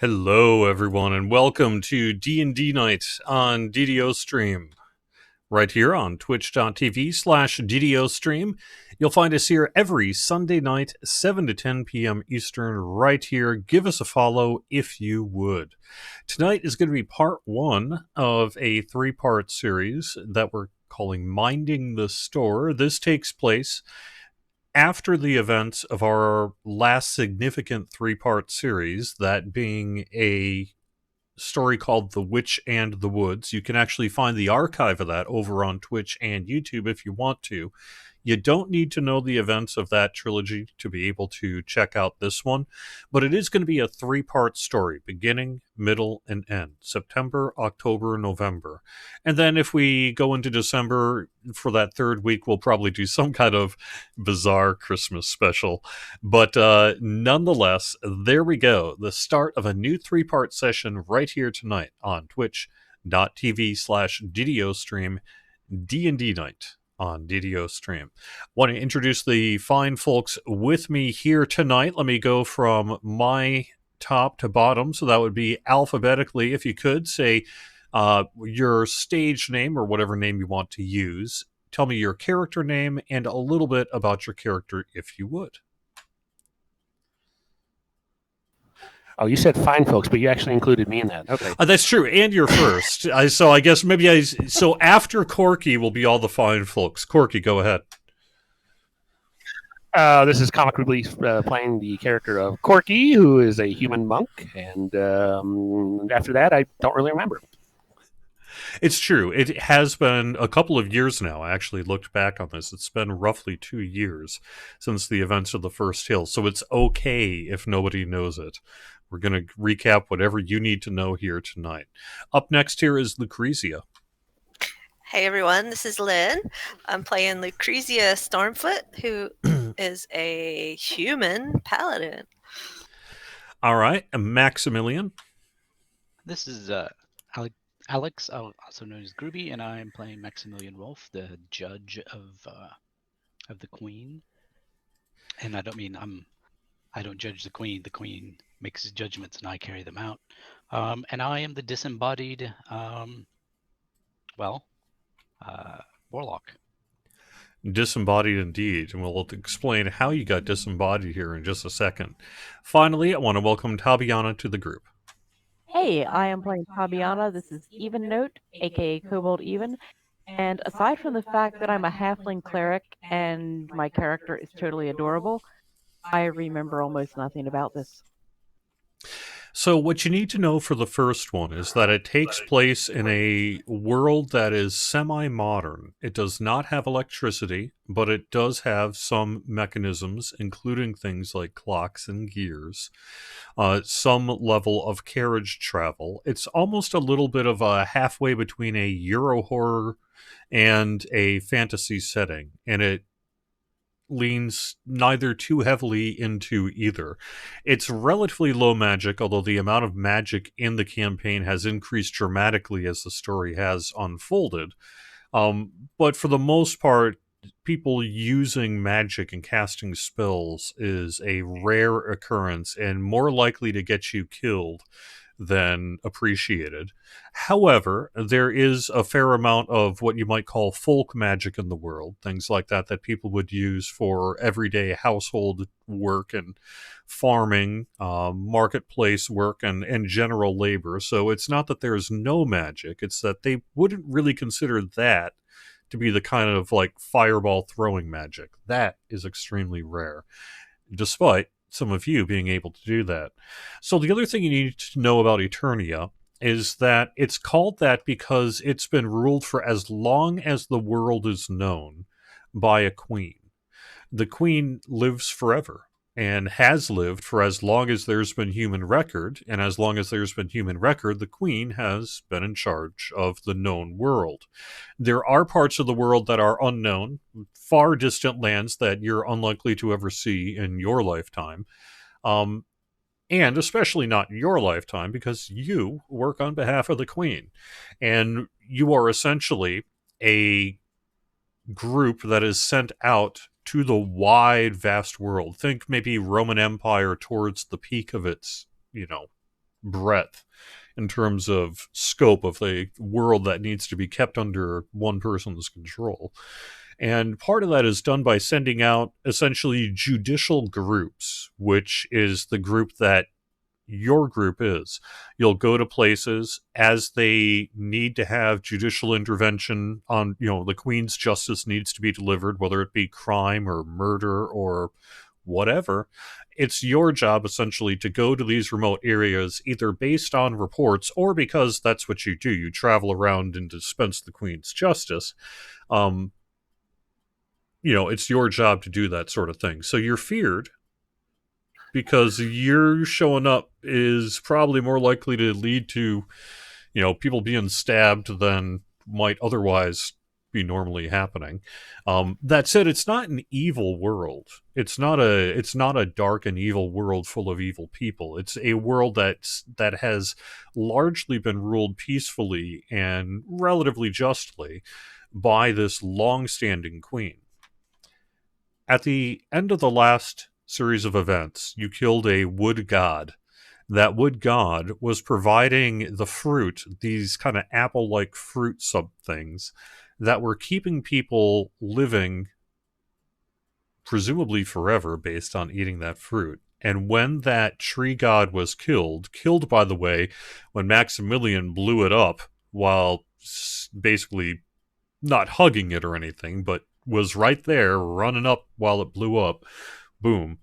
Hello, everyone, and welcome to D&D Night on DDOstream. Right here on twitch.tv/DDOstream. You'll find us here every Sunday night, 7 to 10 p.m. Eastern, right here. Give us a follow if you would. Tonight is going to be part one of a three-part series that we're calling Minding the Store. This takes place after the events of our last significant three-part series, that being a story called The Witch and the Woods. You can actually find the archive of that over on Twitch and YouTube if you want to. You don't need to know the events of that trilogy to be able to check out this one, but it is going to be a three-part story, beginning, middle, and end. September, October, November. And then if we go into December for that third week, we'll probably do some kind of bizarre Christmas special. But nonetheless, there we go. The start of a new three-part session right here tonight on twitch.tv/DDOstream, D&D Night on DDOstream. Want to introduce the fine folks with me here tonight. Let me go from my top to bottom, so that would be alphabetically. If you could say your stage name or whatever name you want to use. Tell me your character name and a little bit about your character, if you would. Oh, you said fine folks, but you actually included me in that. Okay. That's true, and you're first. So I guess maybe so after Corky will be all the fine folks. Corky, go ahead. This is Comic Relief playing the character of Corky, who is a human monk, and after that, I don't really remember. It's true. It has been a couple of years now. I actually looked back on this. It's been roughly 2 years since the events of the first hill, so it's okay if nobody knows it. We're going to recap whatever you need to know here tonight. Up next here is Lucrezia. Hey everyone, this is Lynn. I'm playing Lucrezia Stormfoot, who is a human paladin. All right, and Maximilian. This is Alex, also known as Groovy, and I am playing Maximilian Wolf, the judge of the Queen. And I don't mean I don't judge the Queen. The Queen makes judgments, and I carry them out. And I am the disembodied, warlock. Disembodied indeed, and we'll explain how you got disembodied here in just a second. Finally, I want to welcome Tabiana to the group. Hey, I am playing Tabiana. This is Even Note, aka Kobold Even. And aside from the fact that I'm a halfling cleric and my character is totally adorable, I remember almost nothing about this. So what you need to know for the first one is that it takes place in a world that is semi-modern. It does not have electricity, but it does have some mechanisms, including things like clocks and gears, some level of carriage travel. It's almost a little bit of a halfway between a Euro horror and a fantasy setting, and it leans neither too heavily into either. It's relatively low magic, although the amount of magic in the campaign has increased dramatically as the story has unfolded. But for the most part, people using magic and casting spells is a rare occurrence and more likely to get you killed than appreciated. However, there is a fair amount of what you might call folk magic in the world, things like that people would use for everyday household work and farming, marketplace work, and general labor. So it's not that there's no magic, it's that they wouldn't really consider that to be the kind of like fireball throwing magic. That is extremely rare, despite some of you being able to do that. So the other thing you need to know about Eternia is that it's called that because it's been ruled for as long as the world is known by a queen. The queen lives forever and has lived for as long as there's been human record, and as long as there's been human record, the queen has been in charge of the known world. There are parts of the world that are unknown, far distant lands that you're unlikely to ever see in your lifetime, and especially not in your lifetime, because you work on behalf of the queen, and you are essentially a group that is sent out to the wide, vast world. Think maybe Roman Empire towards the peak of its, breadth in terms of scope of the world that needs to be kept under one person's control. And part of that is done by sending out essentially judicial groups, which is the group that your group is. You'll go to places as they need to have judicial intervention on, the Queen's justice needs to be delivered, whether it be crime or murder or whatever. It's your job essentially to go to these remote areas, either based on reports or because that's what you do. You travel around and dispense the Queen's justice. It's your job to do that sort of thing. So you're feared because your showing up is probably more likely to lead to, people being stabbed than might otherwise be normally happening. That said, it's not an evil world. It's not a dark and evil world full of evil people. It's a world that has largely been ruled peacefully and relatively justly by this long-standing queen. At the end of the last series of events, you killed a wood god. That wood god was providing the fruit, these kind of apple-like fruit sub-things, that were keeping people living presumably forever based on eating that fruit. And when that tree god was killed, by the way, when Maximilian blew it up while basically not hugging it or anything, but was right there running up while it blew up, boom.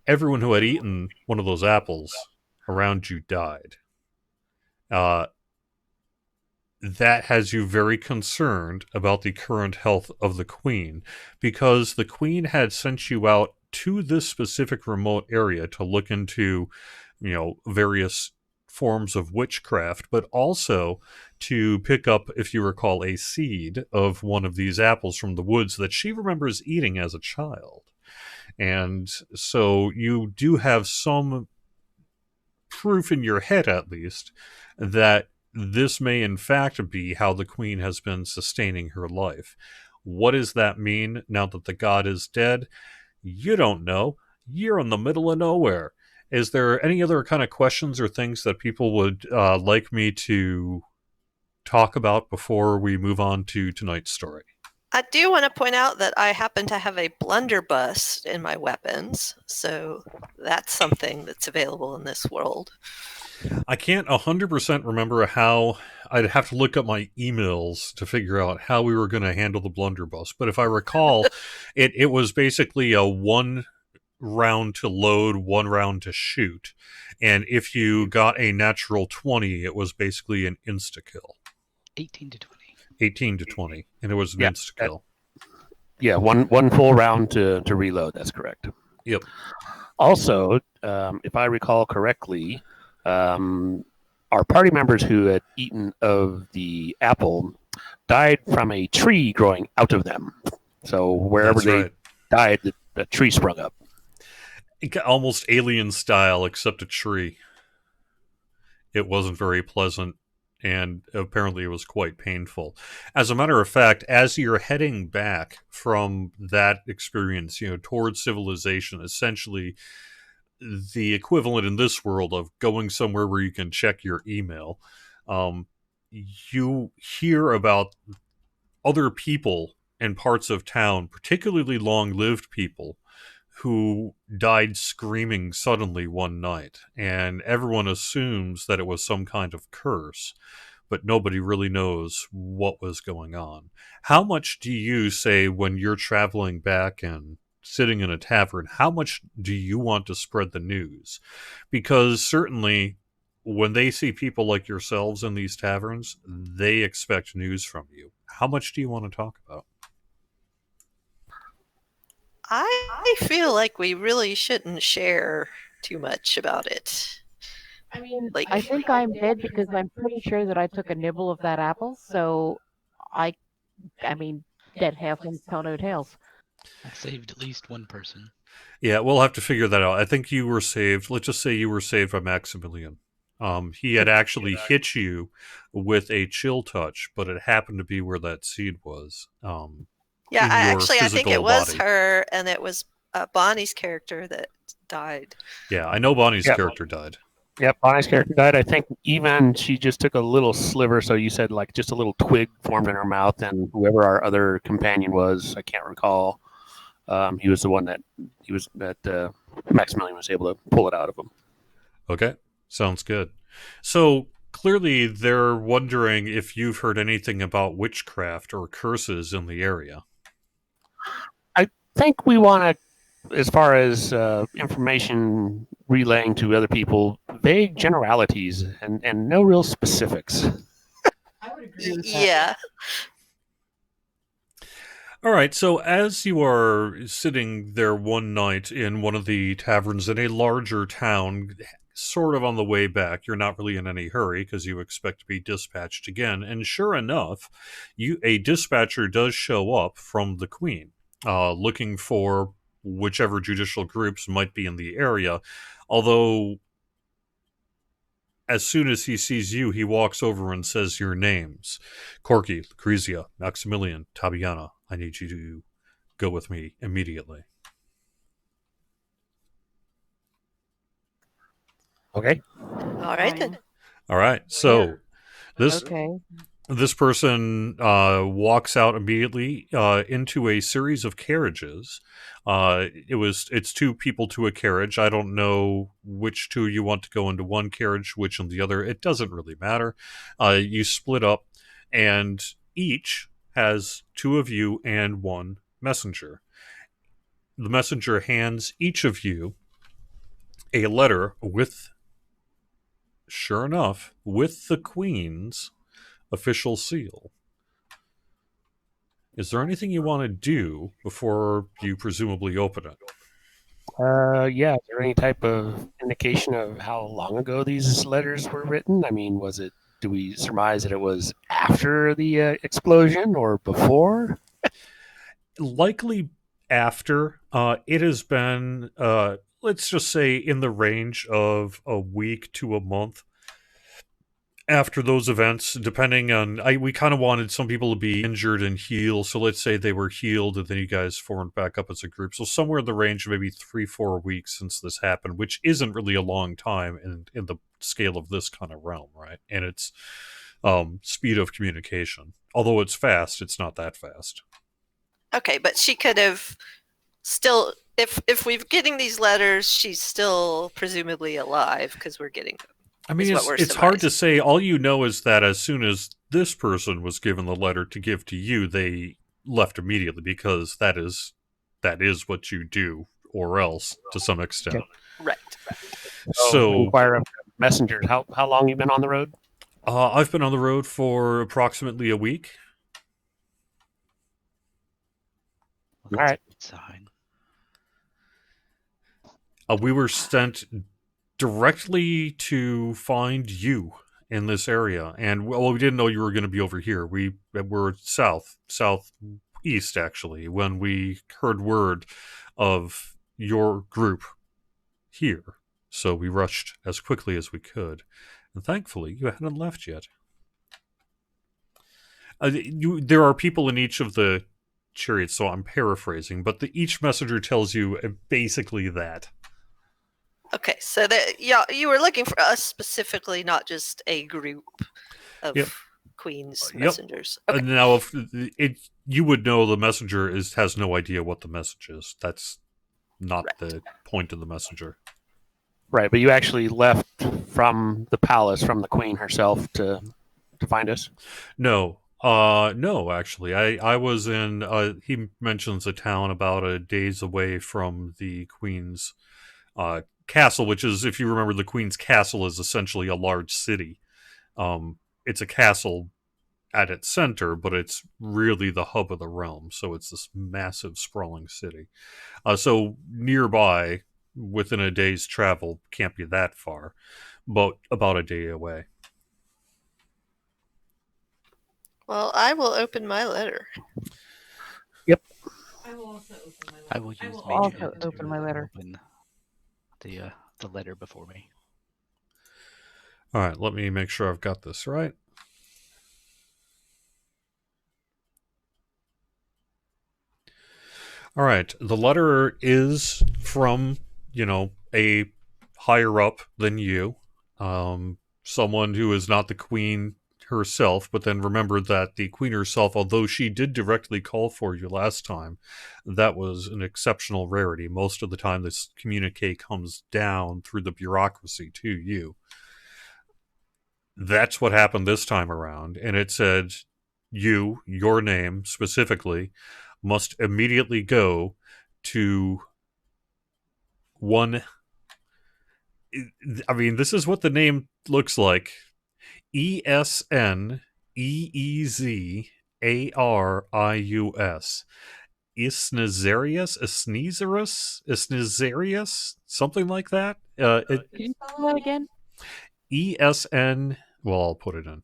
Everyone who had eaten one of those apples around you died. That has you very concerned about the current health of the Queen, because the Queen had sent you out to this specific remote area to look into, various forms of witchcraft, but also to pick up, if you recall, a seed of one of these apples from the woods that she remembers eating as a child. And so you do have some proof in your head, at least, that this may in fact be how the Queen has been sustaining her life. What does that mean now that the god is dead? You don't know. You're in the middle of nowhere. Is there any other kind of questions or things that people would like me to talk about before we move on to tonight's story? I do want to point out that I happen to have a blunderbuss in my weapons, so that's something that's available in this world. I can't 100% remember how. I'd have to look up my emails to figure out how we were going to handle the blunderbuss. But if I recall, it was basically a 1 round to load, 1 round to shoot. And if you got a natural 20, it was basically an insta-kill. 18 to 20. 18 to 20, and it was an insta-kill. One full round to reload. That's correct. Yep. Also, if I recall correctly, our party members who had eaten of the apple died from a tree growing out of them. So wherever they died, the tree sprung up. Almost alien style, except a tree. It wasn't very pleasant, and apparently it was quite painful. As a matter of fact, as you're heading back from that experience, towards civilization, essentially the equivalent in this world of going somewhere where you can check your email, you hear about other people in parts of town, particularly long-lived people, who died screaming suddenly one night, and everyone assumes that it was some kind of curse, but nobody really knows what was going on. How much do you say when you're traveling back and sitting in a tavern, how much do you want to spread the news? Because certainly when they see people like yourselves in these taverns, they expect news from you. How much do you want to talk about? I feel like we really shouldn't share too much about it. I mean, I think I'm dead because I'm pretty sure that I took a nibble of that apple, so I mean, dead halflings tell no tales. I saved at least one person. Yeah, we'll have to figure that out. I think you were saved. Let's just say you were saved by Maximilian. He had actually hit you with a chill touch, but it happened to be where that seed was. Yeah, I think it was body. her, and it was Bonnie's character that died. Yeah, I know Bonnie's character died. Yep, Bonnie's character died. I think even she just took a little sliver. So you said like just a little twig formed in her mouth, and whoever our other companion was, I can't recall. He was the one that Maximilian was able to pull it out of him. Okay, sounds good. So clearly they're wondering if you've heard anything about witchcraft or curses in the area. I think we want to, as far as information relaying to other people, vague generalities and no real specifics. I would agree with that. Yeah. All right, so as you are sitting there one night in one of the taverns in a larger town, sort of on the way back, you're not really in any hurry because you expect to be dispatched again. And sure enough, a dispatcher does show up from the Queen, looking for whichever judicial groups might be in the area. Although, as soon as he sees you, he walks over and says your names: Corky, Lucrezia, Maximilian, Tabiana. I need you to go with me immediately. Okay. All right then. All right. So this Okay. this person walks out immediately into a series of carriages. It's two people to a carriage. I don't know which two you want to go into one carriage, which in the other. It doesn't really matter. You split up, and each has two of you and one messenger. The messenger hands each of you a letter with, sure enough, with the Queen's official seal. Is there anything you want to do before you presumably open it? Yeah. Is there any type of indication of how long ago these letters were written? I mean, do we surmise that it was after the explosion or before? Likely after. It has been, let's just say, in the range of a week to a month after those events, depending on. We kind of wanted some people to be injured and heal, so let's say they were healed and then you guys formed back up as a group. So somewhere in the range of maybe 3-4 weeks since this happened, which isn't really a long time in the scale of this kind of realm, right? And it's speed of communication. Although it's fast, it's not that fast. Okay, but she could have still, if we're getting these letters, she's still presumably alive because we're getting them. I mean, it's hard to say. All you know is that as soon as this person was given the letter to give to you, they left immediately because that is what you do, or else to some extent. Okay. Right. So, inquire of messengers. How long you been on the road? I've been on the road for approximately a week. Well, All right. that's a good sign. We were sent directly to find you in this area, and well, we didn't know you were going to be over here. We were southeast actually when we heard word of your group here, so we rushed as quickly as we could, and thankfully you hadn't left yet. There are people in each of the chariots, so I'm paraphrasing, but each messenger tells you basically that. Okay, so that you were looking for us specifically, not just a group of Queen's messengers. Okay. Now, if you would know the messenger has no idea what the message is. That's not the point of the messenger. Right, but you actually left from the palace, from the Queen herself, to find us? No. No, actually. I was in, he mentions a town about a day's away from the Queen's castle, which is, if you remember, the Queen's castle is essentially a large city. It's a castle at its center, but it's really the hub of the realm, so it's this massive, sprawling city. So nearby, within a day's travel, can't be that far, but about a day away. Well, I will open my letter. Yep. I will also open my letter. I will use also Mage Hand to open my letter. Open the letter before me. All right, let me make sure I've got this right. All right, the letter is from, a higher up than you. someone who is not the queen herself, but then remember that the queen herself, although she did directly call for you last time, that was an exceptional rarity. Most of the time this communique comes down through the bureaucracy to you. That's what happened this time around, and it said your name specifically, must immediately go to one. I mean, this is what the name looks like. ESNEEZARIUS. Isnizarius, something like that. Can you spell that again? ESN. Well, I'll put it in.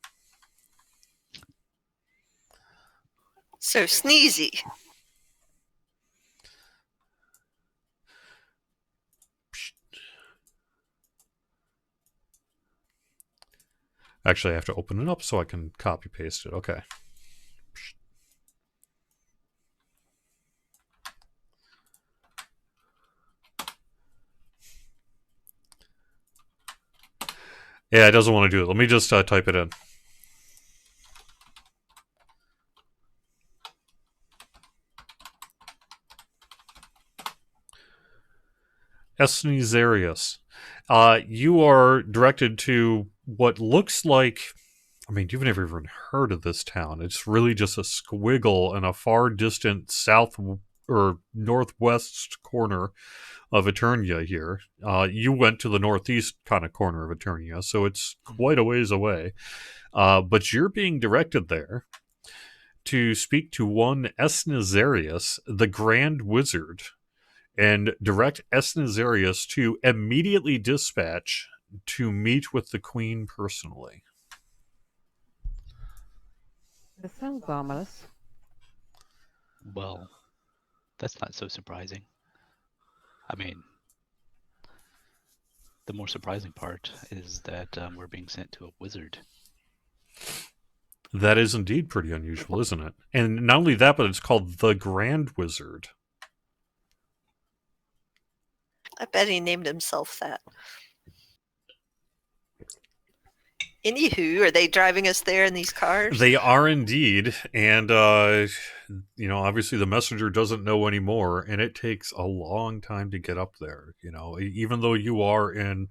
So sneezy. Actually, I have to open it up so I can copy paste it. Okay. Yeah, it doesn't want to do it. Let me just type it in. Esnizarius. You are directed to what looks like. I mean, you've never even heard of this town. It's really just a squiggle in a far distant south or northwest corner of Eternia here. You went to the northeast kind of corner of Eternia, so it's quite a ways away. But you're being directed there to speak to one Esnizarius, the Grand Wizard, and direct Esnizarius to immediately dispatch to meet with the Queen personally. This sounds ominous. Well, that's not so surprising. I mean, the more surprising part is that we're being sent to a wizard. That is indeed pretty unusual, isn't it? And not only that, but it's called the Grand Wizard. I bet he named himself that. Anywho, are they driving us there in these cars? They are indeed, and obviously the messenger doesn't know anymore, and it takes a long time to get up there. Even though you are in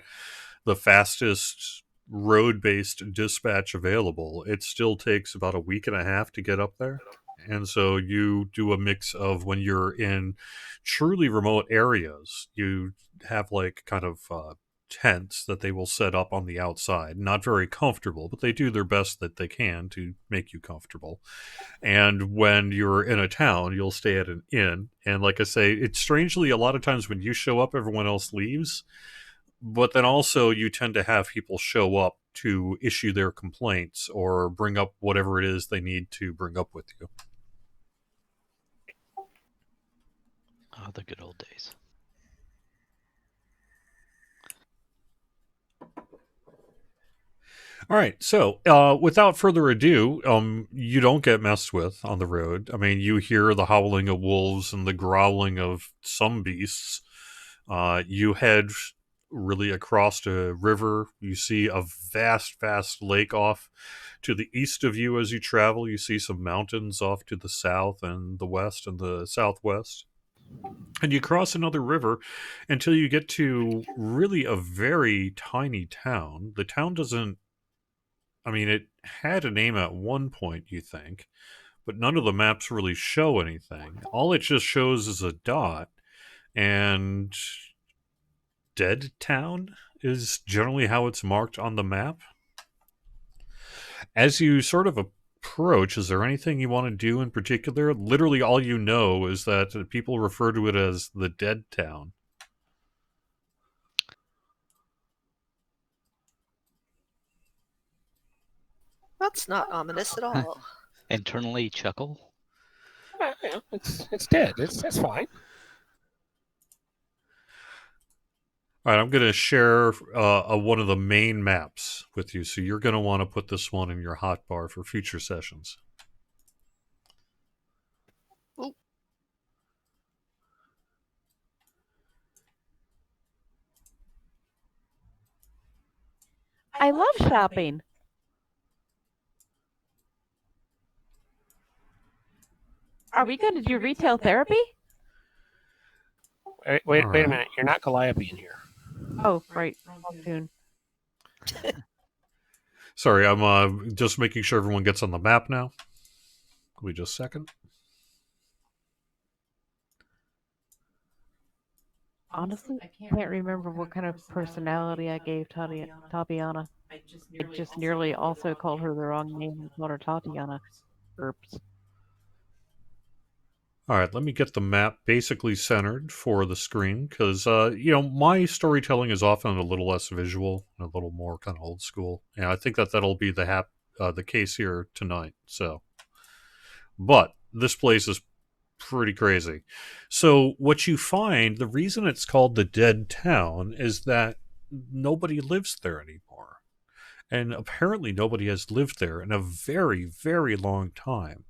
the fastest road-based dispatch available, it still takes about a week and a half to get up there. And so you do a mix of when you're in truly remote areas, you have like kind of tents that they will set up on the outside. Not very comfortable, but they do their best that they can to make you comfortable. And when you're in a town, you'll stay at an inn. And like I say, it's strangely a lot of times when you show up, everyone else leaves. But then also you tend to have people show up to issue their complaints or bring up whatever it is they need to bring up with you. Oh, the good old days. All right, so without further ado, you don't get messed with on the road. I mean, you hear the howling of wolves and the growling of some beasts. You head really across a river. You see a vast, vast lake off to the east of you as you travel. You see some mountains off to the south and the west and the southwest. And you cross another river until you get to really a very tiny town. The town doesn't, I mean, it had a name at one point, you think, but none of the maps really show anything. All it just shows is a dot, and Dead Town is generally how it's marked on the map. As you sort of approach, is there anything you want to do in particular? Literally all you know is that people refer to it as the Dead Town. That's not ominous at all. Internally chuckle. It's dead. That's fine. All right, I'm going to share one of the main maps with you, so you're going to want to put this one in your hotbar for future sessions. Ooh. I love shopping. Are we going to do retail therapy? Wait All a right. minute. You're not Calliope in here. Oh, right. Wrong tune. Sorry, I'm just making sure everyone gets on the map now. Give me just a second. Honestly, I can't remember what kind of personality I gave Tatiana. I just nearly also called her the wrong name and called her Tatiana. Oops. All right, let me get the map basically centered for the screen because, my storytelling is often a little less visual and a little more kind of old school. And I think that'll be the case here tonight. So, but this place is pretty crazy. So, what you find, the reason it's called the Dead Town is that nobody lives there anymore. And apparently, nobody has lived there in a very, very long time.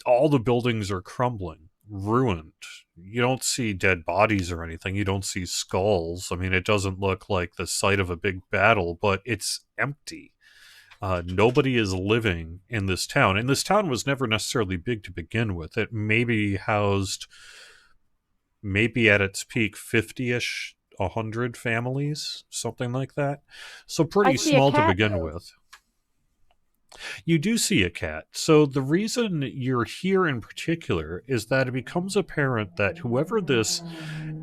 All the buildings are crumbling, ruined. You don't see dead bodies or anything. You don't see skulls. I mean, it doesn't look like the site of a big battle, but it's empty. Nobody is living in this town. And this town was never necessarily big to begin with. It maybe housed, maybe at its peak, 50-ish, 100 families, something like that. So pretty see a small to cat, begin though. with. You do see a cat. So the reason you're here in particular is that it becomes apparent that whoever this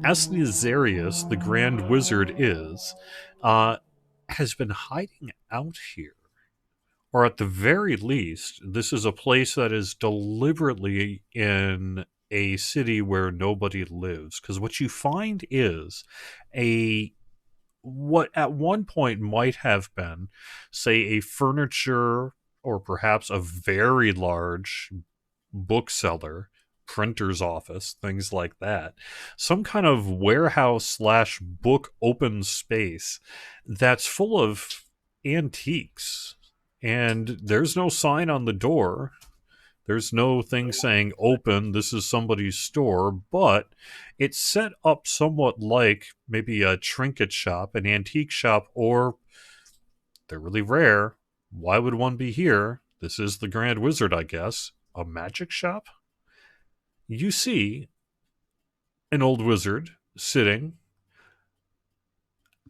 Asnizarius, the Grand Wizard, is, has been hiding out here. Or at the very least, this is a place that is deliberately in a city where nobody lives. Because what you find is what at one point might have been, say, a furniture or perhaps a very large bookseller, printer's office, things like that. Some kind of warehouse slash book open space that's full of antiques. And there's no sign on the door. There's no thing saying open, this is somebody's store, but it's set up somewhat like maybe a trinket shop, an antique shop, or they're really rare. Why would one be here? This is the Grand Wizard, I guess. A magic shop? You see an old wizard sitting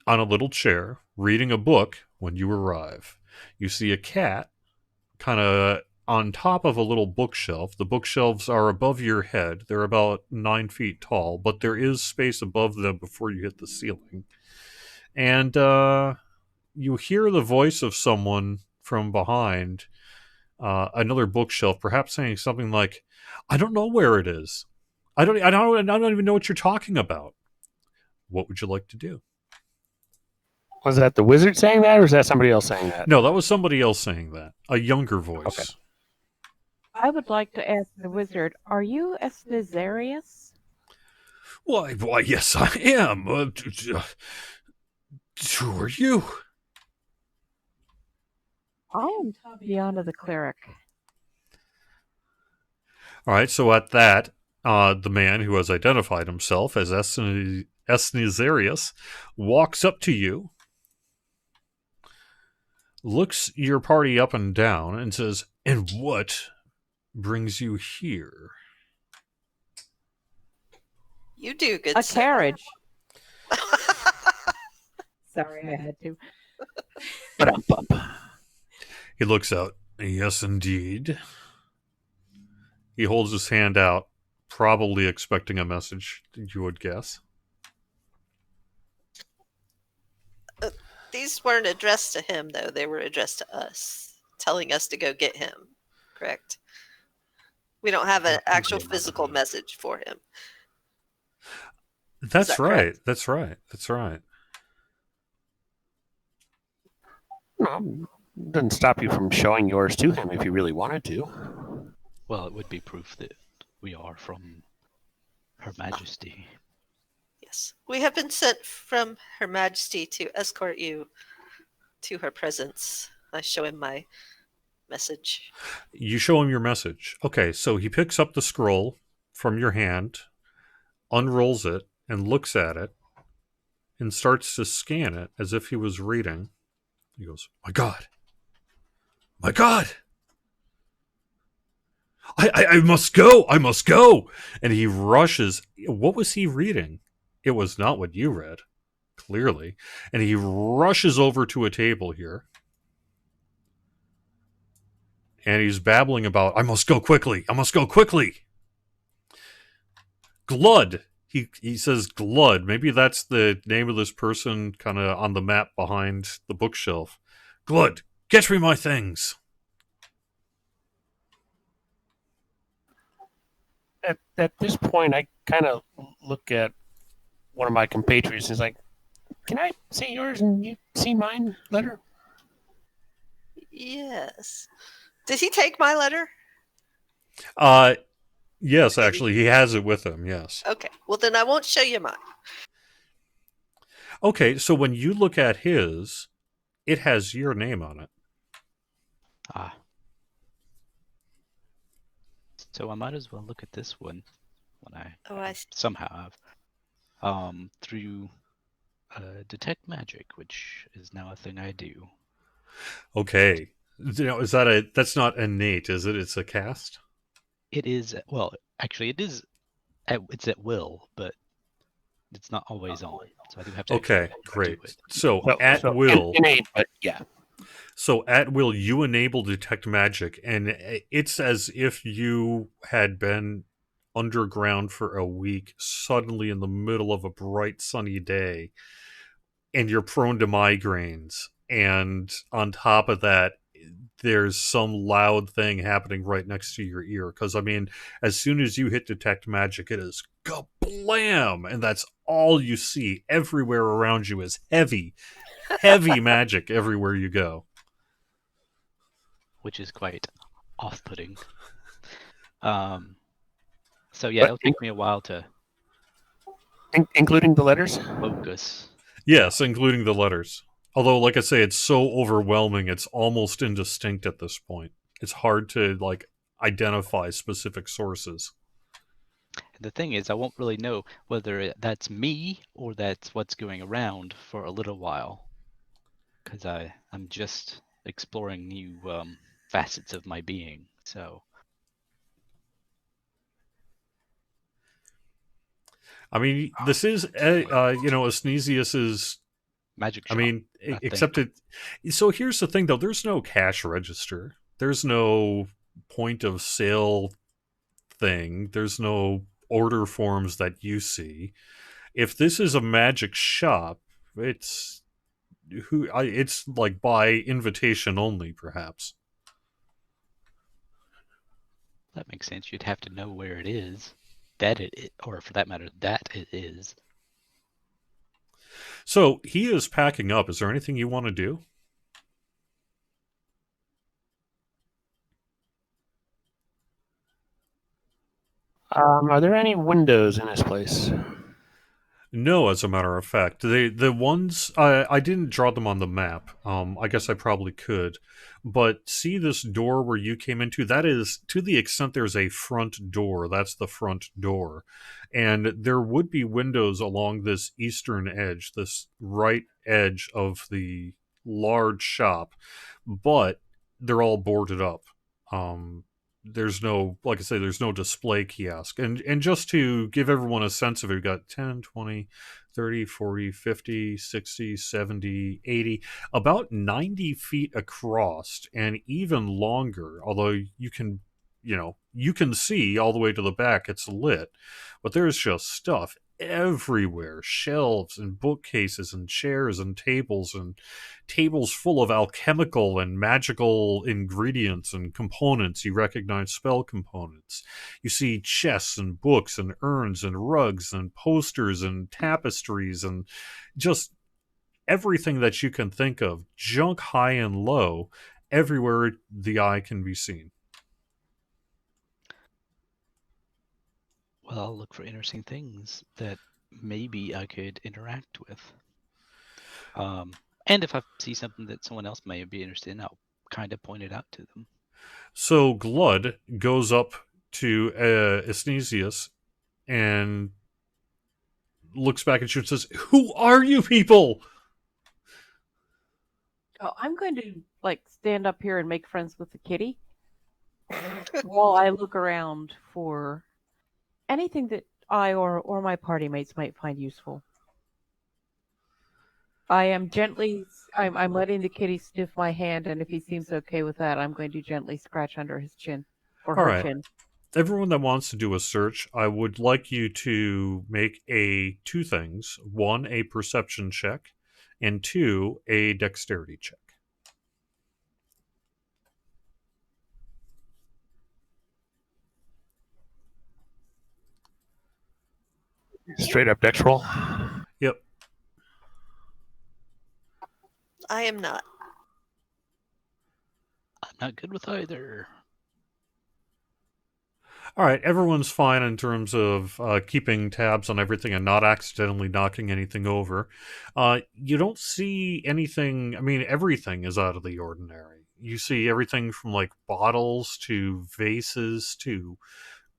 on a little chair reading a book when you arrive. You see a cat kind of on top of a little bookshelf. The bookshelves are above your head. They're about 9 feet tall, but there is space above them before you hit the ceiling. And you hear the voice of someone from behind another bookshelf, perhaps saying something like, "I don't know where it is. I don't even know what you're talking about. What would you like to do?" Was that the wizard saying that, or is that somebody else saying that? No, that was somebody else saying that. A younger voice. Okay. I would like to ask the wizard, are you Asnizarius? Why, yes, I am. Who are you? I am Tatiana the cleric. All right, so at that, the man who has identified himself as Asnizarius walks up to you, looks your party up and down, and says, "And what brings you here?" You do, good A sir. carriage. Sorry, I had to. He looks out. "Yes, indeed." He holds his hand out, probably expecting a message, you would guess. These weren't addressed to him, though. They were addressed to us, telling us to go get him. Correct? We don't have an actual physical message for him. That's that right. correct? That's right. That's right. No, doesn't stop you from showing yours to him if you really wanted to. Well, it would be proof that we are from Her Majesty. Yes. We have been sent from Her Majesty to escort you to her presence. I show him my message. You show him your message. Okay, so he picks up the scroll from your hand, unrolls it, and looks at it, and starts to scan it as if he was reading. He goes, "My God! My God! I must go! I must go!" And he rushes. What was he reading? It was not what you read, clearly. And he rushes over to a table here. And he's babbling about, "I must go quickly! I must go quickly!" Glud. He says Glud. Maybe that's the name of this person kind of on the map behind the bookshelf. "Glud, get me my things." At this point, I kind of look at one of my compatriots and is like, "Can I see yours and you see mine letter?" Yes. Did he take my letter? Yes, actually, he has it with him, yes. Okay. Well, then I won't show you mine. Okay, so when you look at his, it has your name on it. Ah. So I might as well look at this one when I see. somehow have through detect magic, which is now a thing I do. Okay. Is that's not innate, is it? It's a cast? It is, well, actually, it is. It's at will, but it's not always on. So I do have to Okay, actually great. do it. So at will, innate, but yeah. So at will, you enable detect magic, and it's as if you had been underground for a week, suddenly in the middle of a bright sunny day, and you're prone to migraines. And on top of that, there's some loud thing happening right next to your ear. Because, I mean, as soon as you hit detect magic, it is kablam! And that's all you see. Everywhere around you is heavy, heavy magic everywhere you go. Which is quite off-putting. So yeah, it'll take me a while to including the letters. focus. Yes, including the letters. Although, like I say, it's so overwhelming, it's almost indistinct at this point. It's hard to, identify specific sources. And the thing is, I won't really know whether that's me or that's what's going around for a little while. Because I'm just exploring new facets of my being, so... I mean, this is, Asnesius's. Magic shop. I mean, except it. So here's the thing, though. There's no cash register. There's no point of sale thing. There's no order forms that you see. If this is a magic shop, it's it's like by invitation only, perhaps. That makes sense. You'd have to know where it is, or for that matter, that it is. So he is packing up. Is there anything you want to do? Are there any windows in this place? No, as a matter of fact, the ones I didn't draw them on the map. I guess I probably could, but see this door where you came into? That is, to the extent there's a front door. That's the front door, and there would be windows along this eastern edge, this right edge of the large shop, but they're all boarded up. There's no, like I say, there's no display kiosk. And just to give everyone a sense of it, we've got 10, 20, 30, 40, 50, 60, 70, 80, about 90 feet across, and even longer, although you can see all the way to the back, it's lit, but there's just stuff everywhere, shelves and bookcases and chairs and tables full of alchemical and magical ingredients and components. You recognize spell components. You see chests and books and urns and rugs and posters and tapestries and just everything that you can think of, junk high and low, everywhere the eye can be seen. Well, I'll look for interesting things that maybe I could interact with. And if I see something that someone else may be interested in, I'll kind of point it out to them. So Glud goes up to Asnesius and looks back at you and says, "Who are you people?" Oh, I'm going to stand up here and make friends with the kitty while I look around for anything that I or my party mates might find useful. I am gently. I'm letting the kitty sniff my hand, and if he seems okay with that, I'm going to gently scratch under his chin or All her right. chin. Everyone that wants to do a search, I would like you to make two things. One, a perception check, and two, a dexterity check. Straight up dex roll. Yep. I am not. I'm not good with either. All right, everyone's fine in terms of keeping tabs on everything and not accidentally knocking anything over. You don't see anything. I mean, everything is out of the ordinary. You see everything from bottles to vases to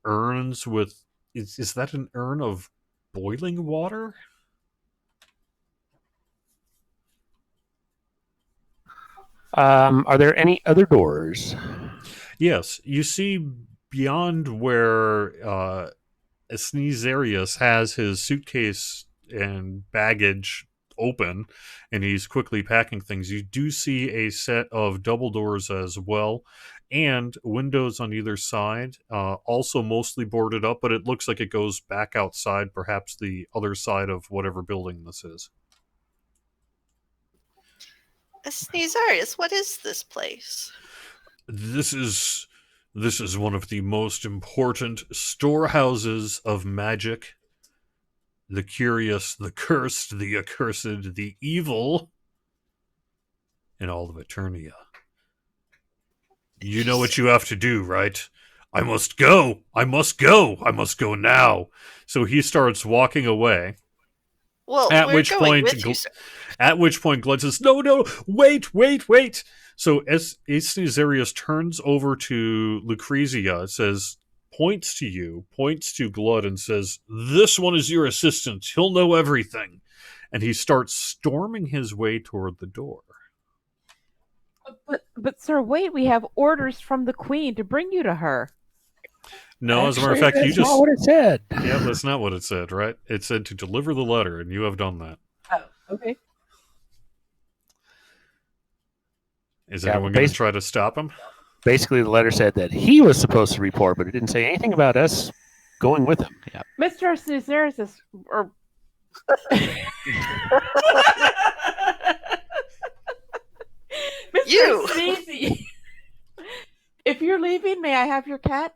urns with. Is that an urn of boiling water? Are there any other doors? Yes, you see beyond where Sneezerius has his suitcase and baggage open, and he's quickly packing things. You do see a set of double doors as well, and windows on either side, also mostly boarded up, but it looks like it goes back outside, perhaps the other side of whatever building this is. Sneezarius, what is this place? This is one of the most important storehouses of magic. The curious, the cursed, the accursed, the evil, in all of Eternia. You know what you have to do, right? I must go! I must go! I must go now! So he starts walking away. Well, At we're which going point, with you, sir. At which point, Glenn says, "No, wait! So as Sneezerius turns over to Lucrezia, says, points to you, points to Glud, and says, "This one is your assistant. He'll know everything." And he starts storming his way toward the door. But sir, wait, we have orders from the queen to bring you to her. No, as a matter of fact, that's not what it said. Yeah, that's not what it said, right? It said to deliver the letter, and you have done that. Oh, okay. Is anyone going to try to stop him? Basically, the letter said that he was supposed to report, but it didn't say anything about us going with him. Yeah. Mr. Sneezerius is... or... Mr. You! Sneezy, if you're leaving, may I have your cat?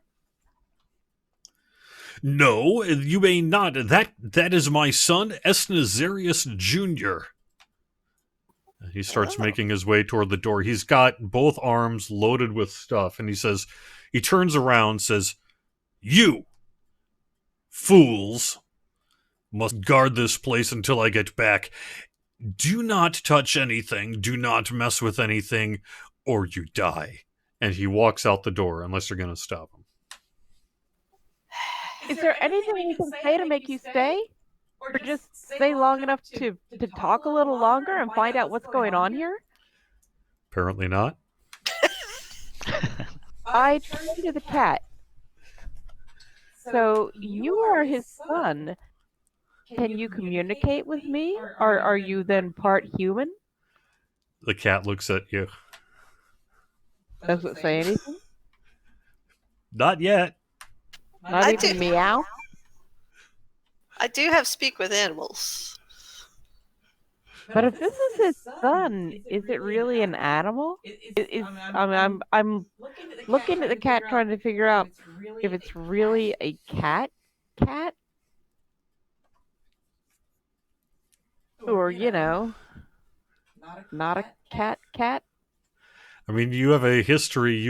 No, you may not. That is my son, Esnazarius Jr. He starts making his way toward the door. He's got both arms loaded with stuff, and he turns around, says, "You fools must guard this place until I get back. Do not touch anything. Do not mess with anything, or you die." And he walks out the door, unless you're going to stop him. Is there anything we can say to make you stay? Or just stay long enough to talk a little longer and find out what's going on here? Apparently not. I turned to the cat. So you are his son. Can you communicate with me? Or are you then part human? The cat looks at you. Does it say anything? Not yet. Not even meow? I do have speak with animals. But if this is his son, is it really an animal? I'm looking at the cat trying to figure out if it's really a cat? Or, not a cat? I mean, you have a history,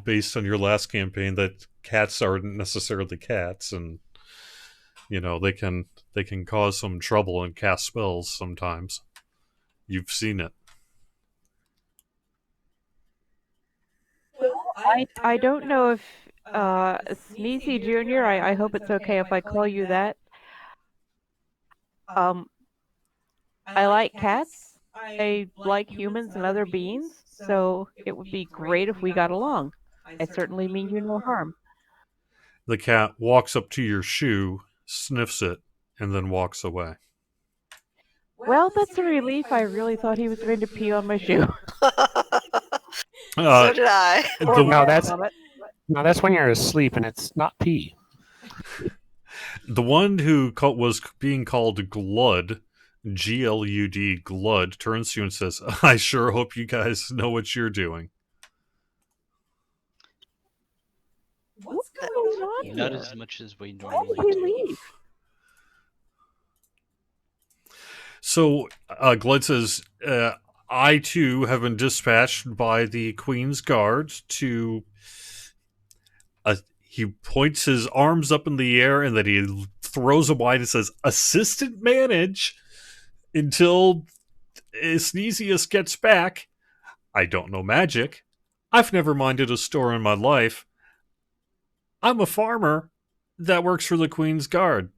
based on your last campaign, that cats aren't necessarily cats, and they can cause some trouble and cast spells sometimes. You've seen it. Well, I don't know if Sneezy Jr., I hope it's okay if I call you that. I like cats. I like humans and other beings, so it would be great if we got along. I certainly mean you no harm. The cat walks up to your shoe, sniffs it, and then walks away. Well, that's a relief. I really thought he was going to pee on my shoe. So did I. The, No, that's when you're asleep and it's not pee. the one who was being called Glud, Glud, Glud, turns to you and says, I sure hope you guys know what you're doing. What's going on Not here? as much as we Why normally did he do. leave? So Glud says, I too have been dispatched by the Queen's Guard to. He points his arms up in the air and then he throws them wide and says, Assistant manage until Sneezius gets back. I don't know magic. I've never minded a store in my life. I'm a farmer that works for the Queen's Guard.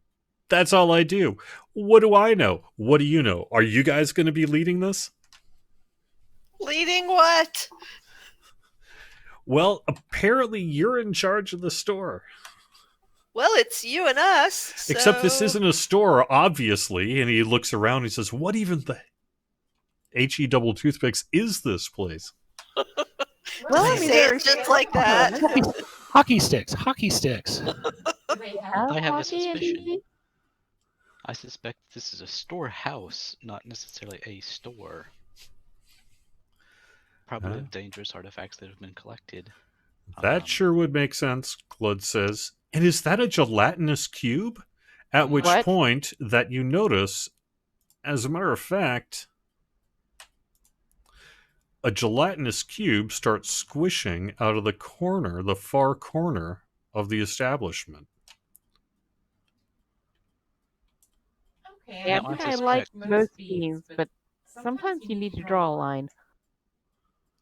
That's all I do. What do I know? What do you know? Are you guys going to be leading this? Leading what? Well, apparently you're in charge of the store. Well, it's you and us. So... Except this isn't a store, obviously. And he looks around and he says, what even the HE double toothpicks is this place? Well, Does I he mean, say there's it just like that? Hockey sticks. Hockey sticks. I have a hockey in suspicion. DD? I suspect this is a storehouse, not necessarily a store. Probably of dangerous artifacts that have been collected. That sure would make sense, Glud says. And is that a gelatinous cube? At which What? point that you notice, as a matter of fact, a gelatinous cube starts squishing out of the corner, the far corner of the establishment. Yeah, Now, I think I I like suspect- most beings, but sometimes you need to draw a line.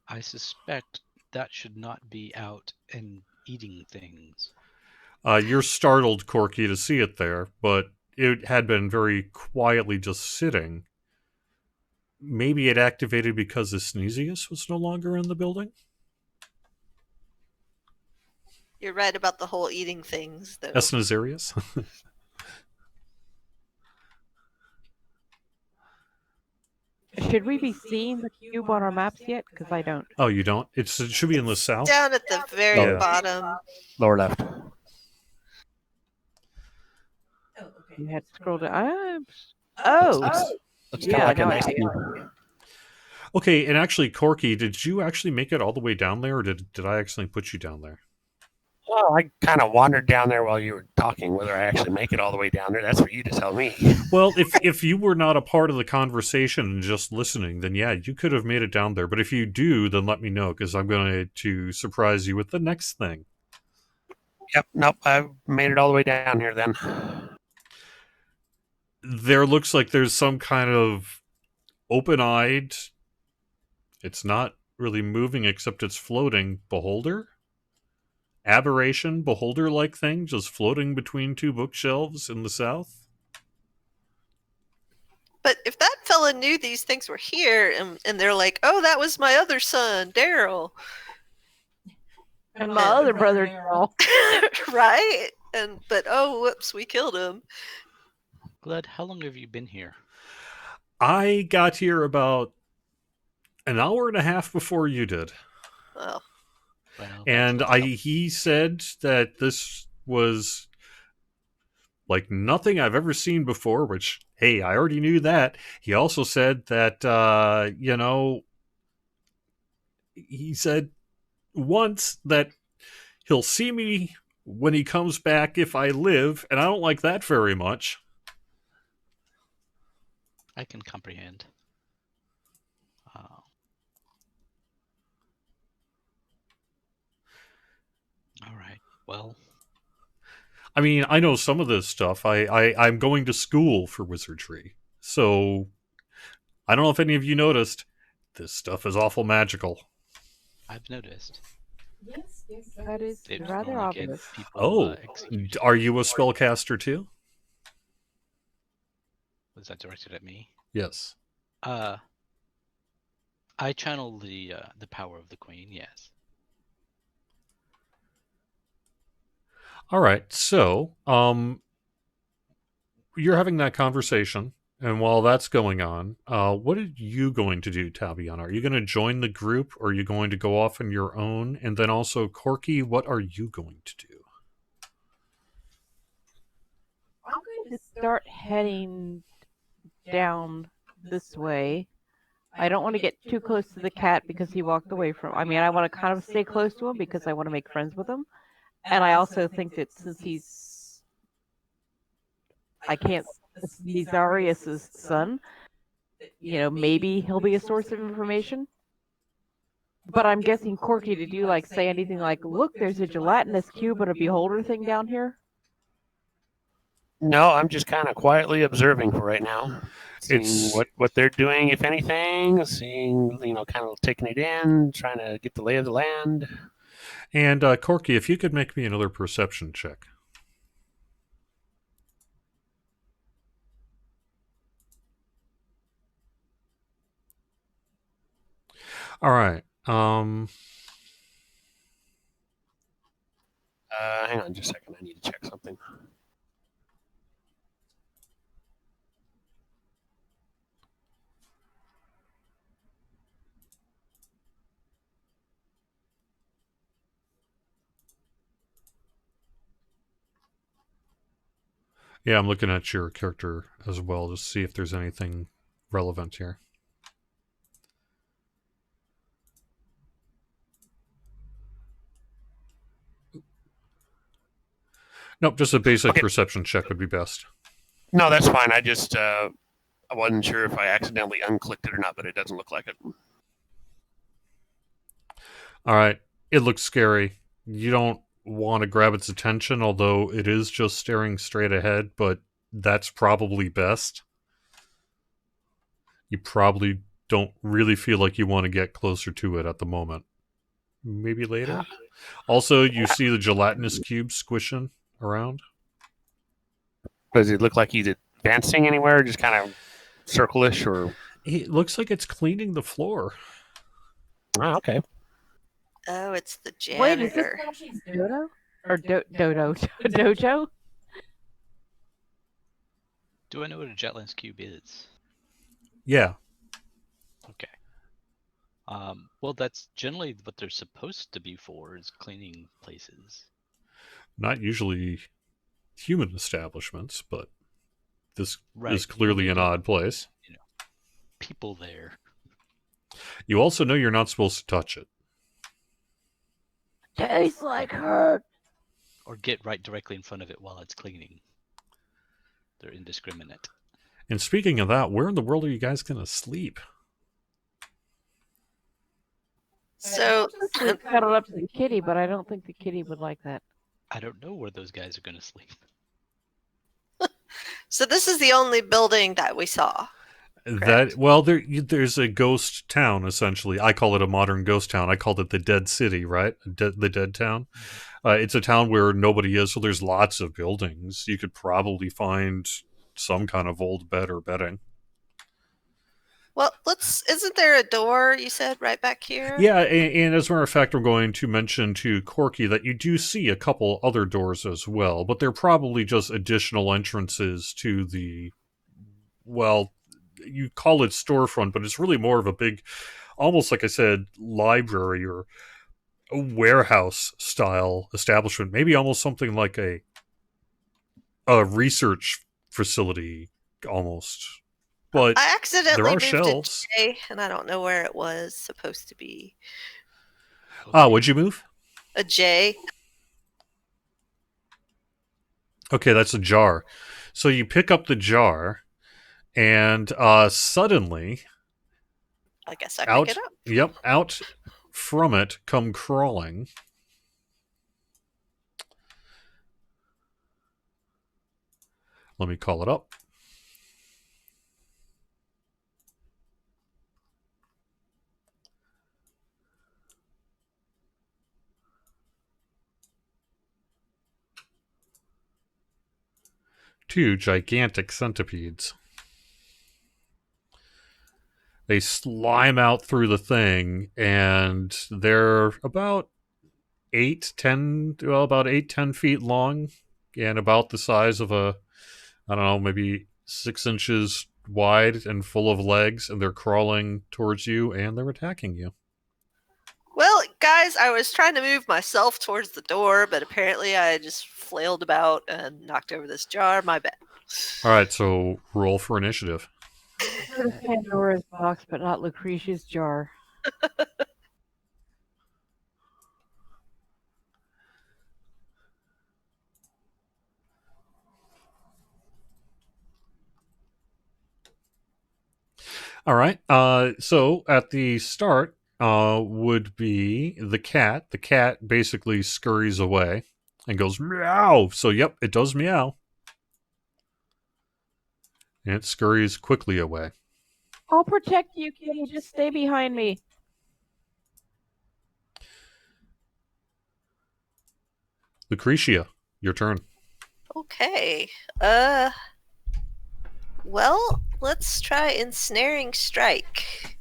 I suspect that should not be out and eating things. You're startled, Corky, to see it there, but it had been very quietly just sitting. Maybe it activated because the Sneezius was no longer in the building? You're right about the whole eating things, though. Esnazarius? Should we be seeing the cube on our maps yet? Because I don't. Oh, you don't? It should be in the south? Down at the very Yeah. bottom. Lower left. You had to scroll down. Oh! Looks Yeah, kind of like a no, nice I- cube. Okay, and actually, Corky, did you actually make it all the way down there, or did I actually put you down there? Well, I kind of wandered down there while you were talking. Whether I actually make it all the way down there, that's for you to tell me. Well, if you were not a part of the conversation and just listening, then yeah, you could have made it down there. But if you do, then let me know, because I'm going to surprise you with the next thing. Yep. Nope. I made it all the way down here then. There looks like there's some kind of open-eyed, it's not really moving except it's floating, beholder? Aberration, beholder-like thing just floating between two bookshelves in the south? But if that fella knew these things were here, and they're like, oh, that was my other son, Daryl. And my other brother, Daryl. Right? But oh, whoops, we killed him. Glad, how long have you been here? I got here about an hour and a half before you did. Well, Well, And that's- he said that this was like nothing I've ever seen before, which, hey, I already knew that. He also said that, he said once that he'll see me when he comes back if I live, and I don't like that very much. I can comprehend. All right. Well, I mean, I know some of this stuff. I'm going to school for wizardry. So, I don't know if any of you noticed, this stuff is awful magical. I've noticed. That is It rather only get obvious. people, Oh, executed. are you a spellcaster too? Was that directed at me? Yes. I channel the power of the queen. Yes. All right. So, you're having that conversation, and while that's going on, what are you going to do, Tabiana? Are you going to join the group, or are you going to go off on your own? And then also, Corky, what are you going to do? I'm going to start heading down this way. I don't want to get too close to the cat because he walked away from. I mean, I want to kind of stay close to him because I want to make friends with him. And I also think that since I can't, he's Darius's son, maybe he'll be a source of information. But I'm guessing Corky, did you say anything like, look, there's a gelatinous cube and a beholder thing down here? No, I'm just kind of quietly observing for right now, seeing It's what they're doing, if anything, seeing kind of taking it in, trying to get the lay of the land. and Corky, if you could make me another perception check. All right. Hang on just a second. I need to check something. Yeah, I'm looking at your character as well to see if there's anything relevant here. Nope, just a basic Okay. perception check would be best. No, that's fine. I just I wasn't sure if I accidentally unclicked it or not, but it doesn't look like it. All right, it looks scary. You don't want to grab its attention, although it is just staring straight ahead, but that's probably best. You probably don't really feel like you want to get closer to it at the moment. Maybe later. Also, you see the gelatinous cube squishing around. Does it look like he's advancing anywhere, just kind of circle-ish, or? It looks like it's cleaning the floor. Oh, okay. Oh, it's the Wait, is this janitor. Flashy's Dodo? Or Dodo? Dojo? Do I know what a Jetlands cube is? Yeah. Okay. Well, that's generally what they're supposed to be for, is cleaning places. Not usually human establishments, but this Right. is clearly an odd place. People there. You also know you're not supposed to touch it. Tastes like her. Or get right directly in front of it while it's cleaning. They're indiscriminate. And speaking of that, where in the world are you guys going to sleep? So, Sleep cuddled up to the kitty, but I don't think the kitty would like that. I don't know where those guys are going to sleep. so this is the only building that we saw. Correct. There's a ghost town essentially. I call it a modern ghost town. I called it the Dead City, right? The Dead Town. It's a town where nobody is, so there's lots of buildings. You could probably find some kind of old bed or bedding. Well, isn't there a door, you said, right back here? Yeah, and as a matter of fact, I'm going to mention to Corky that you do see a couple other doors as well, but they're probably just additional entrances to the, well, you call it storefront, but it's really more of a big, almost like I said, library or a warehouse style establishment. Maybe almost something like a research facility almost. But I accidentally there are moved shelves. a J, and I don't know where it was supposed to be. Okay. What'd you move? A J. Okay, that's a jar. So you pick up the jar, and suddenly, I guess I out, pick it up. Yep, out from it come crawling. Let me call it up. Two gigantic centipedes. They slime out through the thing, and they're about 10 feet long, and about the size of I don't know, maybe 6 inches wide and full of legs, and they're crawling towards you, and they're attacking you. Well, guys, I was trying to move myself towards the door, but apparently I just flailed about and knocked over this jar. My bad. All right, so roll for initiative. Sort of Pandora's box, but not Lucretia's jar. All right. So at the start would be the cat. The cat basically scurries away and goes meow. So yep, it does meow. And it scurries quickly away. I'll protect you, kitty. Just stay behind me. Lucretia, your turn. Okay. Well, let's try Ensnaring Strike.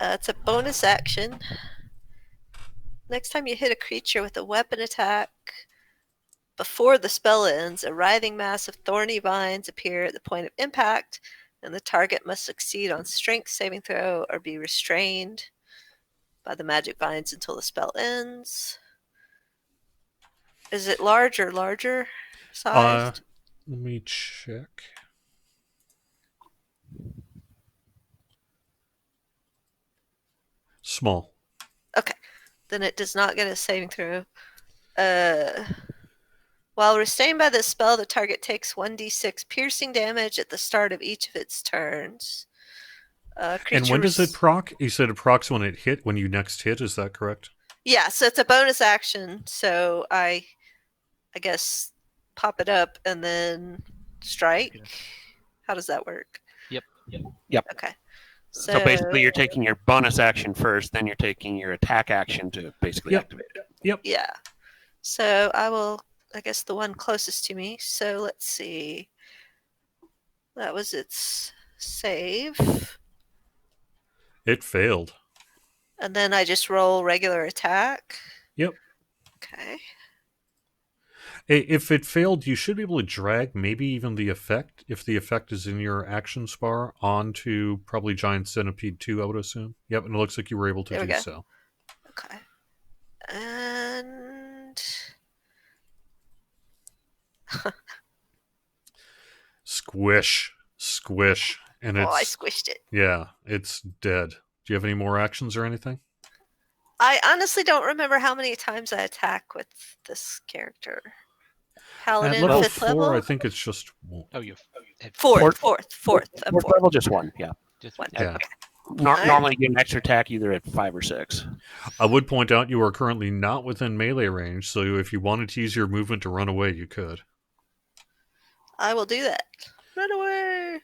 It's a bonus action. Next time you hit a creature with a weapon attack, before the spell ends, a writhing mass of thorny vines appear at the point of impact, and the target must succeed on strength saving throw or be restrained by the magic vines until the spell ends. Is it larger sized? Let me check. Small. Okay. Then it does not get a saving throw. While restrained by this spell, the target takes 1d6 piercing damage at the start of each of its turns. And when does it proc? You said it procs when you next hit, is that correct? Yeah, so it's a bonus action. So I guess pop it up and then strike. Yeah. How does that work? Yep. Okay. So basically, you're taking your bonus action first, then you're taking your attack action to basically activate it. Yeah. So I will, I guess, the one closest to me. So let's see. That was its save. It failed. And then I just roll regular attack. Yep. Okay. If it failed, you should be able to drag maybe even the effect, if the effect is in your action bar, onto probably Giant Centipede 2, I would assume. Yep, and it looks like you were able to There we do go. so. Okay. And Squish. And I it's, squished it. yeah, it's dead. Do you have any more actions or anything? I honestly don't remember how many times I attack with this character. Paladin, At level 5th 4, level? I think it's just one. Oh, you're at Fourth. Fourth I'm fourth. level, just one. Yeah. just One. Yeah. Normally, you get an extra attack either at 5 or 6. I would point out you are currently not within melee range, so if you wanted to use your movement to run away, you could. I will do that. Run away.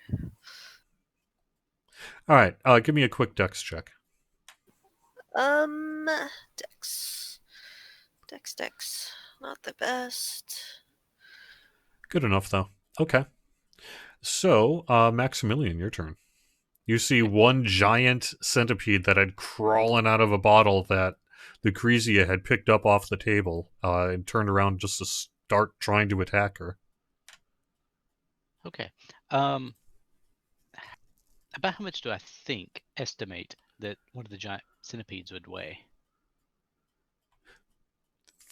All right, give me a quick dex check. Dex. Not the best. Good enough, though. Okay. So, Maximilian, your turn. You see one giant centipede that had crawling out of a bottle that Lucrezia had picked up off the table and turned around just to start trying to attack her. Okay. About how much do I estimate that one of the giant centipedes would weigh?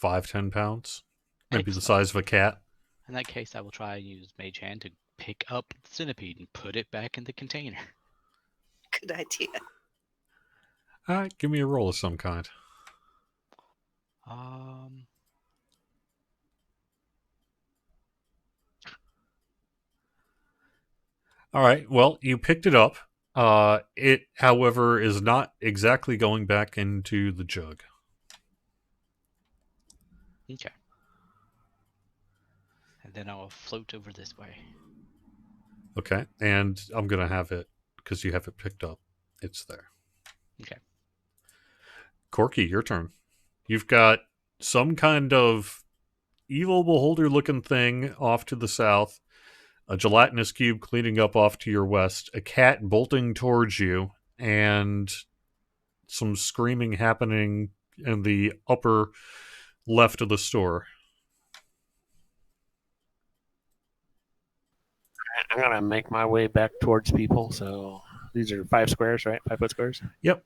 5-10 pounds. Maybe the Excellent. size of a cat. In that case, I will try and use Mage Hand to pick up the centipede and put it back in the container. Good idea. All right, give me a roll of some kind. All right, well, you picked it up. It, however, is not exactly going back into the jug. Okay. And then I'll float over this way. Okay, and I'm going to have it, because you have it picked up. It's there. Okay. Corky, your turn. You've got some kind of evil beholder looking thing off to the south. a gelatinous cube cleaning up off to your west, a cat bolting towards you, and some screaming happening in the upper left of the store. I'm going to make my way back towards people. So these are 5 squares, right? 5-foot squares? Yep.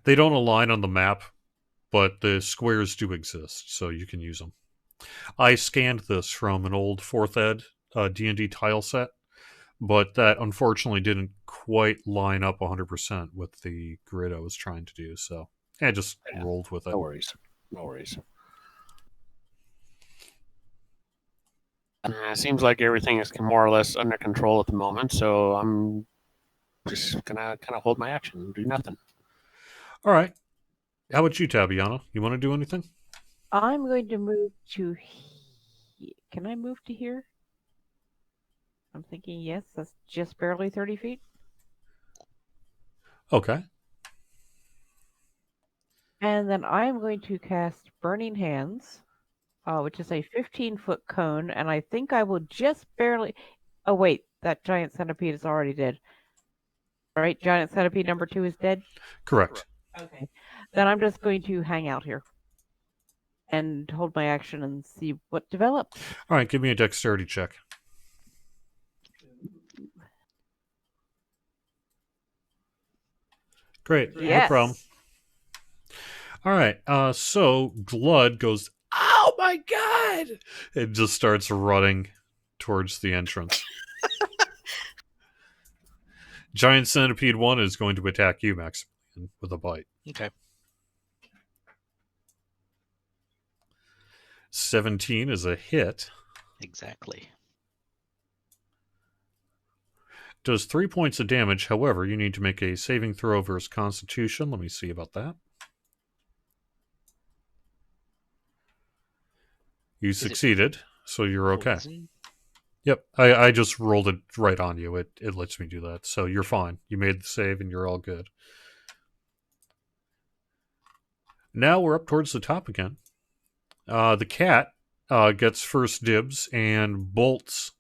They don't align on the map, but the squares do exist, so you can use them. I scanned this from an old 4th ed D&D tile set, but that unfortunately didn't quite line up 100% with the grid I was trying to do, so I just rolled with it. No worries. No worries. Seems like everything is more or less under control at the moment, so I'm just going to kind of hold my action and do nothing. All right. How about you, Tabiana? You want to do anything? I'm going to move to. Can I move to here? I'm thinking yes. That's just barely 30 feet. Okay. And then I'm going to cast Burning Hands, which is a 15-foot cone, and I think I will just barely. Oh wait, that giant centipede is already dead. Right, giant centipede number 2 is dead. Correct. Okay. Then I'm just going to hang out here and hold my action and see what develops. All right, give me a dexterity check. Great. Yes. No problem. All right. So Glud goes, "Oh my god!" It just starts running towards the entrance. Giant Centipede 1 is going to attack you, Maximilian, with a bite. Okay. 17 is a hit. Exactly. Does 3 points of damage. However, you need to make a saving throw versus Constitution. Let me see about that. You succeeded, so you're okay. Poison? Yep, I just rolled it right on you. It lets me do that, so you're fine. You made the save, and you're all good. Now we're up towards the top again. The cat gets first dibs and bolts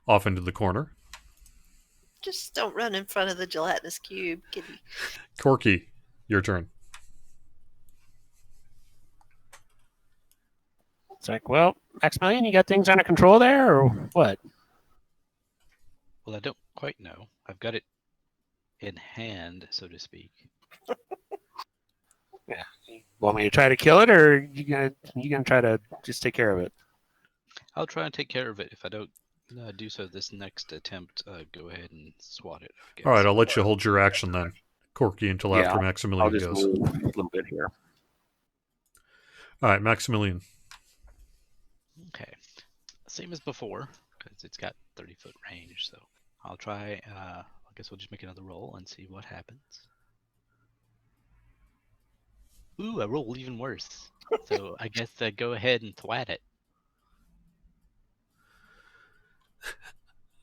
off into the corner. Just don't run in front of the gelatinous cube, kitty. Corky, your turn. It's like, well, Maximilian, you got things under control there, or what? Well, I don't quite know. I've got it in hand, so to speak. Yeah. Want me to try to kill it, or you gonna try to just take care of it? I'll try and take care of it. If I don't do so this next attempt, go ahead and swat it. I guess. All right, I'll let you hold your action then, Corky, until after I'll Maximilian just goes. move a little bit here. All right, Maximilian. Okay. Same as before, because it's got 30-foot range. So I'll try. I guess we'll just make another roll and see what happens. Ooh, I rolled even worse. So I guess go ahead and thwat it.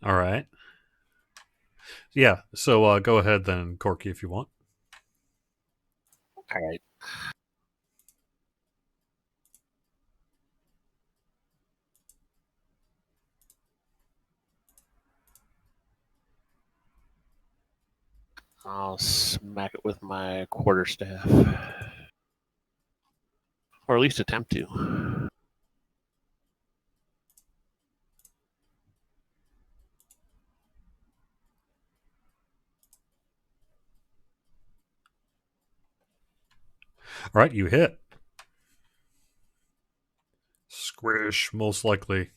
All right. Yeah, so go ahead then, Corky, if you want. All right. I'll smack it with my quarterstaff. Or at least attempt to. All right, you hit. Squish, most likely.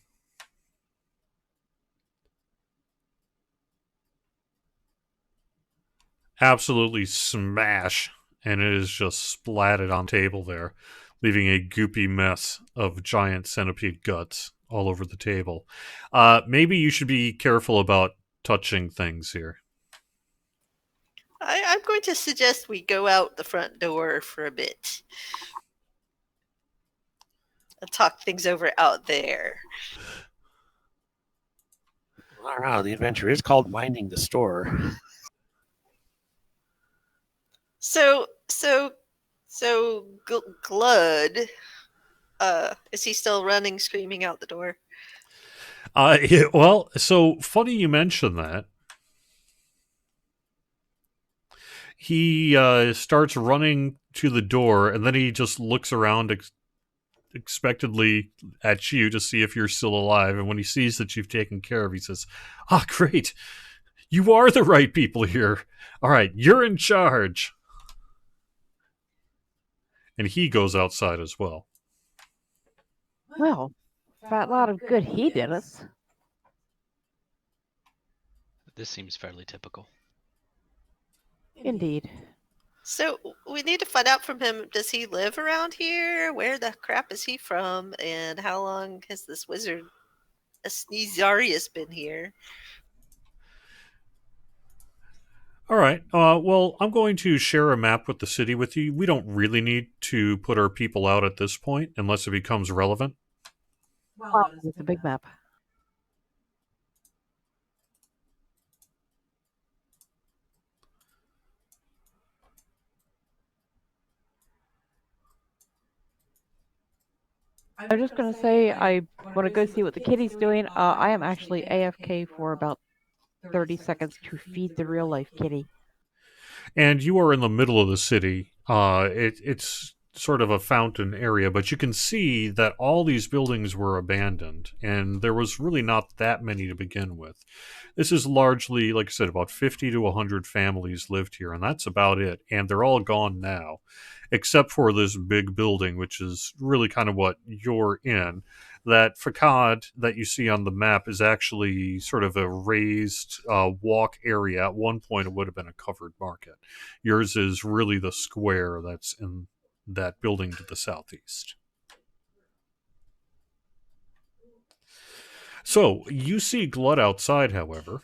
Absolutely smash, and it is just splatted on table there, leaving a goopy mess of giant centipede guts all over the table. Maybe you should be careful about touching things here. I'm going to suggest we go out the front door for a bit and talk things over out there. I don't know. The adventure is called Minding the Store. So Glud, is he still running, screaming out the door? Well, so funny you mention that. He starts running to the door, and then he just looks around expectantly at you to see if you're still alive. And when he sees that you've taken care of, he says, "Ah, great! You are the right people here. All right, you're in charge." And he goes outside as well. Well, fat lot of good he did us. This seems fairly typical. Indeed. So we need to find out from him, does he live around here? Where the crap is he from? And how long has this wizard Sneezarius been here? All right. Well, I'm going to share a map with the city with you. We don't really need to put our people out at this point unless it becomes relevant. Wow, it's a big map. I'm just going to say I want to go see what the kitty's doing. I am actually AFK for about 30 seconds to feed the real life kitty. And you are in the middle of the city. It's sort of a fountain area, but you can see that all these buildings were abandoned, and there was really not that many to begin with. This is largely, like I said, about 50 to 100 families lived here, and that's about it. And they're all gone now, except for this big building, which is really kind of what you're in. That facade that you see on the map is actually sort of a raised walk area. At one point, it would have been a covered market. Yours is really the square that's in that building to the southeast. So you see Glut outside, however,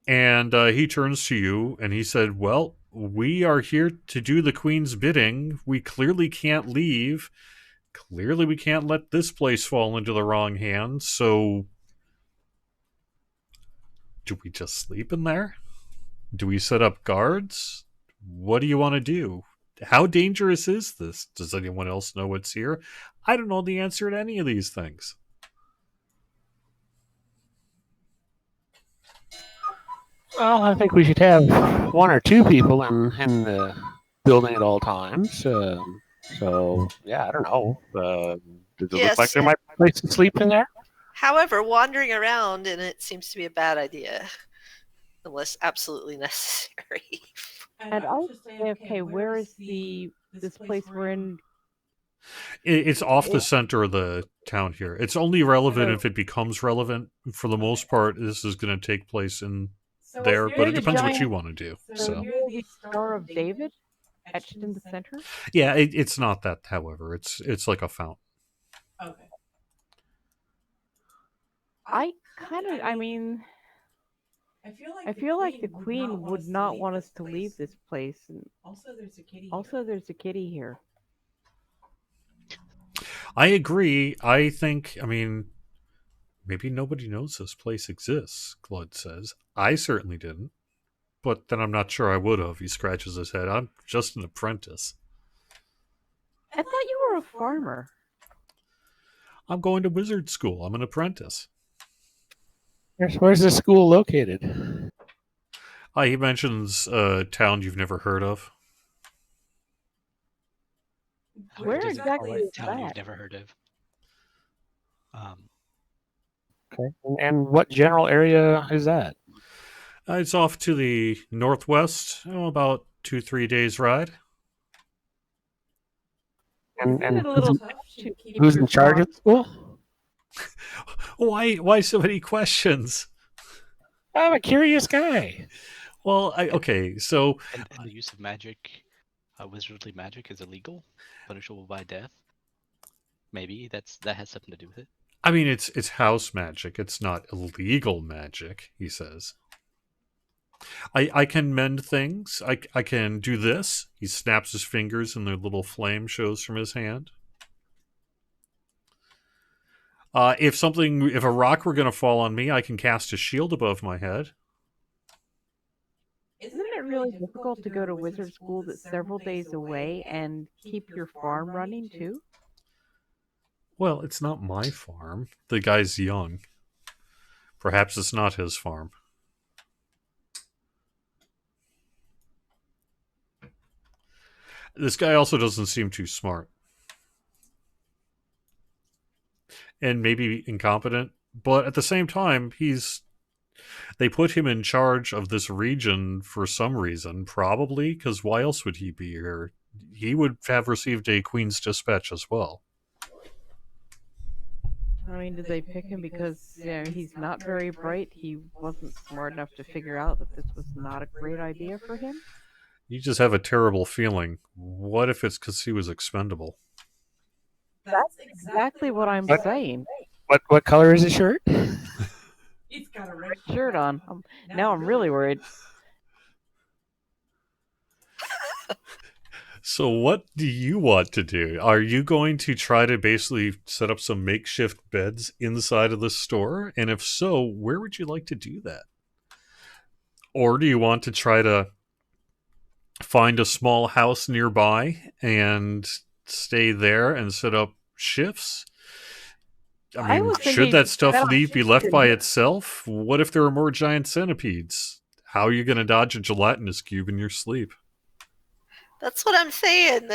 and he turns to you and he said, "Well, we are here to do the Queen's bidding. We clearly can't leave. Clearly we can't let this place fall into the wrong hands, so do we just sleep in there? Do we set up guards? What do you want to do? How dangerous is this? Does anyone else know what's here? I don't know the answer to any of these things." Well, I think we should have one or two people in the building at all times. So, yeah, I don't know. Does it look Yes. like there might be a place to sleep in there? However, wandering around in it seems to be a bad idea, unless absolutely necessary. And I'll just say, okay, where is this place we're in? It's off the center of the town here. It's only relevant if it becomes relevant. For the most part, this is going to take place in there, but it depends what you want to do. So Near the Star of David, etched in the center. yeah, it's not that. However, it's like a fountain. Okay. I mean, I feel like the Queen would not want us to leave this place. And also, there's a kitty here. I agree. I think, I mean, maybe nobody knows this place exists, Glud says. I certainly didn't. But then I'm not sure I would have. He scratches his head. I'm just an apprentice. I thought you were a farmer. I'm going to wizard school. I'm an apprentice. Where's this school located? He mentions a town you've never heard of. Where Does it exactly call it is town you've that? never heard of? Okay. And what general area is that? It's off to the northwest, about 2-3 days ride. Isn't it a little tough to keep Who's your in charge of the school? Why so many questions? I'm a curious guy. Well, okay, so And the use of magic, wizardly magic, is illegal, punishable by death. Maybe that has something to do with it. I mean, it's house magic. It's not illegal magic, he says. I can mend things. I can do this. He snaps his fingers and the little flame shows from his hand. If a rock were going to fall on me, I can cast a shield above my head. Isn't it really difficult to go to wizard school that's several days away and keep your farm running too? Well, it's not my farm. The guy's young. Perhaps it's not his farm. This guy also doesn't seem too smart. And maybe incompetent, but at the same time, they put him in charge of this region for some reason, probably because why else would he be here? He would have received a Queen's Dispatch as well. I mean, did they pick him because he's not very bright? He wasn't smart enough to figure out that this was not a great idea for him? You just have a terrible feeling. What if it's because he was expendable? That's exactly what I'm saying. What color is his shirt? He's got a red shirt on. Now I'm really worried. So what do you want to do? Are you going to try to basically set up some makeshift beds inside of the store? And if so, where would you like to do that? Or do you want to try to find a small house nearby and stay there and set up shifts? I mean, should that stuff be left by itself? What if there are more giant centipedes? How are you going to dodge a gelatinous cube in your sleep? That's what I'm saying.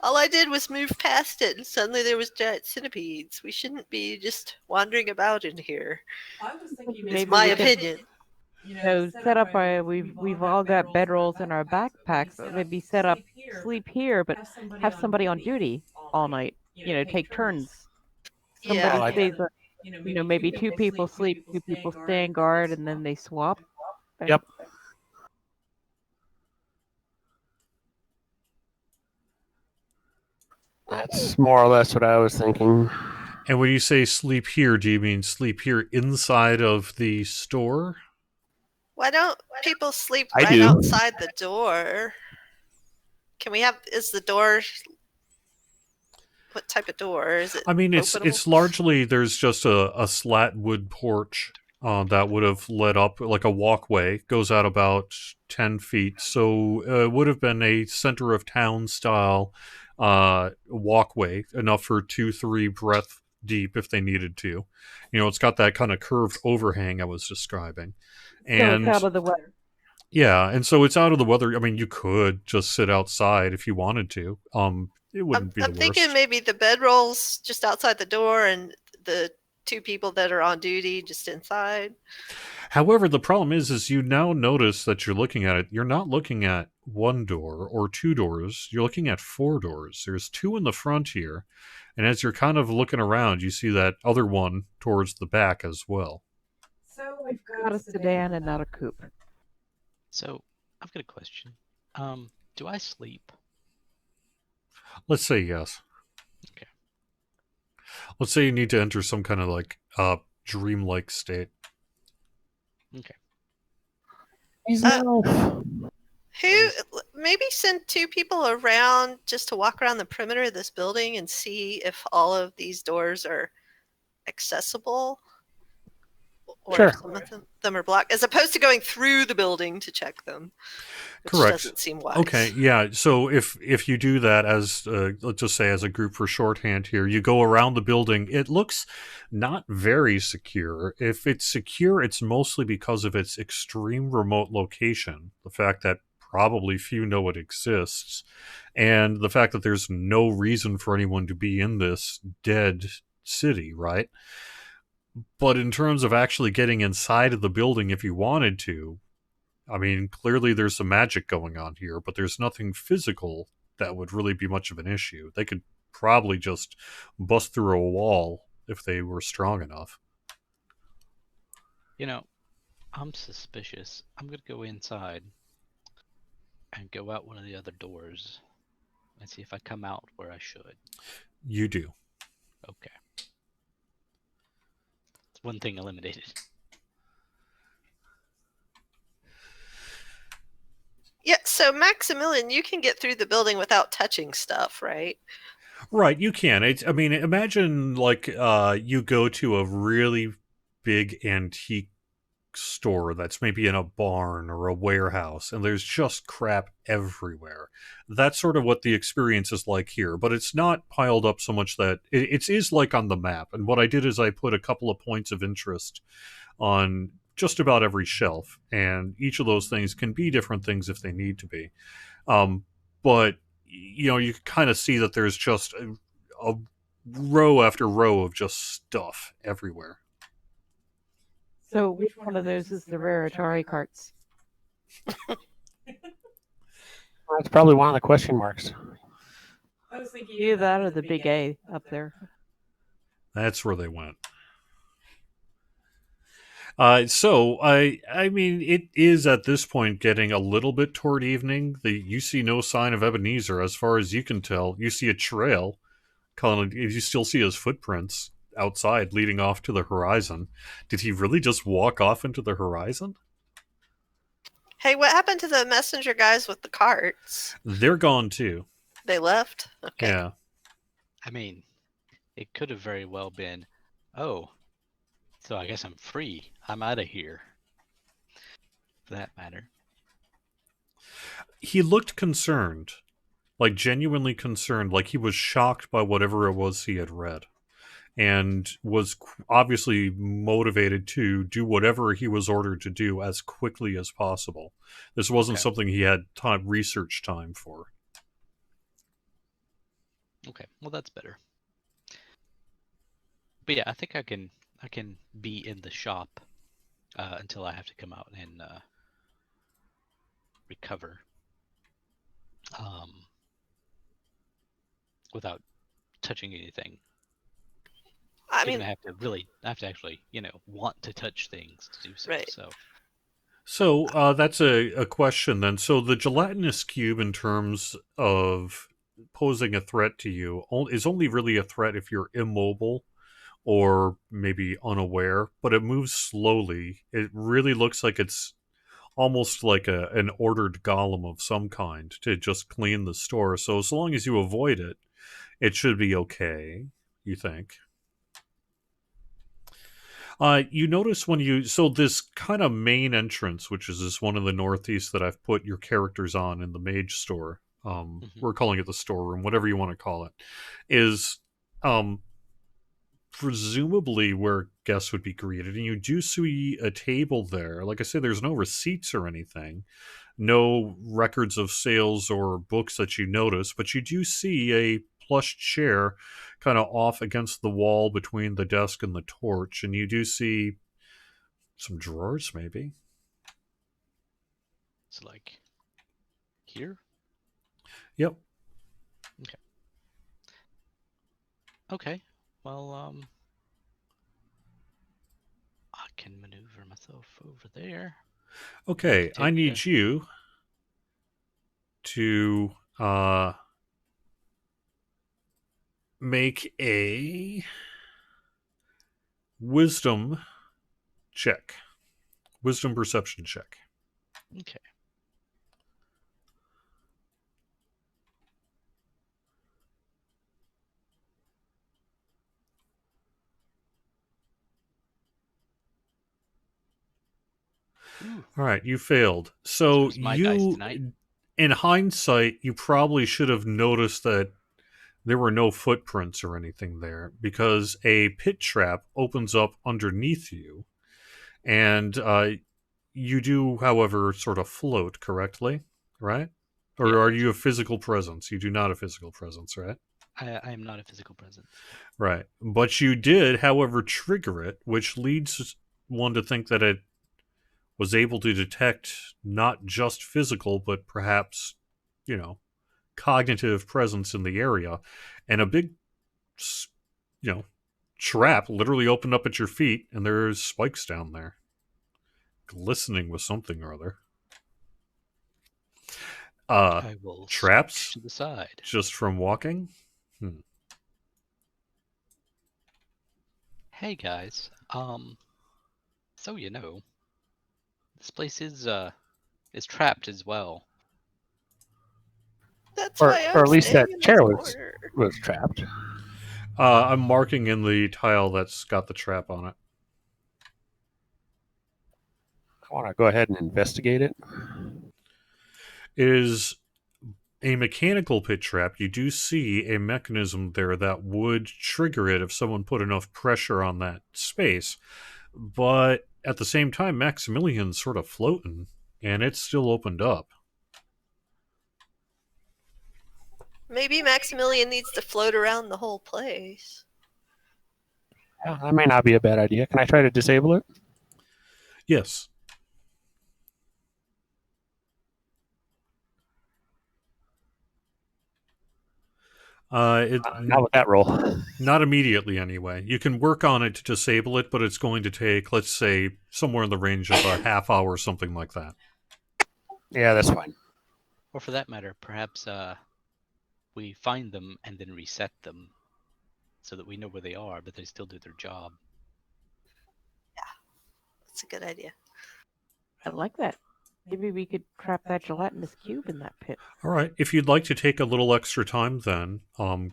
All I did was move past it, and suddenly there was giant centipedes. We shouldn't be just wandering about in here. I was thinking it's my opinion. Set up we've all got bedrolls in our backpacks. Maybe set up sleep here, but have somebody on duty all night. Take turns. Somebody stays. Maybe two people sleep, two people stay on guard, and then they swap. Yep. That's more or less what I was thinking. And when you say sleep here, do you mean sleep here inside of the store? Why don't people sleep right outside the door? Can we have? Is the door? What type of door is it? I mean, it's largely there's just a slat wood porch that would have led up like a walkway, goes out about 10 feet. So it would have been a center of town style walkway, enough for 2-3 breath deep if they needed to. It's got that kind of curved overhang I was describing. And so it's out of the weather. Yeah, and so it's out of the weather. I mean, you could just sit outside if you wanted to. It wouldn't be the worst. I'm thinking maybe the bedrolls just outside the door and the two people that are on duty just inside. However, the problem is you now notice that you're looking at it. You're not looking at one door or two doors. You're looking at 4 doors. There's 2 in the front here. And as you're kind of looking around, you see that other one towards the back as well. So we've got a sedan and not a coupe. So I've got a question. Do I sleep? Let's say yes. Okay. Let's say you need to enter some kind of like dreamlike state. Okay. Maybe send 2 people around just to walk around the perimeter of this building and see if all of these doors are accessible. Or sure. If some of them are blocked, as opposed to going through the building to check them. Which Correct. Doesn't seem wise. Okay, yeah. So if you do that as let's just say as a group for shorthand here, you go around the building. It looks not very secure. If it's secure, it's mostly because of its extreme remote location. The fact that probably few know it exists, and the fact that there's no reason for anyone to be in this dead city, right? But in terms of actually getting inside of the building if you wanted to, I mean, clearly there's some magic going on here, but there's nothing physical that would really be much of an issue. They could probably just bust through a wall if they were strong enough. I'm suspicious. I'm going to go inside and go out one of the other doors and see if I come out where I should. You do. Okay. One thing eliminated. Yeah, so Maximilian, you can get through the building without touching stuff, right? Right, you can. I mean, imagine like you go to a really big antique store that's maybe in a barn or a warehouse, and there's just crap everywhere. That's sort of what the experience is like here, but it's not piled up so much that it is like on the map. And what I did is I put a couple of points of interest on just about every shelf, and each of those things can be different things if they need to be. But you kind of see that there's just a row after row of just stuff everywhere. So which one of those is the rare Atari carts? That's probably one of the question marks. I was thinking either that or the big A up there. That's where they went. So I mean, it is at this point getting a little bit toward evening. You see no sign of Ebenezer as far as you can tell. You see a trail. You still see his footprints outside leading off to the horizon. Did he really just walk off into the horizon? Hey, what happened to the messenger guys with the carts? They're gone too. They left? Okay. Yeah. I mean, it could have very well been, oh, so I guess I'm free. I'm out of here. For that matter. He looked concerned. Like genuinely concerned. Like he was shocked by whatever it was he had read. And was obviously motivated to do whatever he was ordered to do as quickly as possible. This wasn't something he had research time for. Okay, well that's better. But yeah, I think I can be in the shop until I have to come out and recover, without touching anything. I mean, I have to actually, want to touch things to do so. Right. So that's a question then. So the gelatinous cube, in terms of posing a threat to you, is only really a threat if you're immobile or maybe unaware, but it moves slowly. It really looks like it's almost like an ordered golem of some kind to just clean the store. So as long as you avoid it, it should be okay, you think. You notice so this kind of main entrance, which is this one in the northeast that I've put your characters on in the mage store, we're calling it the storeroom, whatever you want to call it, is presumably where guests would be greeted. And you do see a table there. Like I said, there's no receipts or anything, no records of sales or books that you notice, but you do see a plush chair kind of off against the wall between the desk and the torch, and you do see some drawers, maybe. It's like here? Yep. Okay. Well, I can maneuver myself over there. Okay, I need you to make a wisdom check. Wisdom perception check. Okay. Ooh. All right, you failed. So you, in hindsight, you probably should have noticed that there were no footprints or anything there, because a pit trap opens up underneath you, and you do, however, sort of float correctly, right? Or are you a physical presence? You do not a physical presence, right? I am not a physical presence. Right. But you did, however, trigger it, which leads one to think that it was able to detect not just physical, but perhaps, cognitive presence in the area. And a big, trap literally opened up at your feet, and there's spikes down there, glistening with something or other. I will traps to the side just from walking. Hey guys, so this place is trapped as well. That's or why at least that chair was trapped. I'm marking in the tile that's got the trap on it. want to go ahead and investigate it. It is a mechanical pit trap. You do see a mechanism there that would trigger it if someone put enough pressure on that space. But at the same time, Maximilian's sort of floating, and it's still opened up. Maybe Maximilian needs to float around the whole place. Yeah, that may not be a bad idea. Can I try to disable it? Yes. Not with that roll. Not immediately, anyway. You can work on it to disable it, but it's going to take, let's say, somewhere in the range of a half hour, something like that. Yeah, that's fine. Or for that matter, perhaps we find them and then reset them so that we know where they are, but they still do their job. That's a good idea. I like that. Maybe we could trap that gelatinous cube in that pit. All right. If you'd like to take a little extra time, then,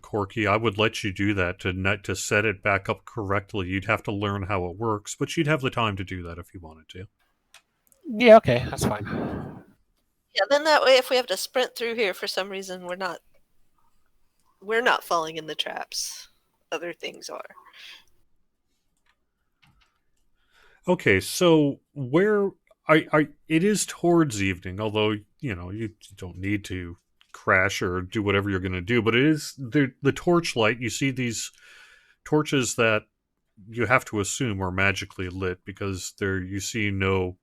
Corky, I would let you do that to set it back up correctly. You'd have to learn how it works, but you'd have the time to do that if you wanted to. Yeah, okay, that's fine. Yeah, then that way, if we have to sprint through here for some reason, we're not falling in the traps. Other things are. Okay, so where it is towards evening, although you don't need to crash or do whatever you're going to do, but it is the torchlight. You see these torches that you have to assume are magically lit because you see no,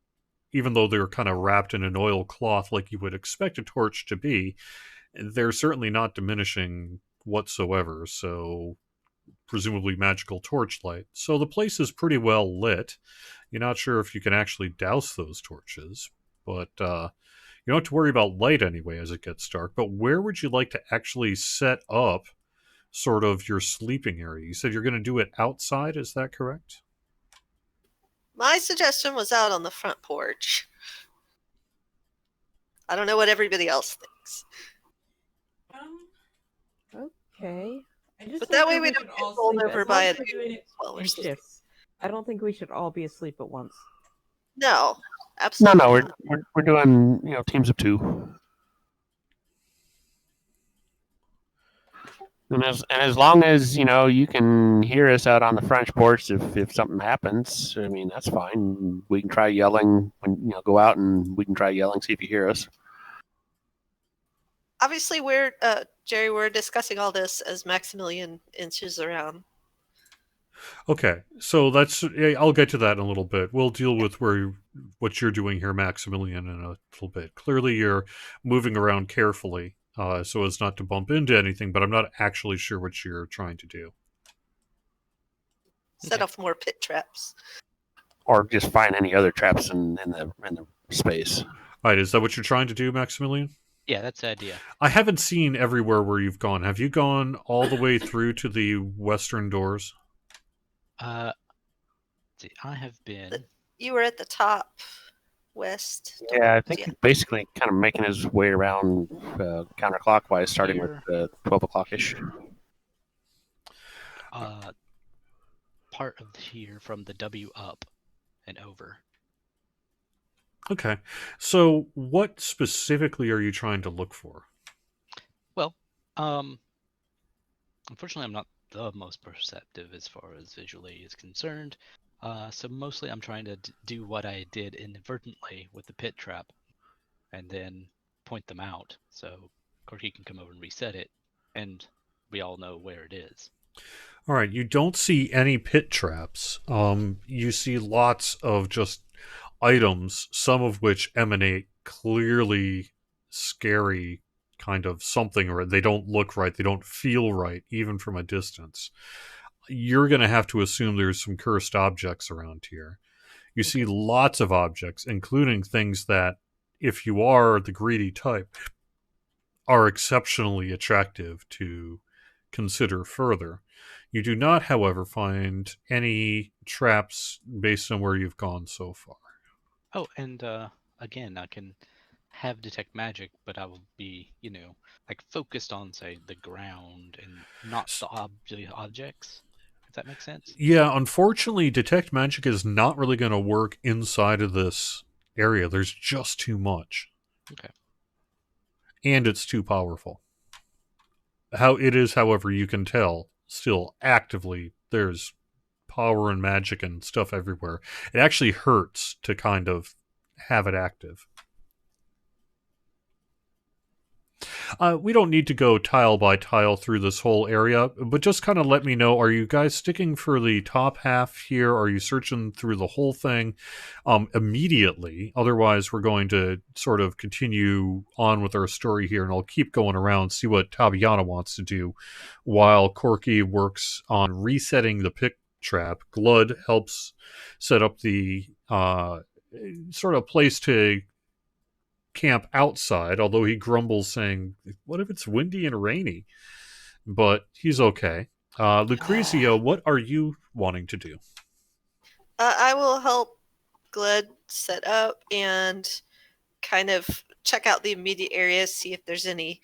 even though they're kind of wrapped in an oil cloth like you would expect a torch to be, they're certainly not diminishing whatsoever. So presumably magical torchlight. So the place is pretty well lit. You're not sure if you can actually douse those torches, but you don't have to worry about light anyway as it gets dark. But where would you like to actually set up sort of your sleeping area? You said you're going to do it outside, is that correct? My suggestion was out on the front porch. I don't know what everybody else thinks. Okay. But that way we don't get pulled over by a well, we're sleeping. I don't think we should all be asleep at once. No, absolutely. No, not. we're doing teams of 2. And as long as you can hear us out on the French porch, if something happens, I mean that's fine. We can try yelling when go out, and we can try yelling, see if you hear us. Obviously, Jerry, we're discussing all this as Maximilian inches around. Okay, so I'll get to that in a little bit. We'll deal with what you're doing here, Maximilian, in a little bit. Clearly, you're moving around carefully so as not to bump into anything, but I'm not actually sure what you're trying to do. Set off more pit traps. Or just find any other traps in the space. All right, is that what you're trying to do, Maximilian? Yeah, that's the idea. I haven't seen everywhere where you've gone. Have you gone all the way through to the western doors? See, I have been. You were at the top west. Yeah, I think he's basically kind of making his way around counterclockwise, starting Here. with 12 o'clock-ish. Part of here from the W up and over. Okay, so what specifically are you trying to look for? Well, unfortunately, I'm not the most perceptive as far as visually is concerned. So mostly I'm trying to do what I did inadvertently with the pit trap and then point them out so Corky can come over and reset it and we all know where it is. All right, you don't see any pit traps. You see lots of just items, some of which emanate clearly scary kind of something, or they don't look right, they don't feel right, even from a distance. You're going to have to assume there's some cursed objects around here. You see lots of objects, including things that, if you are the greedy type, are exceptionally attractive to consider further. You do not, however, find any traps based on where you've gone so far. Oh, and again, I can have detect magic, but I will be, like focused on, say, the ground and not the objects. If that makes sense. Yeah, unfortunately, detect magic is not really going to work inside of this area. There's just too much. Okay. And it's too powerful. How it is, however, you can tell, still actively, there's power and magic and stuff everywhere. It actually hurts to kind of have it active. We don't need to go tile by tile through this whole area, but just kind of let me know, are you guys sticking for the top half here? Are you searching through the whole thing immediately? Otherwise, we're going to sort of continue on with our story here, and I'll keep going around, see what Tabiana wants to do, while Corky works on resetting the pick trap. Glud helps set up the sort of place to camp outside, although he grumbles saying, what if it's windy and rainy? But he's okay. Lucrezia, what are you wanting to do? I will help Gled set up and kind of check out the immediate areas, see if there's any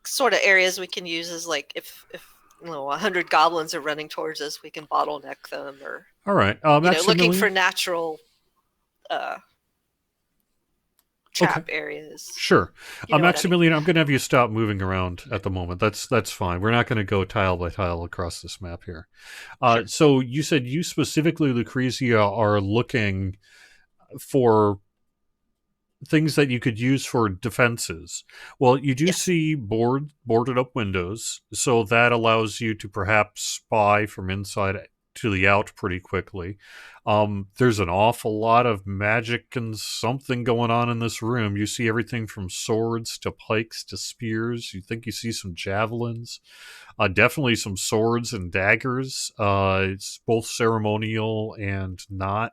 sort of areas we can use as like if 100 goblins are running towards us, we can bottleneck them, or all right, looking for natural trap areas. Sure. Maximilian, I'm going to have you stop moving around at the moment. That's fine. We're not going to go tile by tile across this map here. Sure. So you said you specifically, Lucrezia, are looking for things that you could use for defenses. Well, you do see boarded up windows, so that allows you to perhaps spy from inside to the out pretty quickly. There's an awful lot of magic and something going on in this room. You see everything from swords to pikes to spears. You think you see some javelins. Definitely some swords and daggers. It's both ceremonial and not.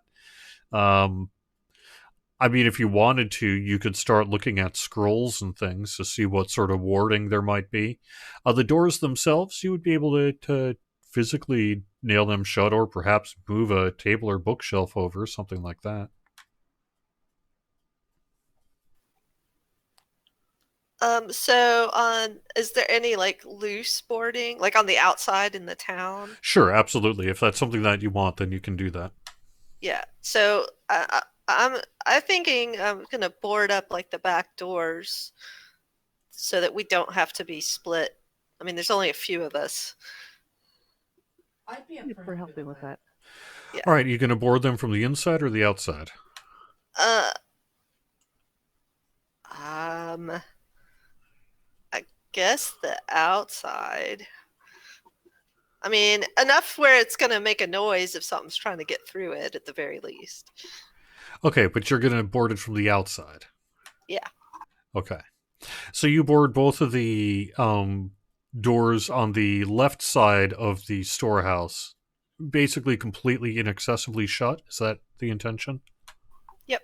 I mean, if you wanted to, you could start looking at scrolls and things to see what sort of warding there might be. The doors themselves, you would be able to physically nail them shut, or perhaps move a table or bookshelf over, something like that. Is there any like loose boarding, like on the outside in the town? Sure, absolutely. If that's something that you want, then you can do that. Yeah. So I'm thinking I'm gonna board up like the back doors so that we don't have to be split. I mean, there's only a few of us. I'd be up for helping with that. Yeah. All right, you going to board them from the inside or the outside? I guess the outside. I mean, enough where it's going to make a noise if something's trying to get through it, at the very least. Okay, but you're going to board it from the outside. Yeah. Okay. So you board both of the doors on the left side of the storehouse, basically completely inaccessibly shut. Is that the intention? Yep.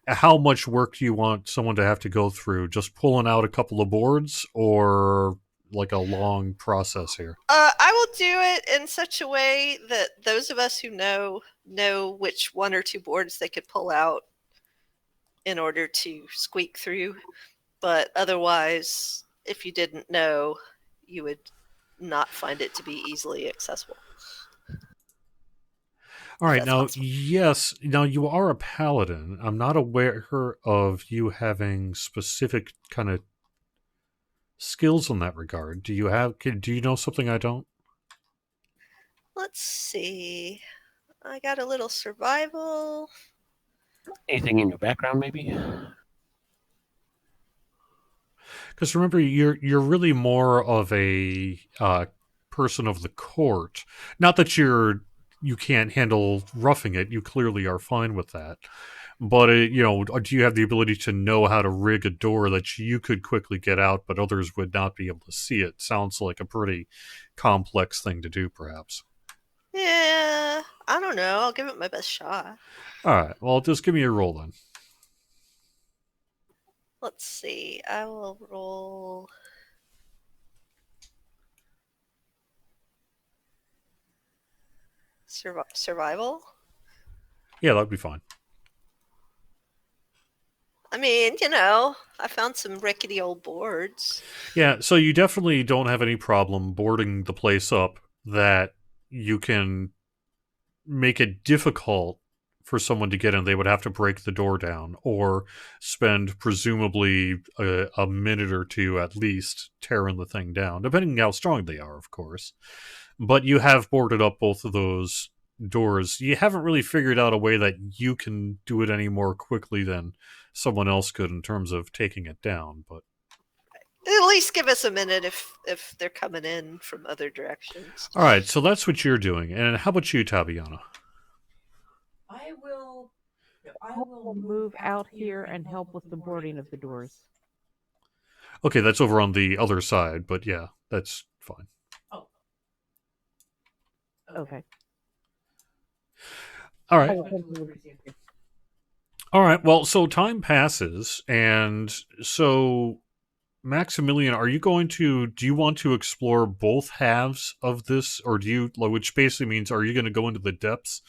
How much work do you want someone to have to go through? Just pulling out a couple of boards, or like a long process here? I will do it in such a way that those of us who know which one or two boards they could pull out in order to squeak through. But otherwise, if you didn't know, you would not find it to be easily accessible. All right, now, yes, now you are a paladin. I'm not aware of you having specific kind of skills in that regard. Do you know something I don't? Let's see. I got a little survival. Anything in your background, maybe? Because remember, you're really more of a person of the court. Not that you can't handle roughing it. You clearly are fine with that. But do you have the ability to know how to rig a door that you could quickly get out, but others would not be able to see it? Sounds like a pretty complex thing to do, perhaps. Yeah, I don't know. I'll give it my best shot. All right. Well, just give me a roll then. Let's see. I will roll. Survival? Yeah, that'd be fine. I mean, I found some rickety old boards. Yeah, so you definitely don't have any problem boarding the place up that you can make it difficult for someone to get in, they would have to break the door down or spend presumably a minute or two at least tearing the thing down, depending on how strong they are, of course. But you have boarded up both of those doors. You haven't really figured out a way that you can do it any more quickly than someone else could in terms of taking it down. But At least give us a minute if they're coming in from other directions. all right, so that's what you're doing. And how about you, Tabiana? I will move out here and help with the boarding of the doors. Okay, that's over on the other side, but yeah, that's fine. Okay. All I right. will continue with you. All right. Well, so time passes, and so Maximilian, do you want to explore both halves of this, or which basically means, are you going to go into the depths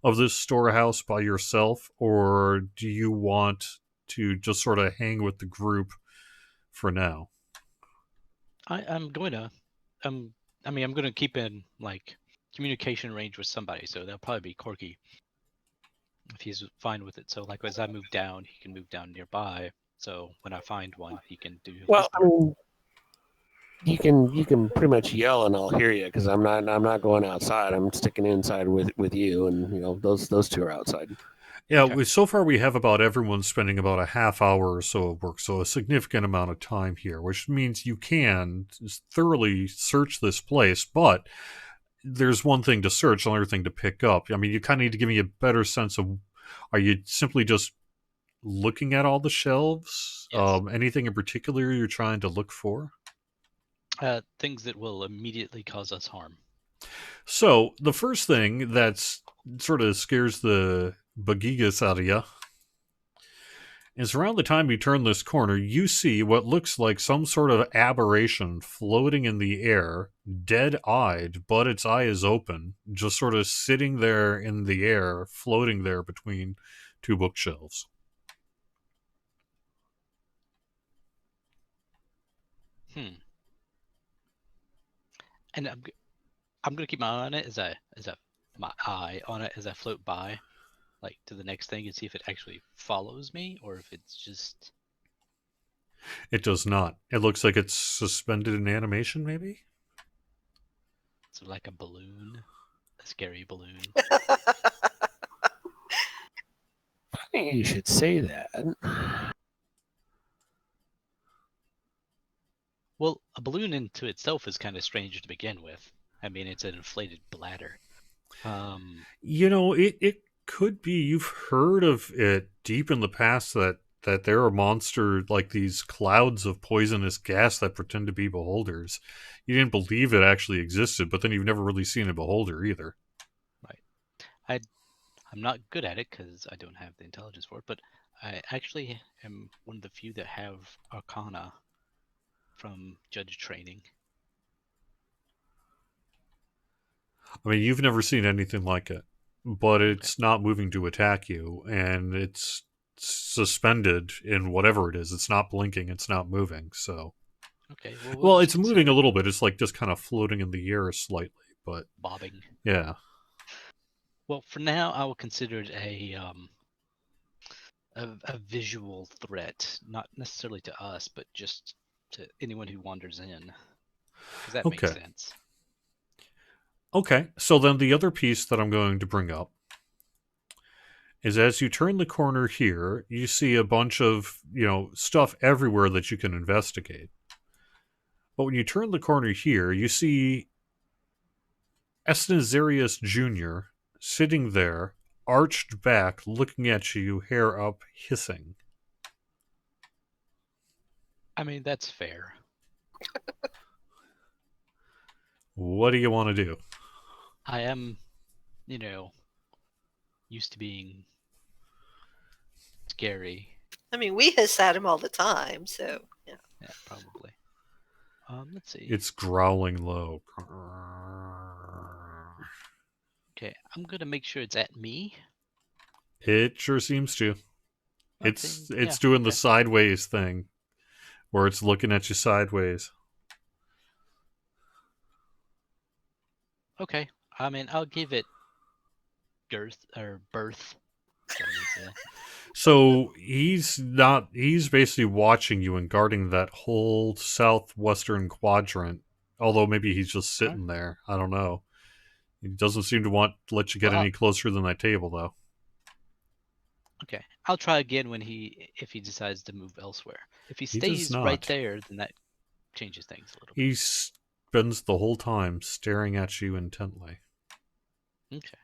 of this storehouse by yourself, or do you want to just sort of hang with the group for now? I'm going to, I'm going to keep in like communication range with somebody, so that'll probably be Corky if he's fine with it. So like as I move down, he can move down nearby. So when I find one, he can do. Well, I mean, you can pretty much yell and I'll hear you because I'm not going outside. I'm sticking inside with you, and those two are outside. Yeah, Okay. so far we have about everyone spending about a half hour or so of work, so a significant amount of time here, which means you can thoroughly search this place, but there's one thing to search, another thing to pick up. I mean, you kind of need to give me a better sense of, are you simply just looking at all the shelves? Yes. Anything in particular you're trying to look for? Things that will immediately cause us harm. So, the first thing that's sort of scares the begigas out of you is around the time you turn this corner, you see what looks like some sort of aberration floating in the air, dead-eyed, but its eye is open, just sort of sitting there in the air, floating there between two bookshelves. And I'm gonna keep my eye on it my eye on it as I float by, like to the next thing, and see if it actually follows me or if it's just. It does not. It looks like it's suspended in animation, maybe? So like a balloon, a scary balloon. Funny you should say that. Well, a balloon into itself is kind of strange to begin with. I mean, it's an inflated bladder. It could be. You've heard of it deep in the past that there are monsters like these clouds of poisonous gas that pretend to be beholders. You didn't believe it actually existed, but then you've never really seen a beholder either. Right. I'm not good at it because I don't have the intelligence for it, but I actually am one of the few that have Arcana from judge training. I mean, you've never seen anything like it, but it's not moving to attack you, and it's suspended in whatever it is. It's not blinking, it's not moving, so. Okay. Well, it's moving a little bit. It's like just kind of floating in the air slightly, but bobbing. Yeah. Well, for now, I will consider it a visual threat, not necessarily to us, but just to anyone who wanders in. Does that make sense? Okay, so then the other piece that I'm going to bring up is as you turn the corner here, you see a bunch of, stuff everywhere that you can investigate. But when you turn the corner here, you see Esnazarius Jr. sitting there, arched back, looking at you, hair up, hissing. I mean, that's fair. What do you want to do? I am, used to being scary. I mean, we hiss at him all the time, so yeah. Yeah, probably. Let's see. It's growling low. Okay, I'm gonna make sure it's at me. It sure seems to. Okay, It's doing the sideways thing, where it's looking at you sideways. Okay, I mean, I'll give it birth. So he's, So he's basically watching you and guarding that whole southwestern quadrant. Although maybe he's just sitting there. I don't know. He doesn't seem to want to let you get Well, any closer than that table, though. okay. I'll try again if he decides to move elsewhere. If he He does stays right not. there, then that changes things a little He spends the whole time staring at you intently. bit. Okay.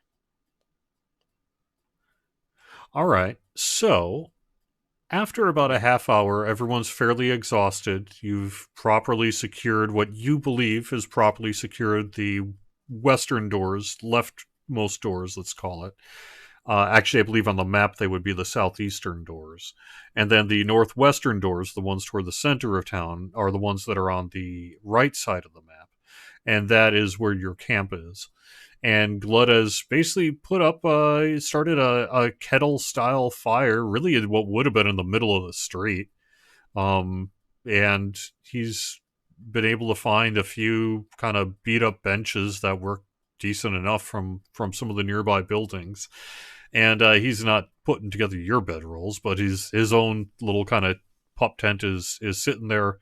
All right. So, after about a half hour, everyone's fairly exhausted. You've properly secured what you believe has properly secured the western doors, leftmost doors, let's call it. Actually, I believe on the map they would be the southeastern doors. And then the northwestern doors, the ones toward the center of town, are the ones that are on the right side of the map. And that is where your camp is. And Glutta's basically started a kettle style fire, really in what would have been in the middle of the street. And he's been able to find a few kind of beat up benches that work decent enough from some of the nearby buildings. And he's not putting together your bedrolls, but his own little kind of pup tent is sitting there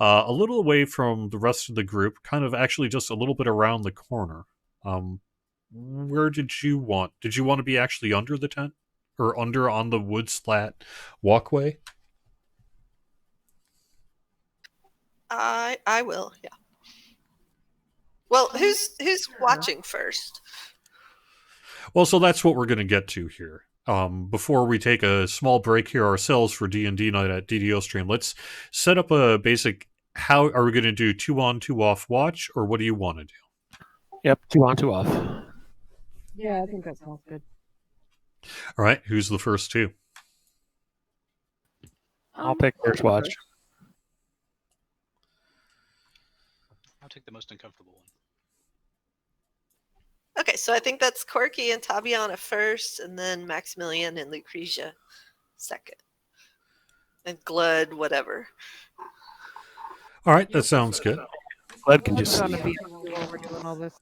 a little away from the rest of the group, kind of actually just a little bit around the corner. Where did you want? Did you want to be actually under the tent or under on the wood slat walkway? I will. Yeah. Well, who's watching first? Well, so that's what we're going to get to here. Before we take a small break here ourselves for D&D night at DDOstream, let's set up a basic. How are we going to do 2 on 2 off watch, or what do you want to do? Yep, 2 on, 2 off. Yeah, I think that sounds good. All right, who's the first two? I'll take first watch. I'll take the most uncomfortable one. Okay, so I think that's Corky and Tabiana first, and then Maximilian and Lucretia second. And Glud, whatever. All right, that sounds good. Glad can What's just going to see. be while we're doing all this?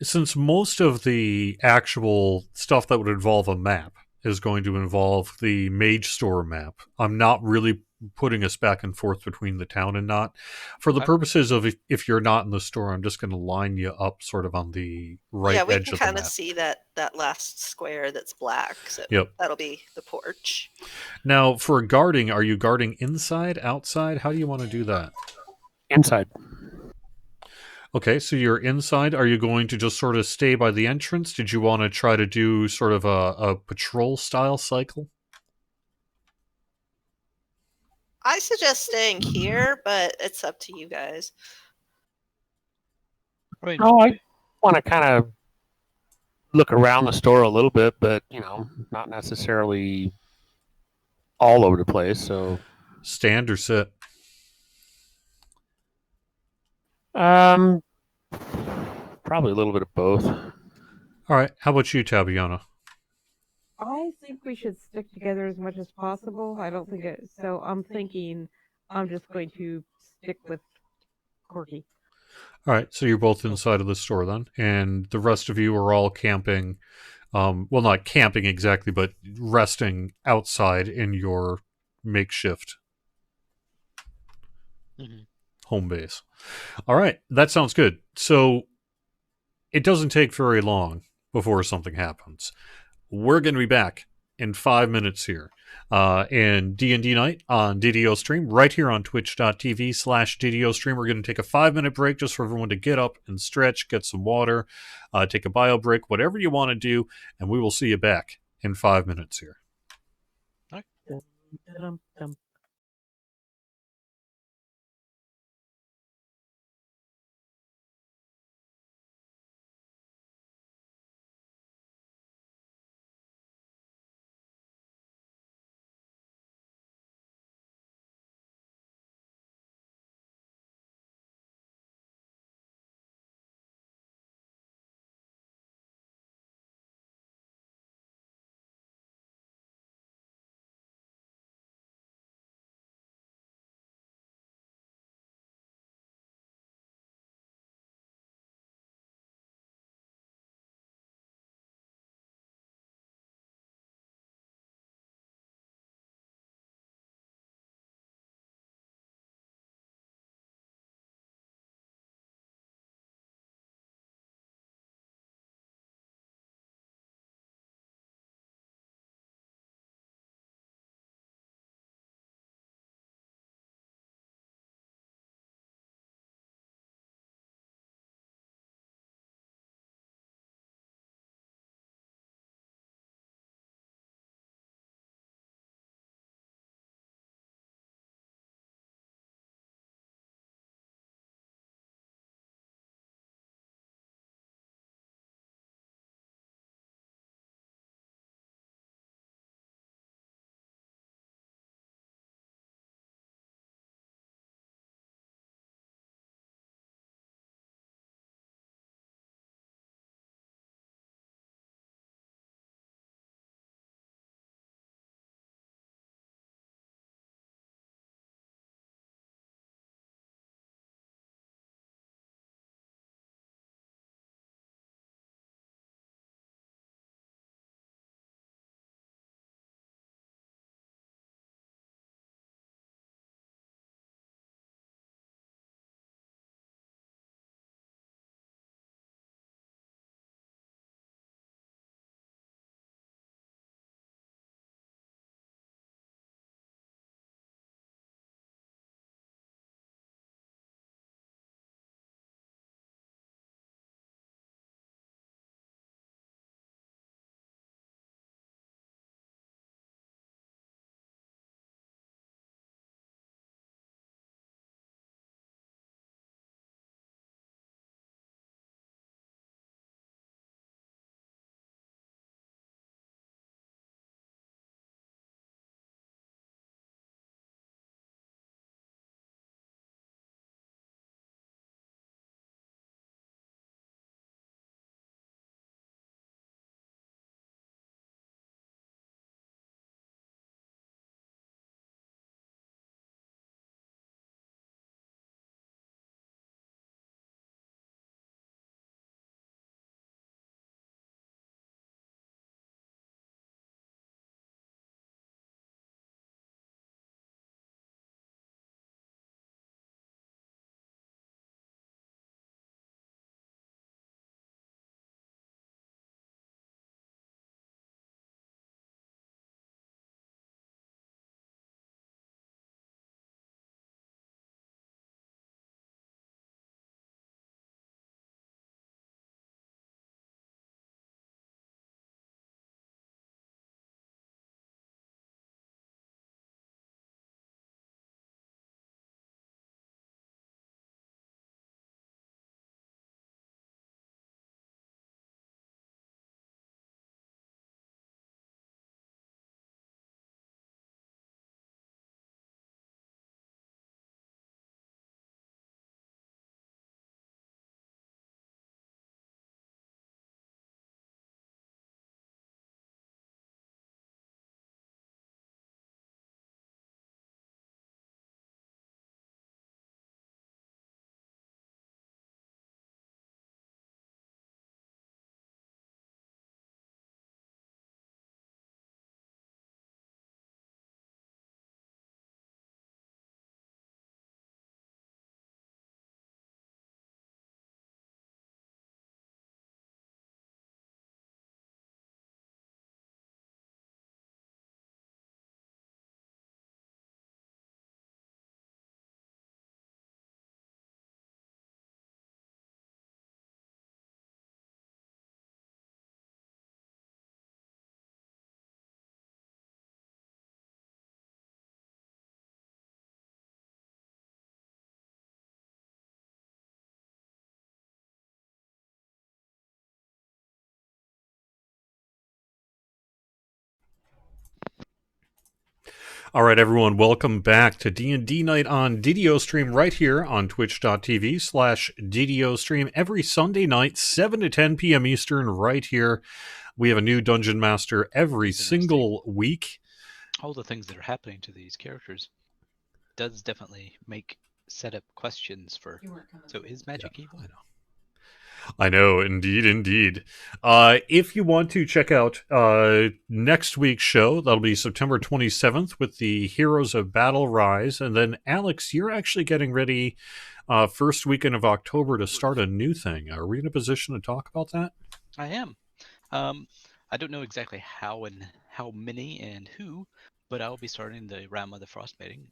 Since most of the actual stuff that would involve a map is going to involve the Mage Store map, I'm not really putting us back and forth between the town and not. For the Okay. purposes of if you're not in the store, I'm just going to line you up sort of on the right yeah, we edge can of the kind of map. see that last square that's black. So Yep. that'll be the porch. Now, for guarding, are you guarding inside, outside? How do you want to do that? Inside. Okay, so you're inside. Are you going to just sort of stay by the entrance? Did you want to try to do sort of a patrol style cycle? I suggest staying here, but it's up to you guys. I mean, Oh, I want to kind of look around the store a little bit, but not necessarily all over the place. So, Stand or sit? probably a little bit of both. All right, how about you, Tabiana? I think we should stick together as much as possible. I don't think it. So I'm thinking I'm just going to stick with Corky. All right, so you're both inside of the store then, and the rest of you are all camping. Well, not camping exactly, but resting outside in your makeshift home base. All right, that sounds good. So it doesn't take very long before something happens. We're going to be back in 5 minutes here in D&D night on DDOstream, right here on twitch.tv/DDOstream. We're going to take a 5-minute break just for everyone to get up and stretch, get some water, take a bio break, whatever you want to do, and we will see you back in 5 minutes here. Dum-dum-dum. All right, everyone, welcome back to D&D Night on DDOstream right here on twitch.tv/DDOstream every Sunday night, 7 to 10 p.m. Eastern, right here. We have a new Dungeon Master every That's interesting. single week. All the things that are happening to these characters does definitely make set up questions for. So is magic evil? I know, indeed. If you want to check out next week's show, that'll be September 27th with the Heroes of Battle Rise. And then, Alex, you're actually getting ready first weekend of October to start a new thing. Are we in a position to talk about that? I am. I don't know exactly how and how many and who, but I will be starting the Realm of the Frostmating,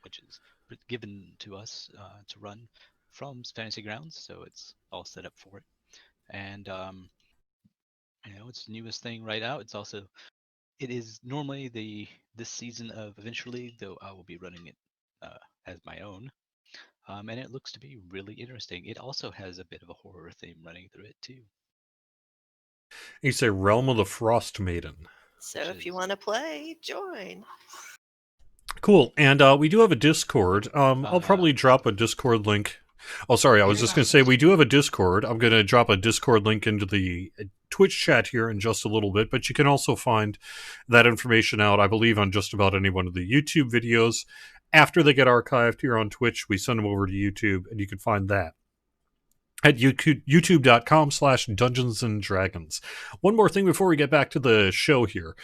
which is given to us to run from Fantasy Grounds, so it's all set up for it. And it's the newest thing right out. It is normally this season of Eventually, though I will be running it as my own. And it looks to be really interesting. It also has a bit of a horror theme running through it too. It's a Realm of the Frost Maiden. So if you want to play, join. Cool. And we do have a Discord. I'll probably drop a Discord link. Oh, sorry. I was just going to say we do have a Discord. I'm going to drop a Discord link into the Twitch chat here in just a little bit, but you can also find that information out, I believe, on just about any one of the YouTube videos. After they get archived here on Twitch, we send them over to YouTube, and you can find that at youtube.com/Dungeons and Dragons. One more thing before we get back to the show here.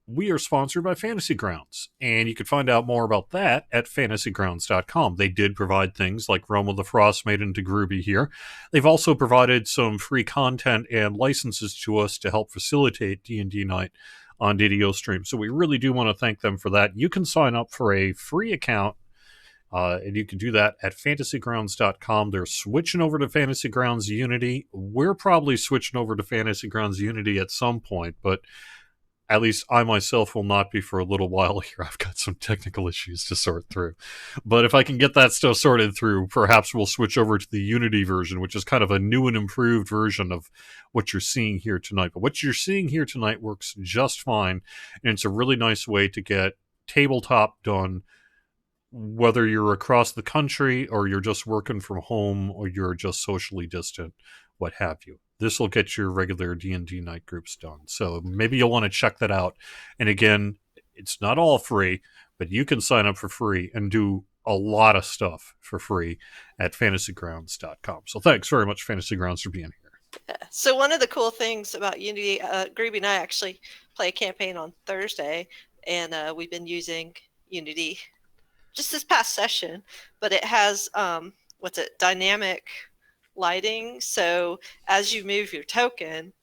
We are sponsored by Fantasy Grounds, and you can find out more about that at fantasygrounds.com. They did provide things like Realm of the Frostmaiden to Groovy here. They've also provided some free content and licenses to us to help facilitate D&D Night on DDOstream. So we really do want to thank them for that. You can sign up for a free account, and you can do that at fantasygrounds.com. They're switching over to Fantasy Grounds Unity. We're probably switching over to Fantasy Grounds Unity at some point, but at least I myself will not be for a little while here. I've got some technical issues to sort through. But if I can get that stuff sorted through, perhaps we'll switch over to the Unity version, which is kind of a new and improved version of what you're seeing here tonight. But what you're seeing here tonight works just fine, and it's a really nice way to get tabletop done, whether you're across the country or you're just working from home or you're just socially distant, what have you. This will get your regular D&D night groups done. So maybe you'll want to check that out. And again, it's not all free, but you can sign up for free and do a lot of stuff for free at fantasygrounds.com. So thanks very much, Fantasy Grounds, for being here. Yeah. So one of the cool things about Unity, Groovy and I actually play a campaign on Thursday, and we've been using Unity just this past session, but it has, dynamic lighting. So as you move your token,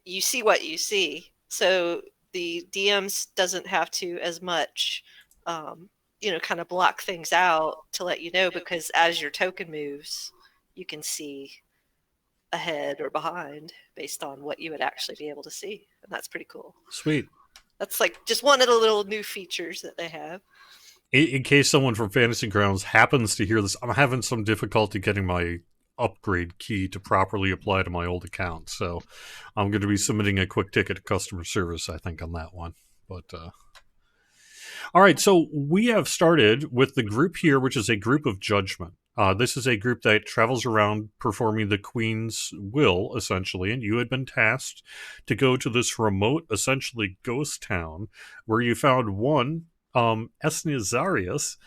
you see what you see. So the DMs doesn't have to as much, kind of block things out to let you know, because as your token moves, you can see ahead or behind based on what you would actually be able to see. And that's pretty cool. Sweet. That's like just one of the little new features that they have. In case someone from Fantasy Grounds happens to hear this, I'm having some difficulty getting my upgrade key to properly apply to my old account. So I'm going to be submitting a quick ticket to customer service, I think, on that one. But all right, so we have started with the group here, which is a group of judgment. This is a group that travels around performing the Queen's will, essentially, and you had been tasked to go to this remote, essentially ghost town, where you found one Esnizarius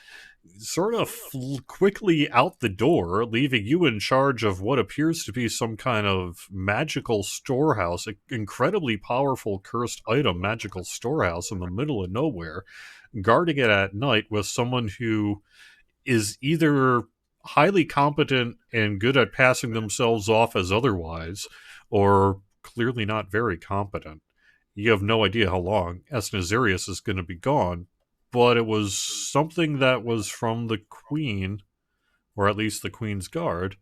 sort of quickly out the door, leaving you in charge of what appears to be some kind of magical storehouse, an incredibly powerful cursed item magical storehouse in the middle of nowhere, guarding it at night with someone who is either highly competent and good at passing themselves off as otherwise, or clearly not very competent. You have no idea how long Esnizarius is going to be gone, but it was something that was from the Queen, or at least the Queen's Guard,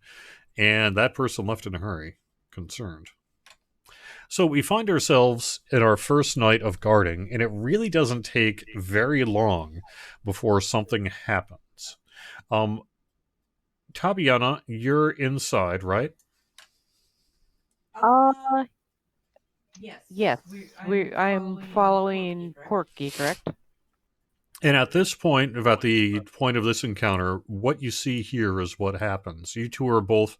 and that person left in a hurry, concerned. So we find ourselves in our first night of guarding, and it really doesn't take very long before something happens. Tabiana, you're inside, right? Yes, I'm following Corky, correct? And at this point, about the point of this encounter, what you see here is what happens. You two are both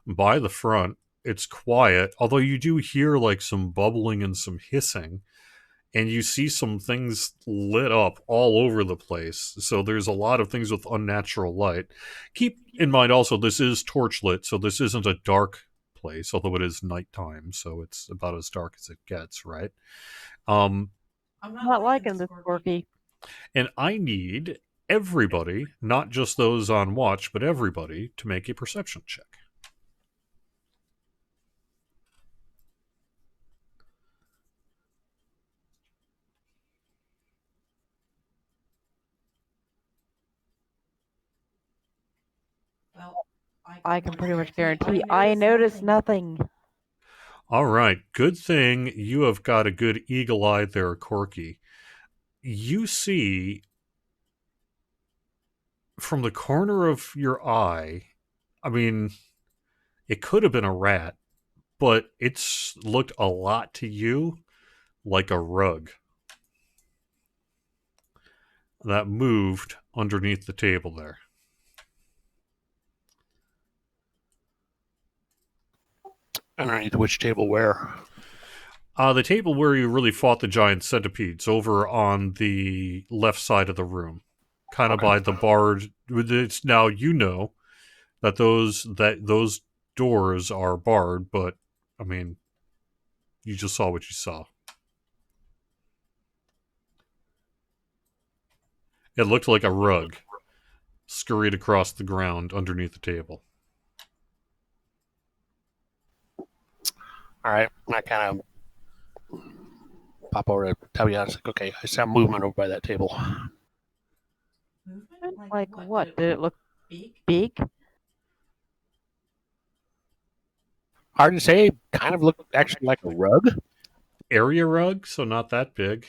by the front. It's quiet, although you do hear like some bubbling and some hissing, and you see some things lit up all over the place. So there's a lot of things with unnatural light. Keep in mind also, this is torchlit, so this isn't a dark place, although it is nighttime, so it's about as dark as it gets, right? Um, I'm not liking this, Corky. and I need everybody, not just those on watch, but everybody, to make a perception check. I can pretty much guarantee I noticed nothing. All right, good thing you have got a good eagle eye there, Corky. You see from the corner of your eye, I mean, it could have been a rat, but it's looked a lot to you like a rug that moved underneath the table there. Underneath which table where? The table where you really fought the giant centipedes, over on the left side of the room, kind of Okay. by the barred. It's now you know that those doors are barred, but I mean, you just saw what you saw. It looked like a rug scurried across the ground underneath the table. All right. I kind of pop over to Tabiana. Like, okay, I saw movement over by that table. Like what? Did it look big? Hard to say. Kind of looked actually like a rug. Area rug, so not that big.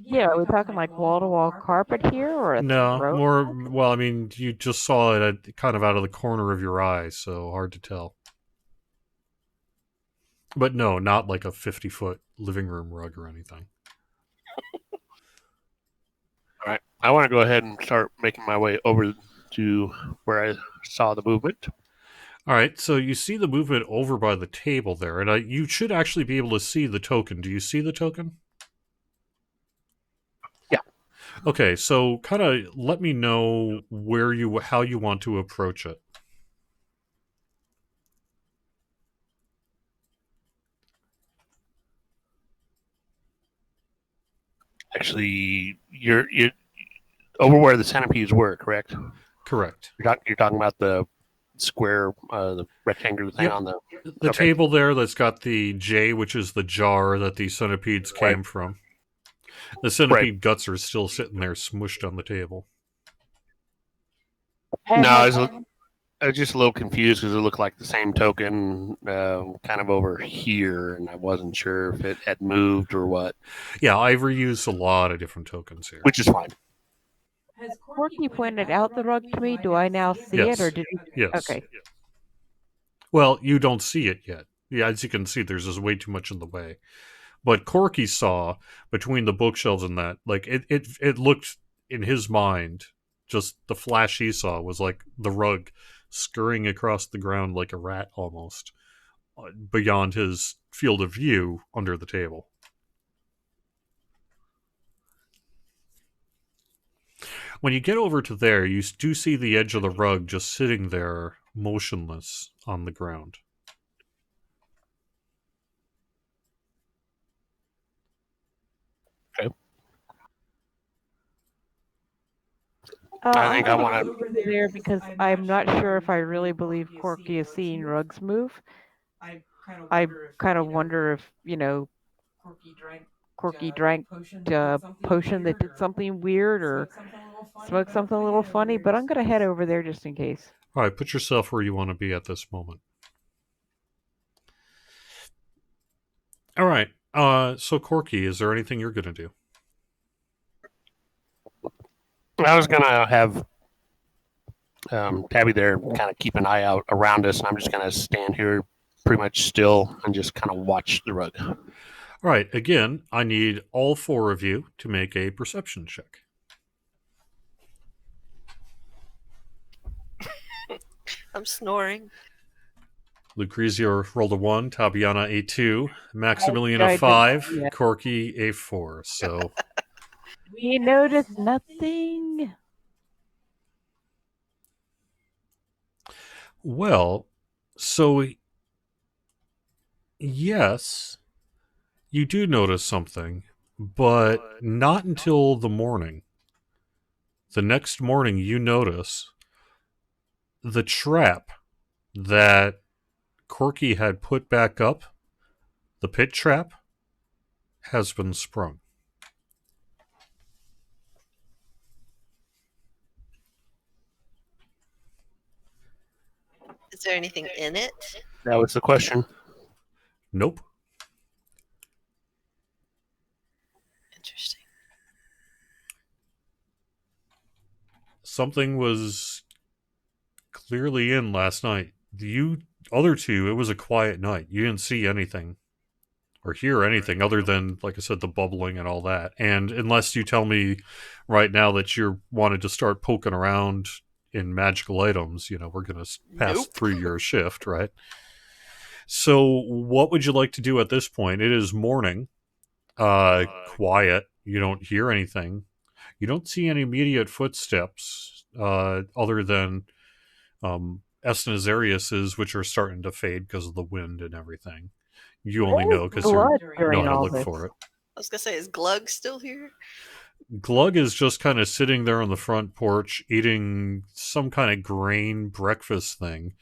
Yeah, are we talking like wall-to-wall carpet here, or a No, throw? more. Well, I mean, you just saw it kind of out of the corner of your eye, so hard to tell. But no, not like a 50-foot living room rug or anything. All right. I want to go ahead and start making my way over to where I saw the movement. All right, so you see the movement over by the table there, and you should actually be able to see the token. Do you see the token? Yeah. Okay, so kind of let me know how you want to approach it. Actually, you're over where the centipedes were, correct? Correct. You're talking about the square, the rectangular thing Yep. on the The okay. table there that's got the J, which is the jar that the centipedes came from. The centipede guts are still sitting there smushed on the table. No, I was just a little confused because it looked like the same token kind of over here, and I wasn't sure if it had moved or what. Yeah, I've reused a lot of different tokens here. Which is fine. Has Corky pointed out the rug to me? Do I now see Yes. it, or did he? Yes. Okay. Well, you don't see it yet. Yeah, as you can see, there's just way too much in the way. But Corky saw between the bookshelves and that, like it looked in his mind, just the flash he saw was like the rug scurrying across the ground like a rat almost, beyond his field of view under the table. When you get over to there, you do see the edge of the rug just sitting there, motionless on the ground. Okay. I think I want to go over there because I'm not sure if I really believe Corky is seeing rugs move. I kind of wonder if Corky drank a potion that did something weird or smoked something a little funny. But I'm gonna head over there just in case. All right, put yourself where you want to be at this moment. All right. So Corky, is there anything you're going to do? I was gonna have Tabby there kind of keep an eye out around us, and I'm just going to stand here pretty much still and just kind of watch the rug. All right. Again, I need all 4 of you to make a perception check. I'm snoring. Lucrezia rolled a 1, Tabiana a 2, Maximilian I a didn't 5, see it. Corky a 4. So, We noticed nothing. well, so yes, you do notice something, but not until the morning. The next morning, you notice the trap that Corky had put back up, the pit trap, has been sprung. Is there anything in it? That was the question. Nope. Interesting. Something was clearly in last night. You other two, it was a quiet night. You didn't see anything or hear anything other than, like I said, the bubbling and all that. And unless you tell me right now that you wanted to start poking around in magical items, we're going to pass Nope. through your shift, right? So what would you like to do at this point? It is morning, quiet. You don't hear anything. You don't see any immediate footsteps other than Esnazarius's, which are starting to fade because of the wind and everything. You only know because you Blood know during how to all look this. for it. I was gonna say, is Glug still here? Glug is just kind of sitting there on the front porch eating some kind of grain breakfast thing,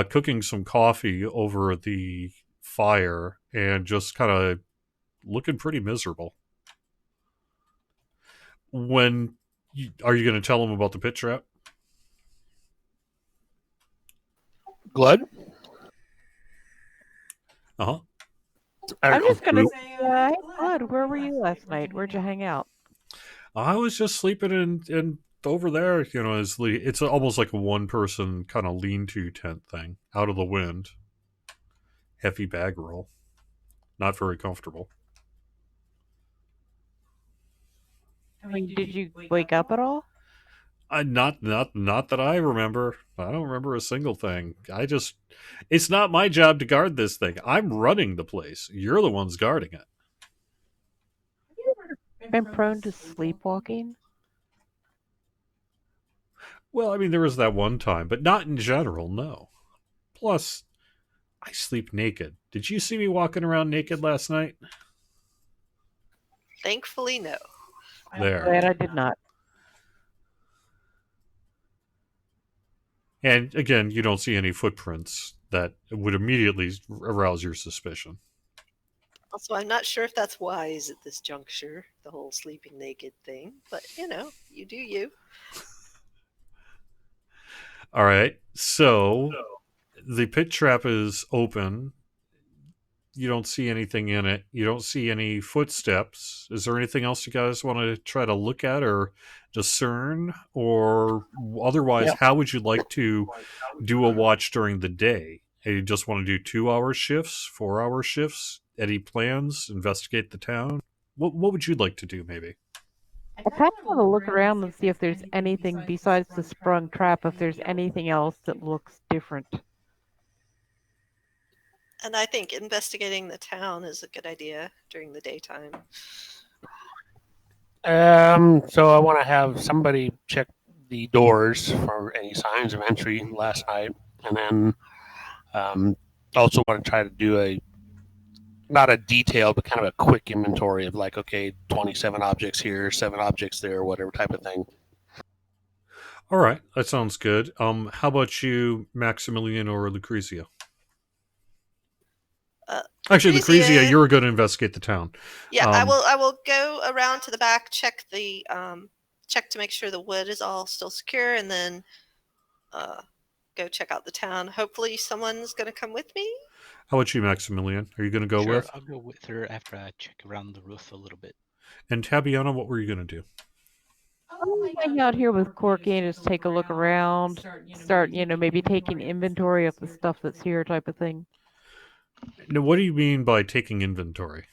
cooking some coffee over the fire, and just kind of looking pretty miserable. Are you going to tell him about the pit trap? Glug? Uh-huh. I'm just gonna say, hey, Blood, where were you last night? Where'd you hang out? I was just sleeping in over there, it's almost like a one-person kind of lean-to tent thing, out of the wind. Heavy bag roll. Not very comfortable. I mean, did you wake up at all? Not that I remember. I don't remember a single thing. It's not my job to guard this thing. I'm running the place. You're the ones guarding it. Been prone to sleepwalking? Well, I mean, there was that one time, but not in general, no. Plus, I sleep naked. Did you see me walking around naked last night? Thankfully, no. There. Glad I did not. And again, you don't see any footprints that would immediately arouse your suspicion. Also, I'm not sure if that's wise at this juncture, the whole sleeping naked thing, but you do you. All right. So the pit trap is open. You don't see anything in it. You don't see any footsteps. Is there anything else you guys want to try to look at or discern? Or otherwise, how would you like to do a watch during the day? You just want to do 2-hour shifts, 4-hour shifts? Any plans? Investigate the town? What would you like to do, maybe? I kind of want to look around and see if there's anything besides the sprung trap, if there's anything else that looks different. And I think investigating the town is a good idea during the daytime. So I want to have somebody check the doors for any signs of entry last night, and then also want to try to do not a detailed, but kind of a quick inventory of 27 objects here, 7 objects there, whatever type of thing. All right, that sounds good. How about you, Maximilian or Lucrezia? Actually, Lucrezia, you're going to investigate the town. Yeah, I will go around to the back, check to make sure the wood is all still secure, and then go check out the town. Hopefully, someone's going to come with me. How about you, Maximilian? Are you going to go with? I'll go with her after I check around the roof a little bit. And Tabiana, what were you going to do? I'll hang out here with Corky and just take a look around, start, maybe taking inventory of the stuff that's here type of thing. Now, what do you mean by taking inventory?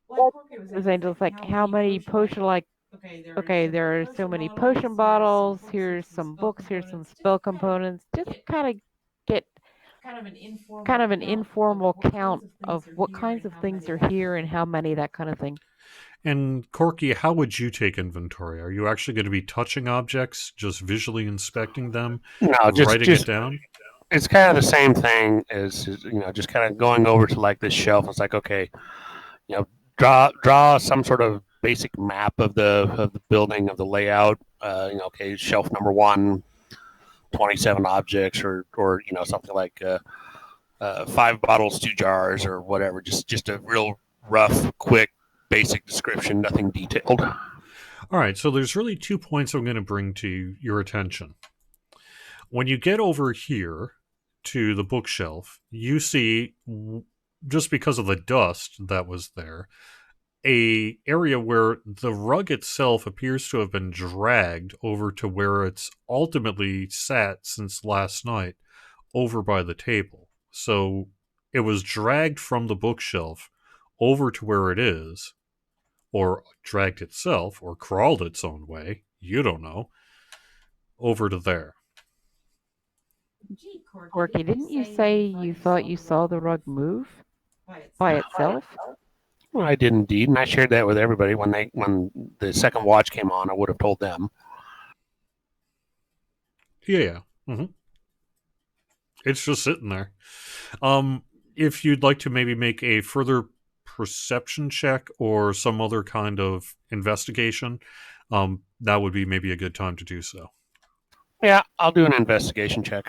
Was angels like how many potion okay, there are so many potion bottles, here's some books, here's some spell components. Just kind of get kind of an informal count of what kinds of things are here and how many, that kind of thing. And Corky, how would you take inventory? Are you actually going to be touching objects, just visually inspecting them, No, writing it down? It's kind of the same thing as just kind of going over to like this shelf. It's like, okay, draw some sort of basic map of the building, of the layout. Okay, shelf number 1, 27 objects, or something like 5 bottles, 2 jars, or whatever. Just a real rough, quick, basic description, nothing detailed. All right, so there's really 2 points I'm going to bring to your attention. When you get over here to the bookshelf, you see, just because of the dust that was there, a area where the rug itself appears to have been dragged over to where it's ultimately sat since last night, over by the table. So it was dragged from the bookshelf over to where it is, or dragged itself, or crawled its own way, you don't know, over to there. Corky, didn't you say you thought you saw the rug move by itself? Well, I did indeed, and I shared that with everybody. When the second watch came on, I would have told them. Yeah. Mm-hmm. It's just sitting there. If you'd like to maybe make a further perception check or some other kind of investigation, that would be maybe a good time to do so. Yeah, I'll do an investigation check.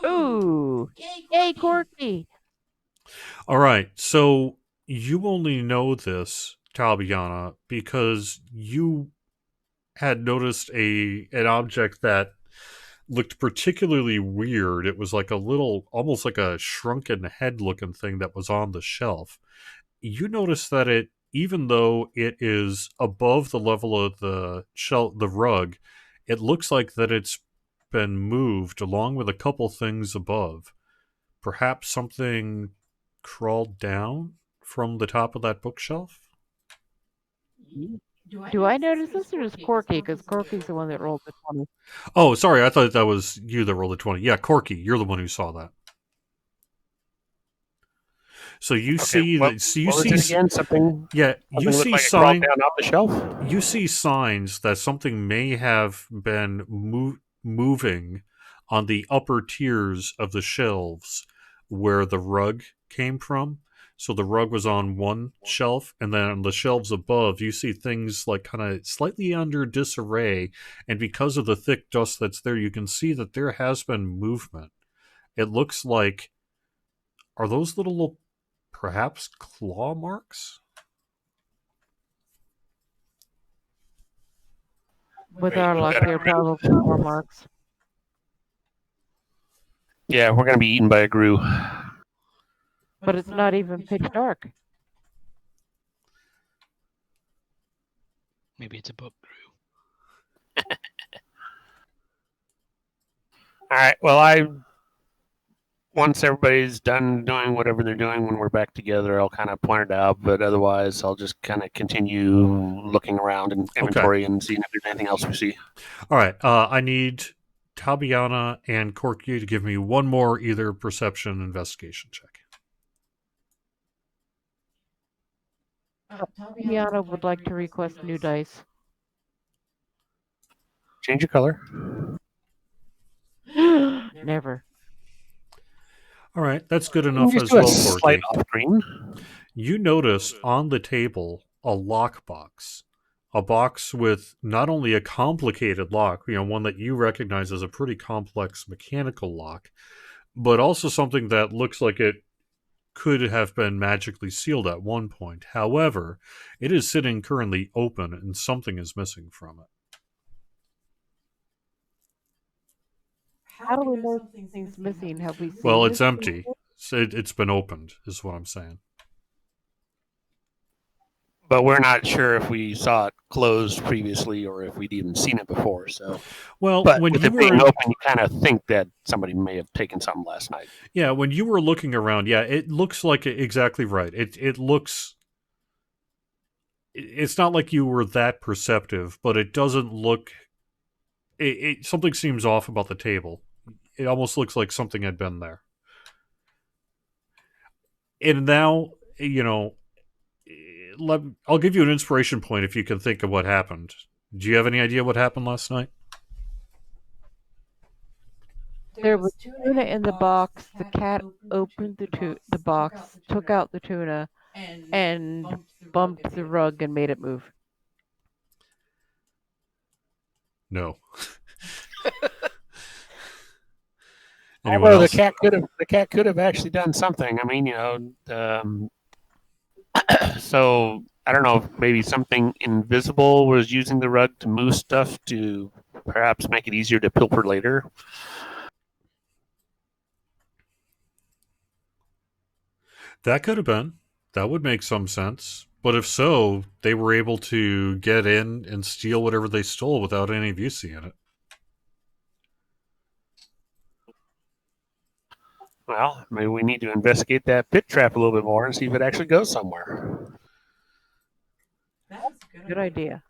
Ooh! Yay, Corky! All right, so you only know this, Talbiana, because you had noticed an object that looked particularly weird. It was like a little, almost like a shrunken head looking thing that was on the shelf. You notice that it, even though it is above the level of the rug, it looks like that it's been moved along with a couple things above. Perhaps something crawled down from the top of that bookshelf? Do I notice this or just Corky? Because Corky's the one that rolled the 20. Oh, sorry, I thought that was you that rolled a 20. Yeah, Corky, you're the one who saw that. So you see what, that. So you what was see it again? Something. Yeah, you Something see like it crawled signs. down off the shelf. You see signs that something may have been moving on the upper tiers of the shelves where the rug came from. So the rug was on one shelf, and then on the shelves above, you see things like kind of slightly under disarray. And because of the thick dust that's there, you can see that there has been movement. It looks like, are those little perhaps claw marks? With our luck, they're probably more marks. Yeah, we're gonna be eaten by a grue. But it's not even pitch dark. Maybe it's a book grew. All right. Well, once everybody's done doing whatever they're doing, when we're back together, I'll kind of point it out. But otherwise, I'll just kind of continue looking around in inventory and seeing if there's anything else we see. All right. I need Tabiana and Corky to give me one more either perception investigation check. Tabiana would like to request new dice. Change your color. Never. All right, that's good enough Just as do a well, slight Corky. off green. You notice on the table a lockbox. A box with not only a complicated lock, one that you recognize as a pretty complex mechanical lock, but also something that looks like it could have been magically sealed at one point. However, it is sitting currently open and something is missing from it. How do we know something's missing? Have we seen Well, it's this empty. So it's been opened, is what I'm saying. but we're not sure if we saw it closed previously or if we'd even seen it before. So, Well, but when with you it being were open, you kind of think that somebody may have taken something last night. yeah, when you were looking around, yeah, it looks like exactly right. It looks it's not like you were that perceptive, but it doesn't look something seems off about the table. It almost looks like something had been there. And now, you know, I'll give you an inspiration point if you can think of what happened. Do you have any idea what happened last night? There was tuna in the box. The cat opened the box, took out the tuna, and bumped the rug and made it move. No. Anyone Although else? the cat could have actually done something. I mean, so I don't know if maybe something invisible was using the rug to move stuff to perhaps make it easier to pilfer later. That could have been. That would make some sense. But if so, they were able to get in and steal whatever they stole without any of you seeing it. Well, maybe we need to investigate that pit trap a little bit more and see if it actually goes somewhere. Good idea.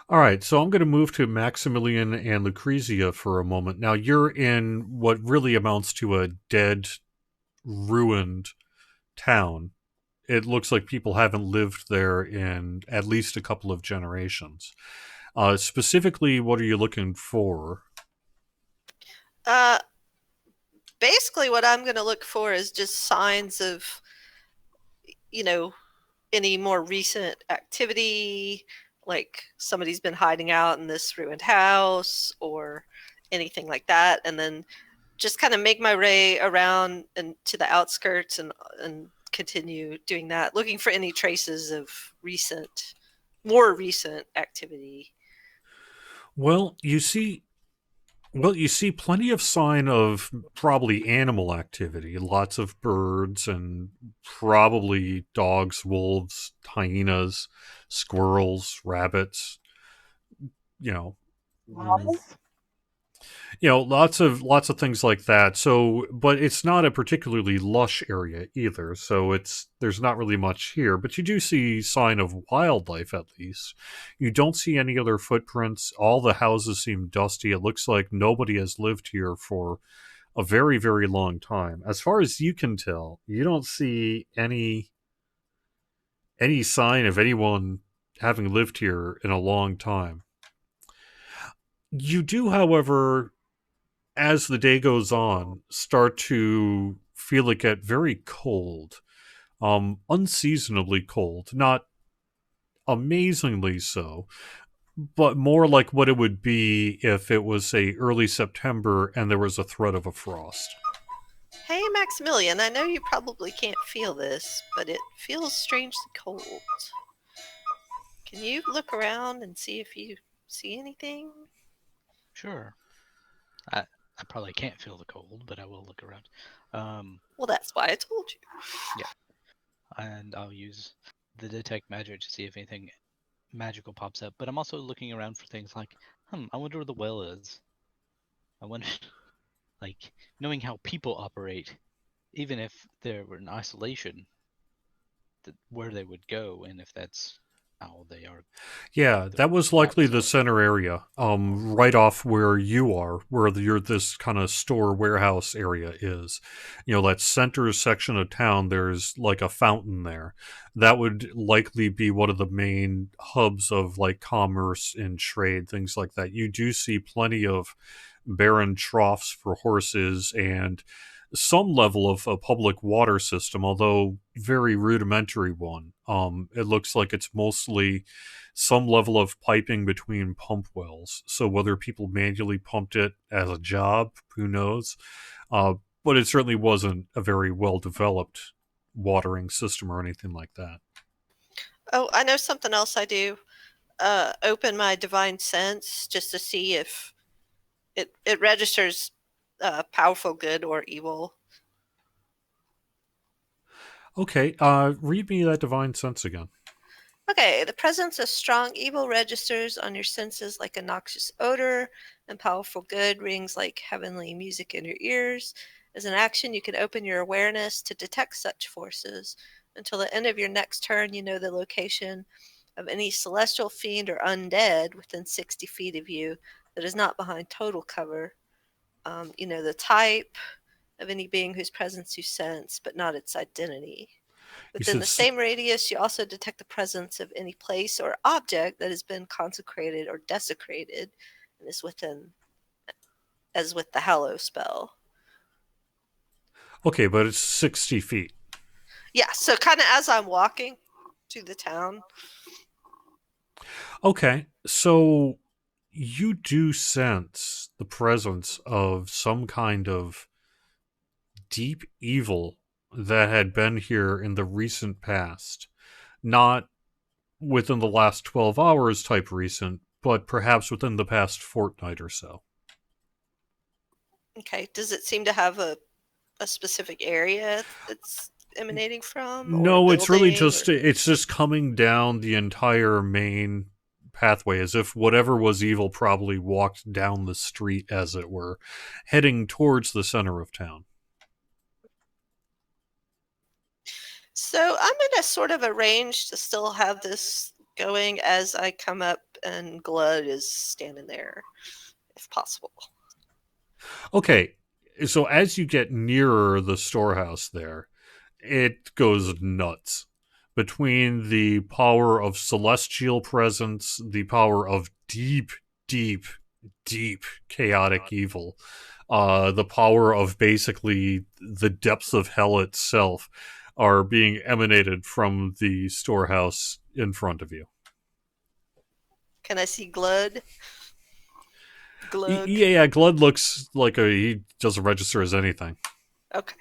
All right, so I'm going to move to Maximilian and Lucrezia for a moment. Now, you're in what really amounts to a dead, ruined town. It looks like people haven't lived there in at least a couple of generations. Specifically, what are you looking for? Basically, what I'm going to look for is just signs of, you know, any more recent activity, like somebody's been hiding out in this ruined house or anything like that, and then just kind of make my way around and to the outskirts and continue doing that, looking for any traces of more recent activity. Well, you see plenty of sign of probably animal activity. Lots of birds and probably dogs, wolves, hyenas, squirrels, rabbits. You know, Owls? lots of things like that. So, but it's not a particularly lush area either. So there's not really much here. But you do see sign of wildlife at least. You don't see any other footprints. All the houses seem dusty. It looks like nobody has lived here for a very, very long time. As far as you can tell, you don't see any sign of anyone having lived here in a long time. You do, however, as the day goes on, start to feel it get very cold, unseasonably cold, not amazingly so, but more like what it would be if it was, say, early September and there was a threat of a frost. Hey, Maximilian, I know you probably can't feel this, but it feels strangely cold. Can you look around and see if you see anything? Sure. I probably can't feel the cold, but I will look around. Well, that's why I told you. And I'll use the detect magic to see if anything magical pops up. But I'm also looking around for things like, I wonder where the well is. I wonder, like, knowing how people operate, even if they were in isolation, where they would go, and if that's how they are. Yeah, that was likely the center area, right off where you are, where this kind of store warehouse area is. That center section of town, there's like a fountain there. That would likely be one of the main hubs of like commerce and trade, things like that. You do see plenty of barren troughs for horses and some level of a public water system, although very rudimentary one. It looks like it's mostly some level of piping between pump wells. So whether people manually pumped it as a job, who knows? But it certainly wasn't a very well developed watering system or anything like that. Oh, I know something else I do. Open my divine sense just to see if it registers powerful good or evil. Okay, read me that divine sense again. Okay, the presence of strong evil registers on your senses like a noxious odor, and powerful good rings like heavenly music in your ears. As an action, you can open your awareness to detect such forces. Until the end of your next turn, you know the location of any celestial fiend or undead within 60 feet of you that is not behind total cover. You know the type of any being whose presence you sense, but not its identity. You Within said the same radius, you also detect the presence of any place or object that has been consecrated or desecrated and is within, as with the Hallow spell. okay, but it's 60 feet. Yeah, so kind of as I'm walking to the town. Okay, so you do sense the presence of some kind of deep evil that had been here in the recent past. Not within the last 12 hours type recent, but perhaps within the past fortnight or so. Okay, does it seem to have a specific area it's emanating from, or a No, it's really building? just it's just coming down the entire main pathway as if whatever was evil probably walked down the street, as it were, heading towards the center of town. So I'm going to sort of arrange to still have this going as I come up and Glud is standing there, if possible. Okay, so as you get nearer the storehouse there, it goes nuts. Between the power of celestial presence, the power of deep, deep, deep chaotic evil, the power of basically the depths of hell itself are being emanated from the storehouse in front of you. Can I see Glud? Glug. Yeah, Glud looks like he doesn't register as anything. Okay.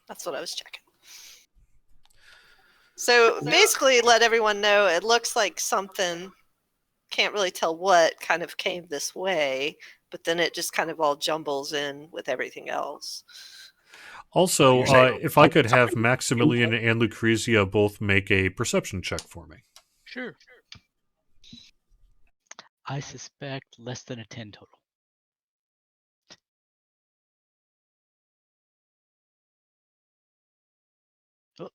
That's what I was checking. So basically, let everyone know it looks like something, can't really tell what, kind of came this way, but then it just kind of all jumbles in with everything else. Also, You're saying if I could have something- Maximilian and Lucrezia both make a perception check for me. Sure. I suspect less than a 10 total. Oh.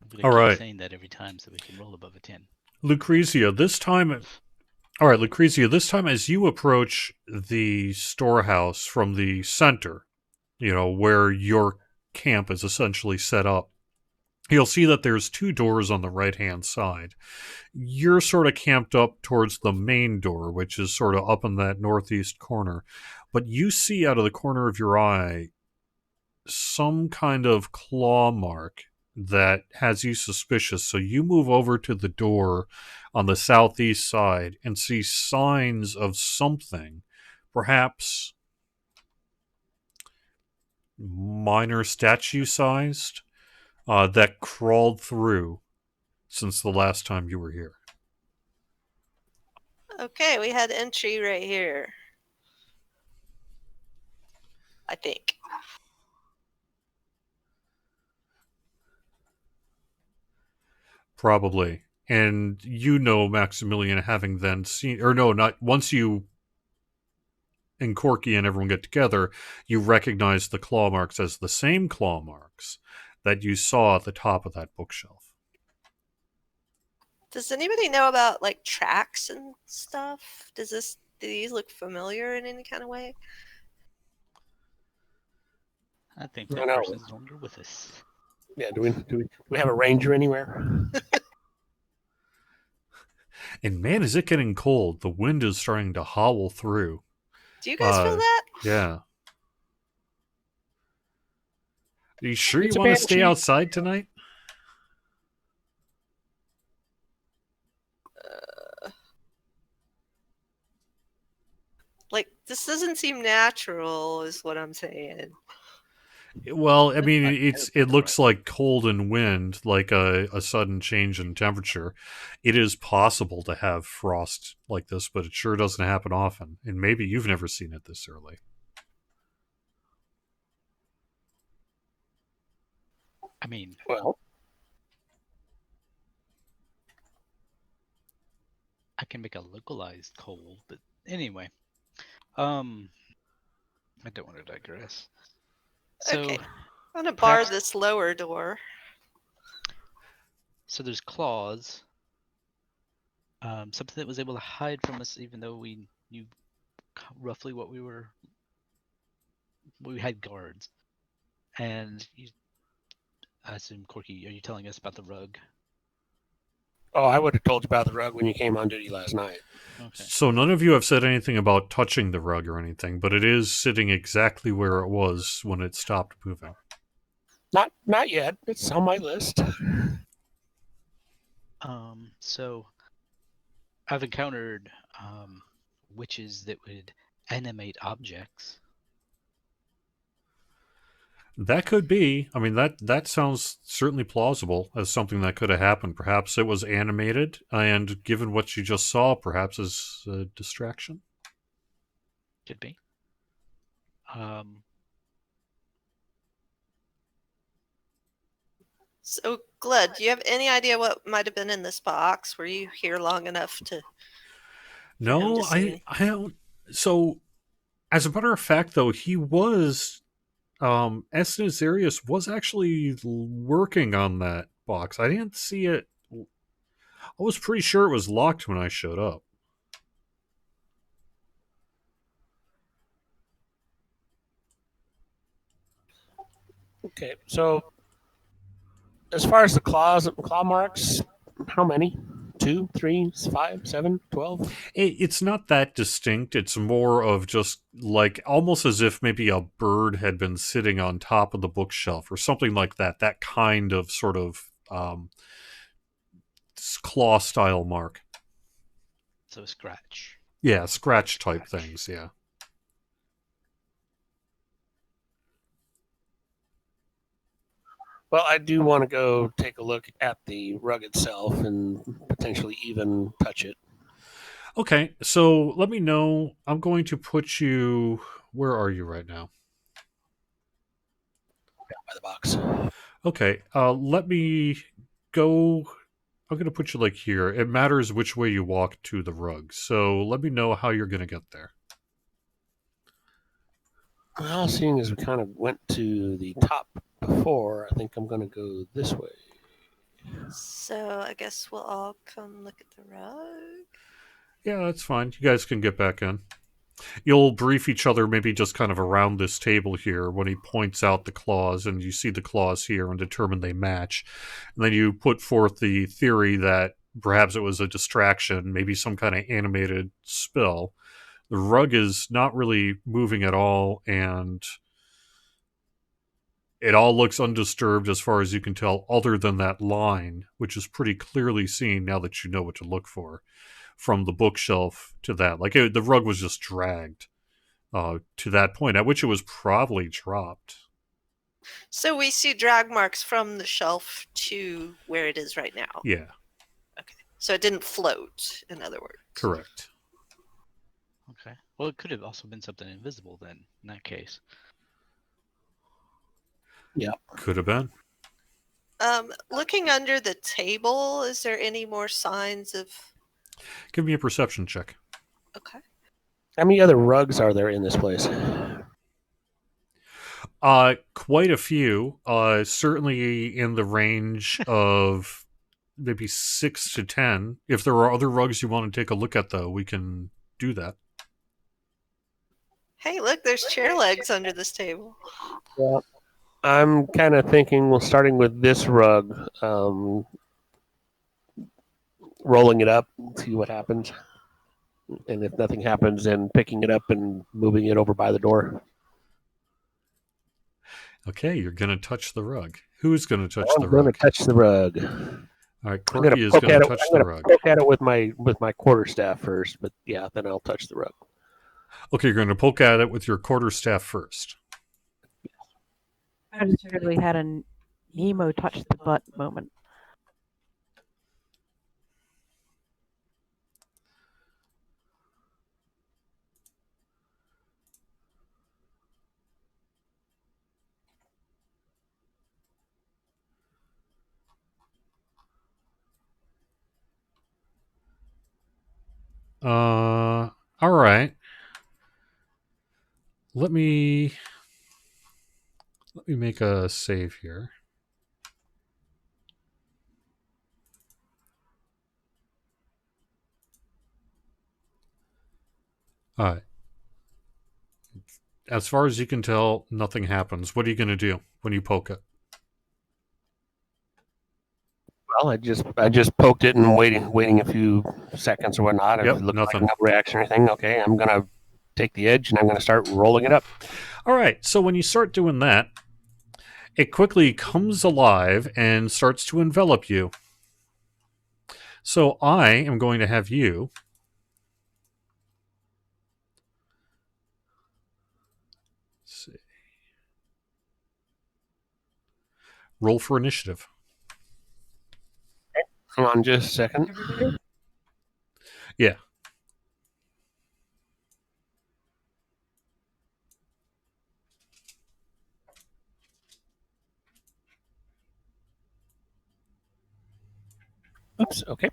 I'm going to All keep right. saying that every time so we can roll above a 10. Lucrezia, this time. All right, Lucrezia, this time as you approach the storehouse from the center, where your camp is essentially set up, you'll see that there's two doors on the right-hand side. You're sort of camped up towards the main door, which is sort of up in that northeast corner. But you see out of the corner of your eye some kind of claw mark that has you suspicious. So you move over to the door on the southeast side and see signs of something, perhaps minor statue sized, that crawled through since the last time you were here. Okay, we had entry right here. I think. Probably. And Maximilian, having then seen, or no, not once you and Corky and everyone get together, you recognize the claw marks as the same claw marks that you saw at the top of that bookshelf. Does anybody know about like tracks and stuff? Do these look familiar in any kind of way? I think I that know. person's no longer with us. Yeah, do we have a ranger anywhere? And man, is it getting cold. The wind is starting to howl through. Do you guys feel that? Yeah. Are you sure It's you a want to stay banshee. outside tonight? Like, this doesn't seem natural, is what I'm saying. Well, I mean, it looks like cold and wind, like a sudden change in temperature. It is possible to have frost like this, but it sure doesn't happen often. And maybe you've never seen it this early. I mean, Well, I can make a localized cold, but anyway. I don't want to digress. So, Okay. I'm going to bar perhaps- this lower door. so there's claws. Something that was able to hide from us, even though we knew roughly what we were. We had guards, and I assume, Corky, are you telling us about the rug? Oh, I would have told you about the rug when you came on duty last night. Okay. So none of you have said anything about touching the rug or anything, but it is sitting exactly where it was when it stopped moving. Not yet. It's on my list. So I've encountered witches that would animate objects. That could be. I mean, that sounds certainly plausible as something that could have happened. Perhaps it was animated, and given what you just saw, perhaps as a distraction. Could be. So, Gled, do you have any idea what might have been in this box? Were you here long enough to? No, see I don't. So, as a matter of fact, though, he was Estes Arius was actually working on that box. I didn't see it. I was pretty sure it was locked when I showed up. Okay, so as far as the claw marks, how many? 2, 3, 5, 7, 12? It's not that distinct. It's more of just like almost as if maybe a bird had been sitting on top of the bookshelf or something like that. That kind of sort of claw style mark. So a scratch. Yeah, scratch type things. Yeah. Well, I do want to go take a look at the rug itself and potentially even touch it. Okay, so let me know. I'm going to put you. Where are you right now? By the box. Okay, let me go. I'm going to put you like here. It matters which way you walk to the rug. So let me know how you're going to get there. Well, seeing as we kind of went to the top before, I think I'm going to go this way. So, I guess we'll all come look at the rug. Yeah, that's fine. You guys can get back in. You'll brief each other maybe just kind of around this table here when he points out the claws and you see the claws here and determine they match. And then you put forth the theory that perhaps it was a distraction, maybe some kind of animated spell. The rug is not really moving at all, and it all looks undisturbed as far as you can tell, other than that line, which is pretty clearly seen now that you know what to look for, from the bookshelf to that. Like the rug was just dragged to that point, at which it was probably dropped. So we see drag marks from the shelf to where it is right now. Yeah, So it didn't float, in other words. correct. Okay. Well, it could have also been something invisible then, in that case. Yeah. Could have been. Looking under the table, is there any more signs of? Give me a perception check. Okay. How many other rugs are there in this place? Quite a few. Certainly in the range of maybe 6 to 10. If there are other rugs you want to take a look at, though, we can do that. Hey, look, there's chair legs under this table. Yeah. I'm kind of thinking, well, starting with this rug, rolling it up, see what happens. And if nothing happens, then picking it up and moving it over by the door. Okay, you're going to touch the rug. Who's going to touch the I'm going to rug? touch the rug. All right, I'm going Corky to is poke going at to it. touch I'm the going rug. to poke at it with my quarterstaff first, but yeah, then I'll touch the rug. Okay, you're going to poke at it with your quarterstaff first. I just really had a Nemo touch the butt moment. All right. Let me make a save here. All right. As far as you can tell, nothing happens. What are you going to do when you poke it? Well, I just poked it and waiting a few seconds or whatnot. Yep, If it looked nothing. like no reaction or anything, okay, I'm gonna take the edge and I'm gonna start rolling it up. All right. So when you start doing that, it quickly comes alive and starts to envelop you. So I am going to have you roll for initiative. Hang on just a second. Yeah. Oops, okay.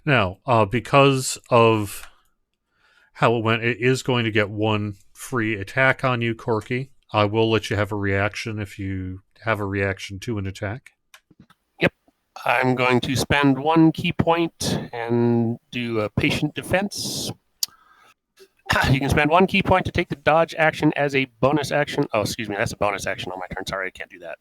Now, because of how it went, it is going to get one free attack on you, Corky. I will let you have a reaction if you have a reaction to an attack. I'm going to spend 1 key point and do a patient defense. You can spend 1 key point to take the dodge action as a bonus action. Oh, excuse me, that's a bonus action on my turn. Sorry, I can't do that.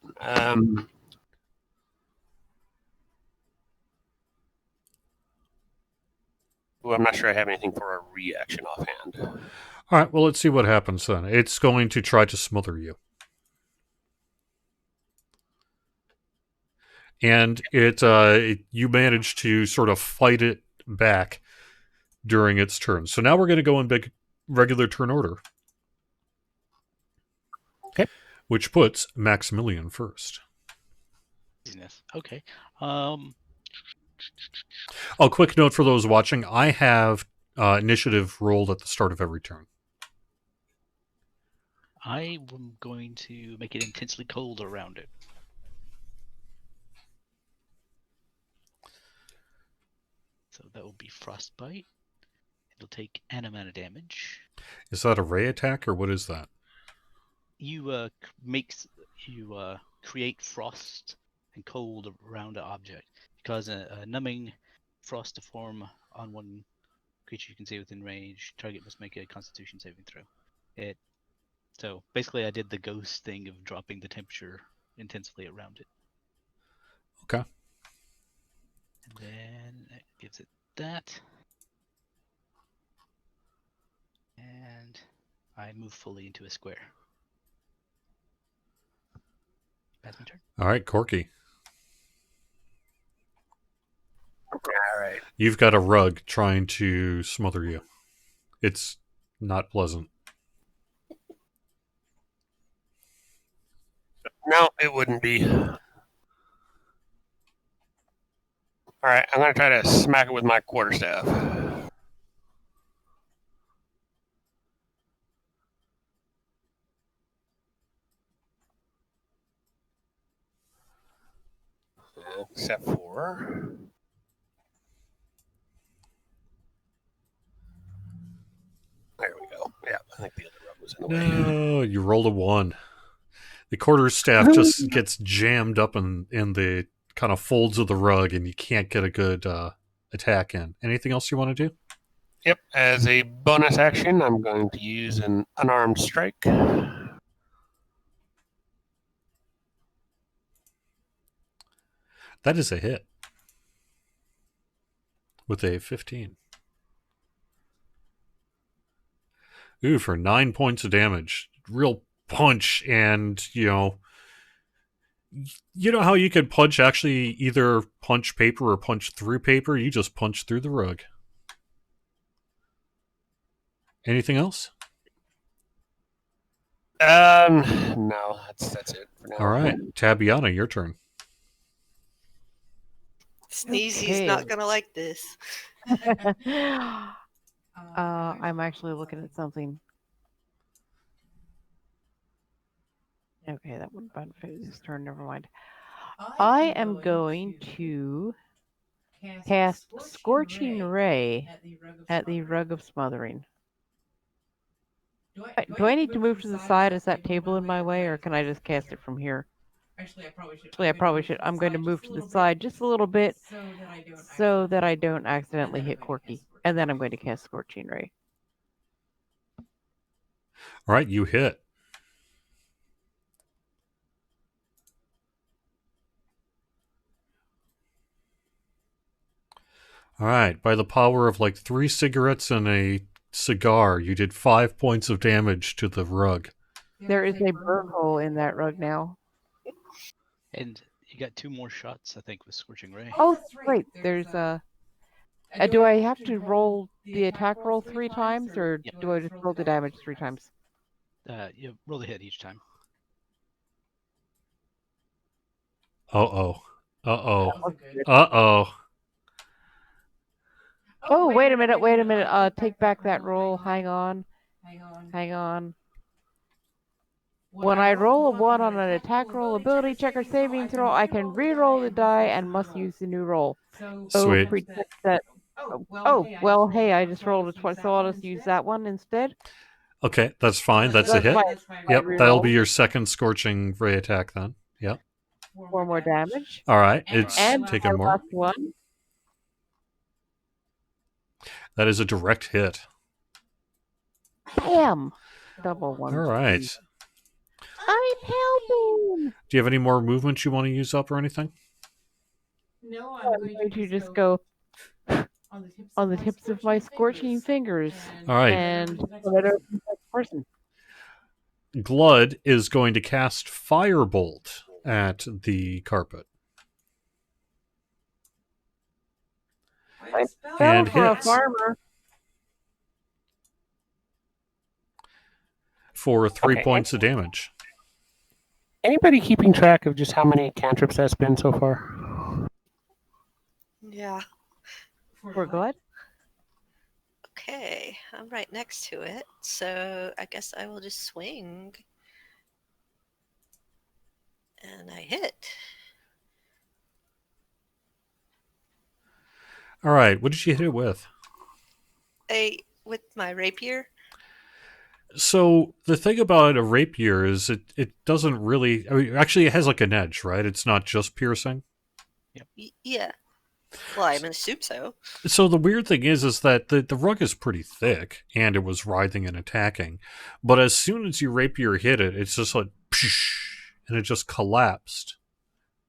I'm not sure I have anything for a reaction offhand. All right, well, let's see what happens then. It's going to try to smother you. And you manage to sort of fight it back during its turn. So now we're going to go in regular turn order. Okay. Which puts Maximilian first. Okay. Oh, quick note for those watching. I have initiative rolled at the start of every turn. I am going to make it intensely cold around it. So that will be frostbite. It'll take an amount of damage. Is that a ray attack or what is that? You create frost and cold around an object. You cause a numbing frost to form on one creature you can see within range. Target must make a Constitution saving throw. So basically, I did the ghost thing of dropping the temperature intensely around it. Okay. And then it gives it that. And I move fully into a square. That's my turn. All right, Corky. All right. You've got a rug trying to smother you. It's not pleasant. No, it wouldn't be. All right, I'm going to try to smack it with my quarterstaff. Except for... There we go. Yeah, I think the other rug was in the way. No, you rolled a 1. The quarterstaff just gets jammed up in the kind of folds of the rug, and you can't get a good attack in. Anything else you want to do? Yep, as a bonus action, I'm going to use an unarmed strike. That is a hit. With a 15. Ooh, for 9 points of damage. Real punch, and, you know how you could punch, actually either punch paper or punch through paper? You just punch through the rug. Anything else? No, that's it for now. All right, Tabiana, your turn. Sneezy's Okay. not gonna like this. I'm actually looking at something. Okay, that wouldn't benefit this turn. Never mind. I am going to cast Scorching Ray at the Rug of Smothering. Do I need to move to the side? Is that table in my way, or can I just cast it from here? Actually, I probably should. I'm going to move to the side just a little bit so that I don't accidentally hit Corky. And then I'm going to cast Scorching Ray. All right, you hit. All right, by the power of like 3 cigarettes and a cigar, you did 5 points of damage to the rug. There is a burn hole in that rug now. And you got 2 more shots, I think, with Scorching Ray. Oh, great. There's a... do I have to roll the attack roll 3 times, or Yep. do I just roll the damage 3 times? You roll the hit each time. Uh-oh. Uh-oh. Uh-oh. Oh, wait a minute. Take back that roll. Hang on. When I roll a 1 on an attack roll, ability check, or saving throw, I can re-roll the die and must use the new roll. Sweet. Pretend that... Oh, well, hey, I just rolled a 20, so I'll just use that one instead. Okay, that's fine. That's a hit. Yep, that'll be your second Scorching Ray attack then. Yep. 4 more damage. All right, it's And taken my more. last one. That is a direct hit. Bam! Double one. All right. I'm helping! Do you have any more movement you want to use up or anything? No, I'm going to just go on the tips of my scorching fingers. All right. And let over the next person. Glud is going to cast Firebolt at the carpet. And For a hits farmer. for 3 points of damage. Anybody keeping track of just how many cantrips that's been so far? Yeah. For Glud? Okay, I'm right next to it, so I guess I will just swing. And I hit. All right, what did you hit it with? With my rapier. So the thing about a rapier is it doesn't really... I mean, actually, it has like an edge, right? It's not just piercing. Yeah. Well, I'm going to assume so. So the weird thing is that the rug is pretty thick, and it was writhing and attacking. But as soon as your rapier hit it, it's just like... Psh, and it just collapsed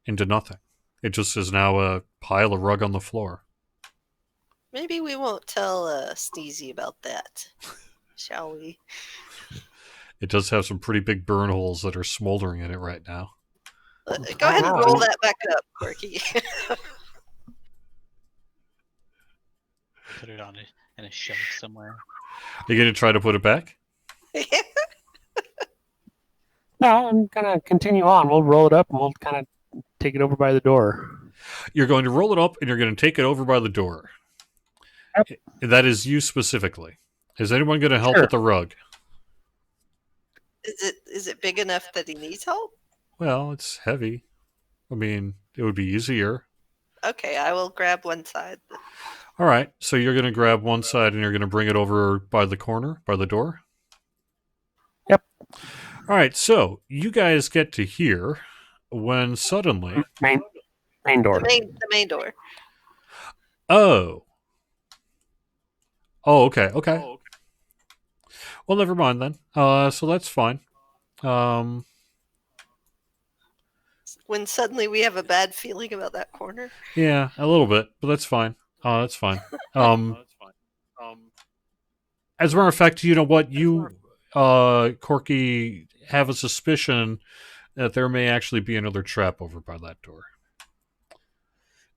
into nothing. It just is now a pile of rug on the floor. Maybe we won't tell Sneezy about that, shall we? It does have some pretty big burn holes that are smoldering in it right now. Go ahead and roll that back up, Corky. Put it on in a shelf somewhere. Are you going to try to put it back? No, I'm gonna continue on. We'll roll it up and we'll kind of take it over by the door. You're going to roll it up and you're going to take it over by the door. Yep. That is you specifically. Is anyone going to help Sure. with the rug? Is it big enough that he needs help? Well, it's heavy. I mean, it would be easier. Okay, I will grab one side. All right, so you're going to grab one side and you're going to bring it over by the corner, by the door? Yep. All right, so you guys get to here when suddenly... Main door. The main door. Oh, okay. Well, never mind then. So that's fine. When suddenly we have a bad feeling about that corner. Yeah, a little bit, but that's fine. That's fine. As a matter of fact, you know what? You, Corky, have a suspicion that there may actually be another trap over by that door.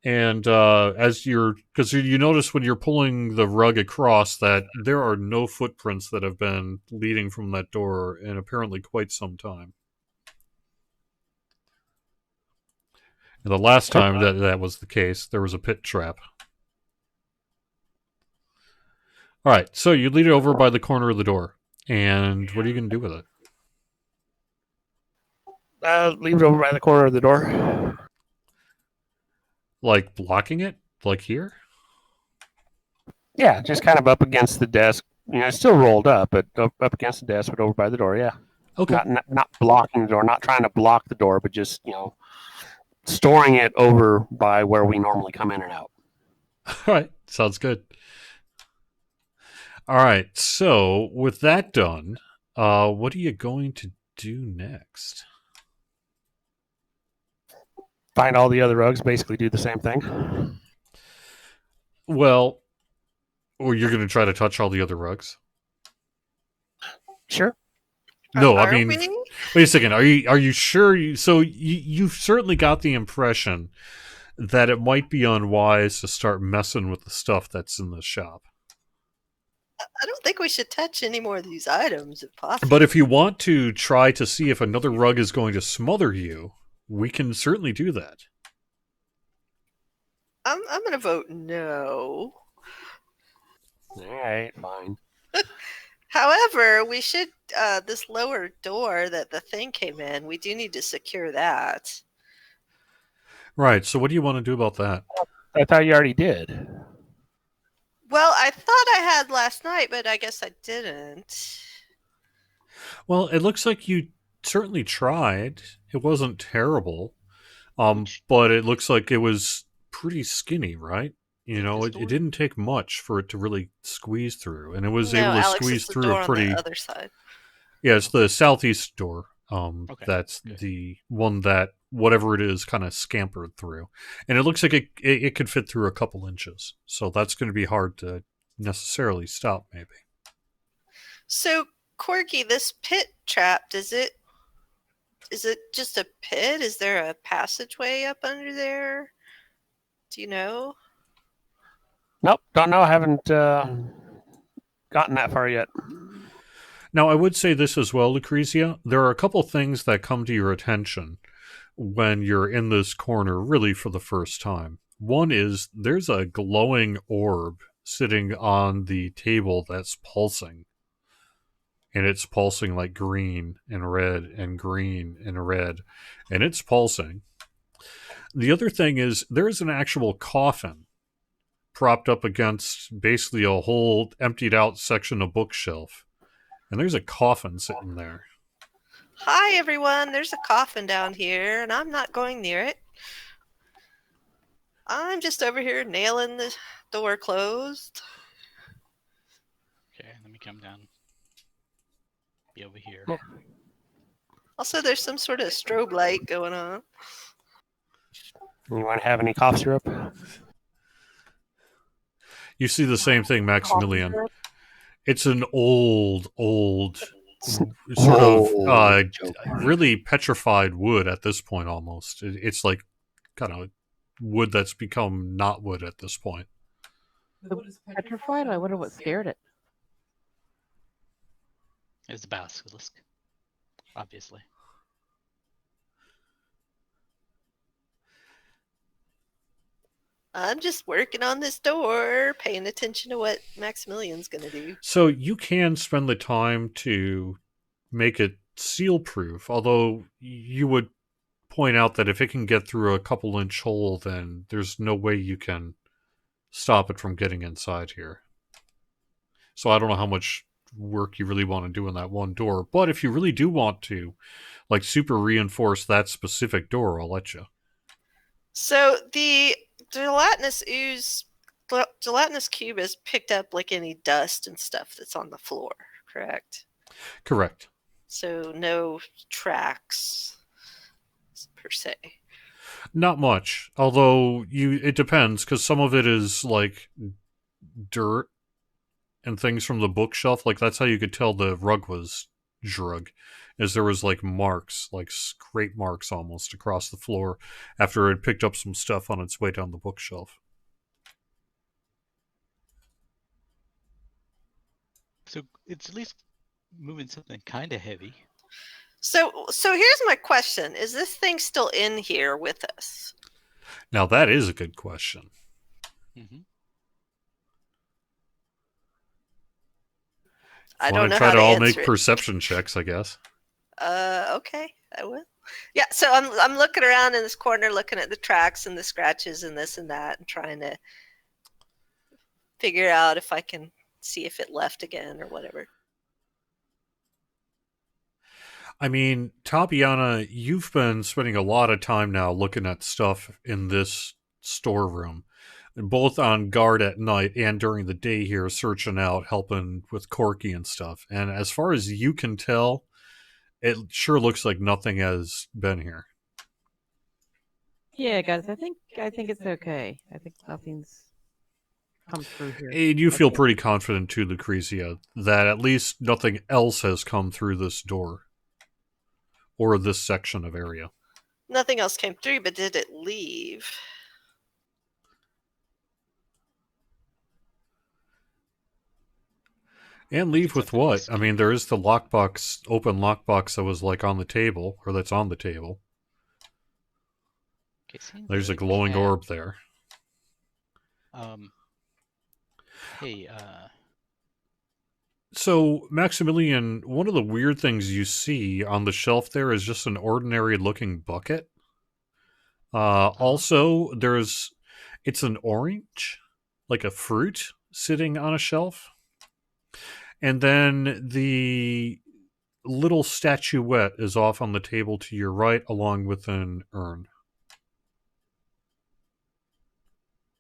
And because you notice when you're pulling the rug across that there are no footprints that have been leading from that door in apparently quite some time. And the last time that was the case, there was a pit trap. All right, so you lead it over by the corner of the door. And what are you going to do with it? Leave it over by the corner of the door. Like blocking it? Like here? Yeah, just kind of up against the desk. It's still rolled up, but up against the desk, but over by the door. Yeah. Okay. Not blocking the door, not trying to block the door, but just storing it over by where we normally come in and out. All right, sounds good. All right, so with that done, what are you going to do next? Find all the other rugs, basically do the same thing. Well, or you're going to try to touch all the other rugs? Sure. No, I Are mean, we? wait a second. Are you sure? You've certainly got the impression that it might be unwise to start messing with the stuff that's in the shop. I don't think we should touch any more of these items if possible. But if you want to try to see if another rug is going to smother you, we can certainly do that. I'm going to vote no. All right, fine. However, we should, this lower door that the thing came in, we do need to secure that. Right, so what do you want to do about that? I thought you already did. Well, I thought I had last night, but I guess I didn't. Well, it looks like you certainly tried. It wasn't terrible. But it looks like it was pretty skinny, right? It didn't take much for it to really squeeze through, and it was No, able to Alex, squeeze it's the through door a pretty. on the other side. Yeah, it's the southeast door. Okay, That's good. the one that whatever it is kind of scampered through, and it looks like it could fit through a couple inches. So that's going to be hard to necessarily stop, maybe. So, Corky, this pit trap, is it just a pit? Is there a passageway up under there? Do you know? Nope, don't know. I haven't gotten that far yet. Now, I would say this as well, Lucrezia. There are a couple things that come to your attention when you're in this corner, really for the first time. One is there's a glowing orb sitting on the table that's pulsing. And it's pulsing like green and red and green and red. And it's pulsing. The other thing is there's an actual coffin propped up against basically a whole emptied out section of bookshelf. And there's a coffin sitting there. Hi, everyone. There's a coffin down here, and I'm not going near it. I'm just over here nailing the door closed. Okay, let me come down. Be over here. Also, there's some sort of strobe light going on. You want to have any cough syrup? You see the same thing, Maximilian. It's an old sort of really petrified wood at this point almost. It's like kind of wood that's become not wood at this point. The wood is petrified? I wonder what scared it. It's the basilisk, obviously. I'm just working on this door, paying attention to what Maximilian's going to do. So you can spend the time to make it seal-proof, although you would point out that if it can get through a couple-inch hole, then there's no way you can stop it from getting inside here. So I don't know how much work you really want to do in that one door, but if you really do want to, like, super reinforce that specific door, I'll let you. So the gelatinous cube has picked up like any dust and stuff that's on the floor, correct? Correct. So no tracks per se. Not much, although it depends, because some of it is like dirt and things from the bookshelf. Like that's how you could tell the rug was drug, is there was like marks, like scrape marks almost across the floor after it picked up some stuff on its way down the bookshelf. So it's at least moving something kind of heavy. So here's my question. Is this thing still in here with us? Now that is a good question. Mm-hmm. I Want don't to know try how to to all answer make it. perception checks, I guess. Okay, I will. Yeah, so I'm looking around in this corner, looking at the tracks and the scratches and this and that, and trying to figure out if I can see if it left again or whatever. I mean, Tabiana, you've been spending a lot of time now looking at stuff in this storeroom, both on guard at night and during the day here, searching out, helping with Corky and stuff. And as far as you can tell, it sure looks like nothing has been here. Yeah, guys, I think it's okay. I think nothing's come through here. And you I feel think. pretty confident too, Lucrezia, that at least nothing else has come through this door or this section of area. Nothing else came through, but did it leave? And leave with Except for what? these I mean, there is the lockbox, open lockbox that was like on the table, or that's on the table. Okay, seeing There's a the glowing cat, orb there. Hey, So, Maximilian, one of the weird things you see on the shelf there is just an ordinary looking bucket. Also, it's an orange, like a fruit, sitting on a shelf. And then the little statuette is off on the table to your right, along with an urn.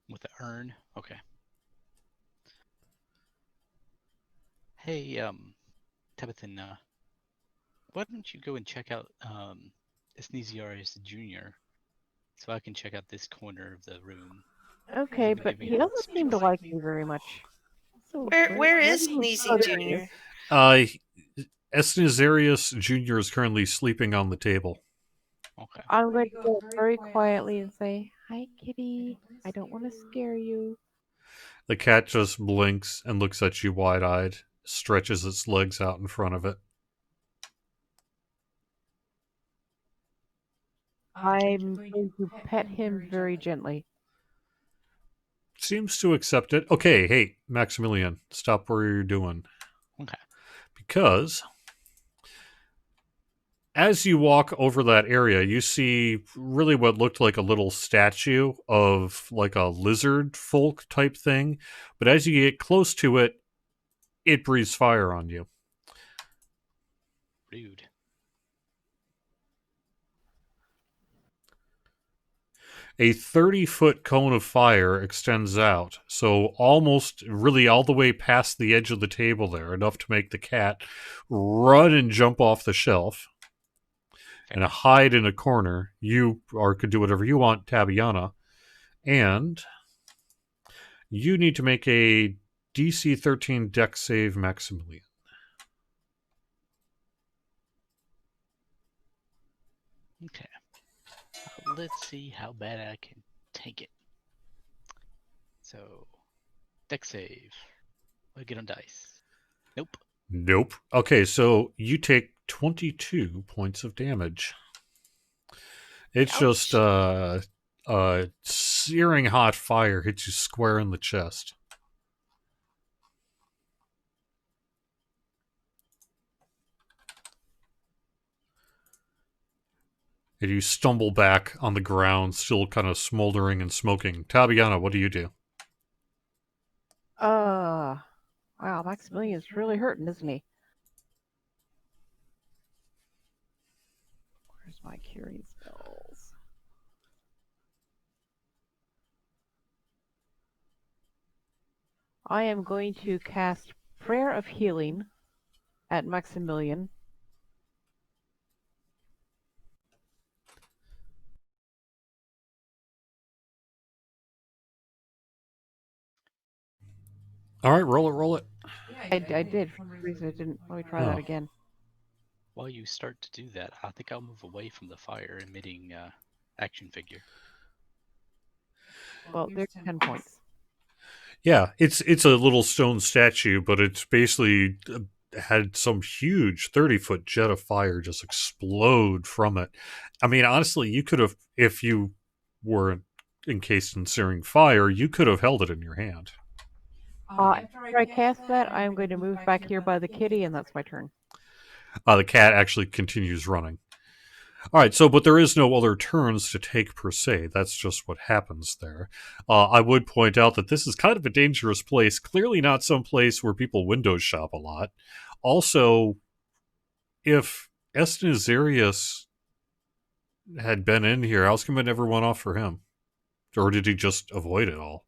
with the urn. Okay. Hey, Tabitha, why don't you go and check out Esnesiarius Jr. so I can check out this corner of the room. Okay, Maybe but give me he a doesn't seem to spiritual- like me very much. So Where is did he Neezy go? There he is. Jr.? Esnezarius Jr. is currently sleeping on the table. Okay. I'm going to go very quietly and say, "Hi, kitty. I don't want to scare you." The cat just blinks and looks at you wide-eyed, stretches its legs out in front of it. I'm going to pet him very gently. Seems to accept it. Okay, hey, Maximilian, stop where you're doing. Okay. Because as you walk over that area, you see really what looked like a little statue of like a lizard folk type thing. But as you get close to it, it breathes fire on you. Rude. A 30-foot cone of fire extends out, so almost really all the way past the edge of the table there, enough to make the cat run and jump off the shelf and hide in a corner. You could do whatever you want, Tabiana. And you need to make a DC 13 Dex save, Maximilian. Okay. Let's see how bad I can take it. So, dex save. I get on dice. Nope. Nope. Okay, so you take 22 points of damage. It's Ouch. just searing hot fire hits you square in the chest. And you stumble back on the ground, still kind of smoldering and smoking. Tabiana, what do you do? Wow, Maximilian's really hurting, isn't he? Where's my curing spells? I am going to cast Prayer of Healing at Maximilian. All right, roll it. I did. For some reason, it didn't. Let me try that Oh. again. While you start to do that, I think I'll move away from the fire emitting action figure. Well, there's 10 points. Yeah, it's a little stone statue, but it's basically had some huge 30-foot jet of fire just explode from it. I mean, honestly, you could have, if you were encased in searing fire, you could have held it in your hand. After I cast that, I'm going to move back here by the kitty, and that's my turn. The cat actually continues running. All right, but there is no other turns to take per se. That's just what happens there. I would point out that this is kind of a dangerous place. Clearly not some place where people window shop a lot. Also, if Estin Azarius had been in here, how's come it never went off for him? Or did he just avoid it all?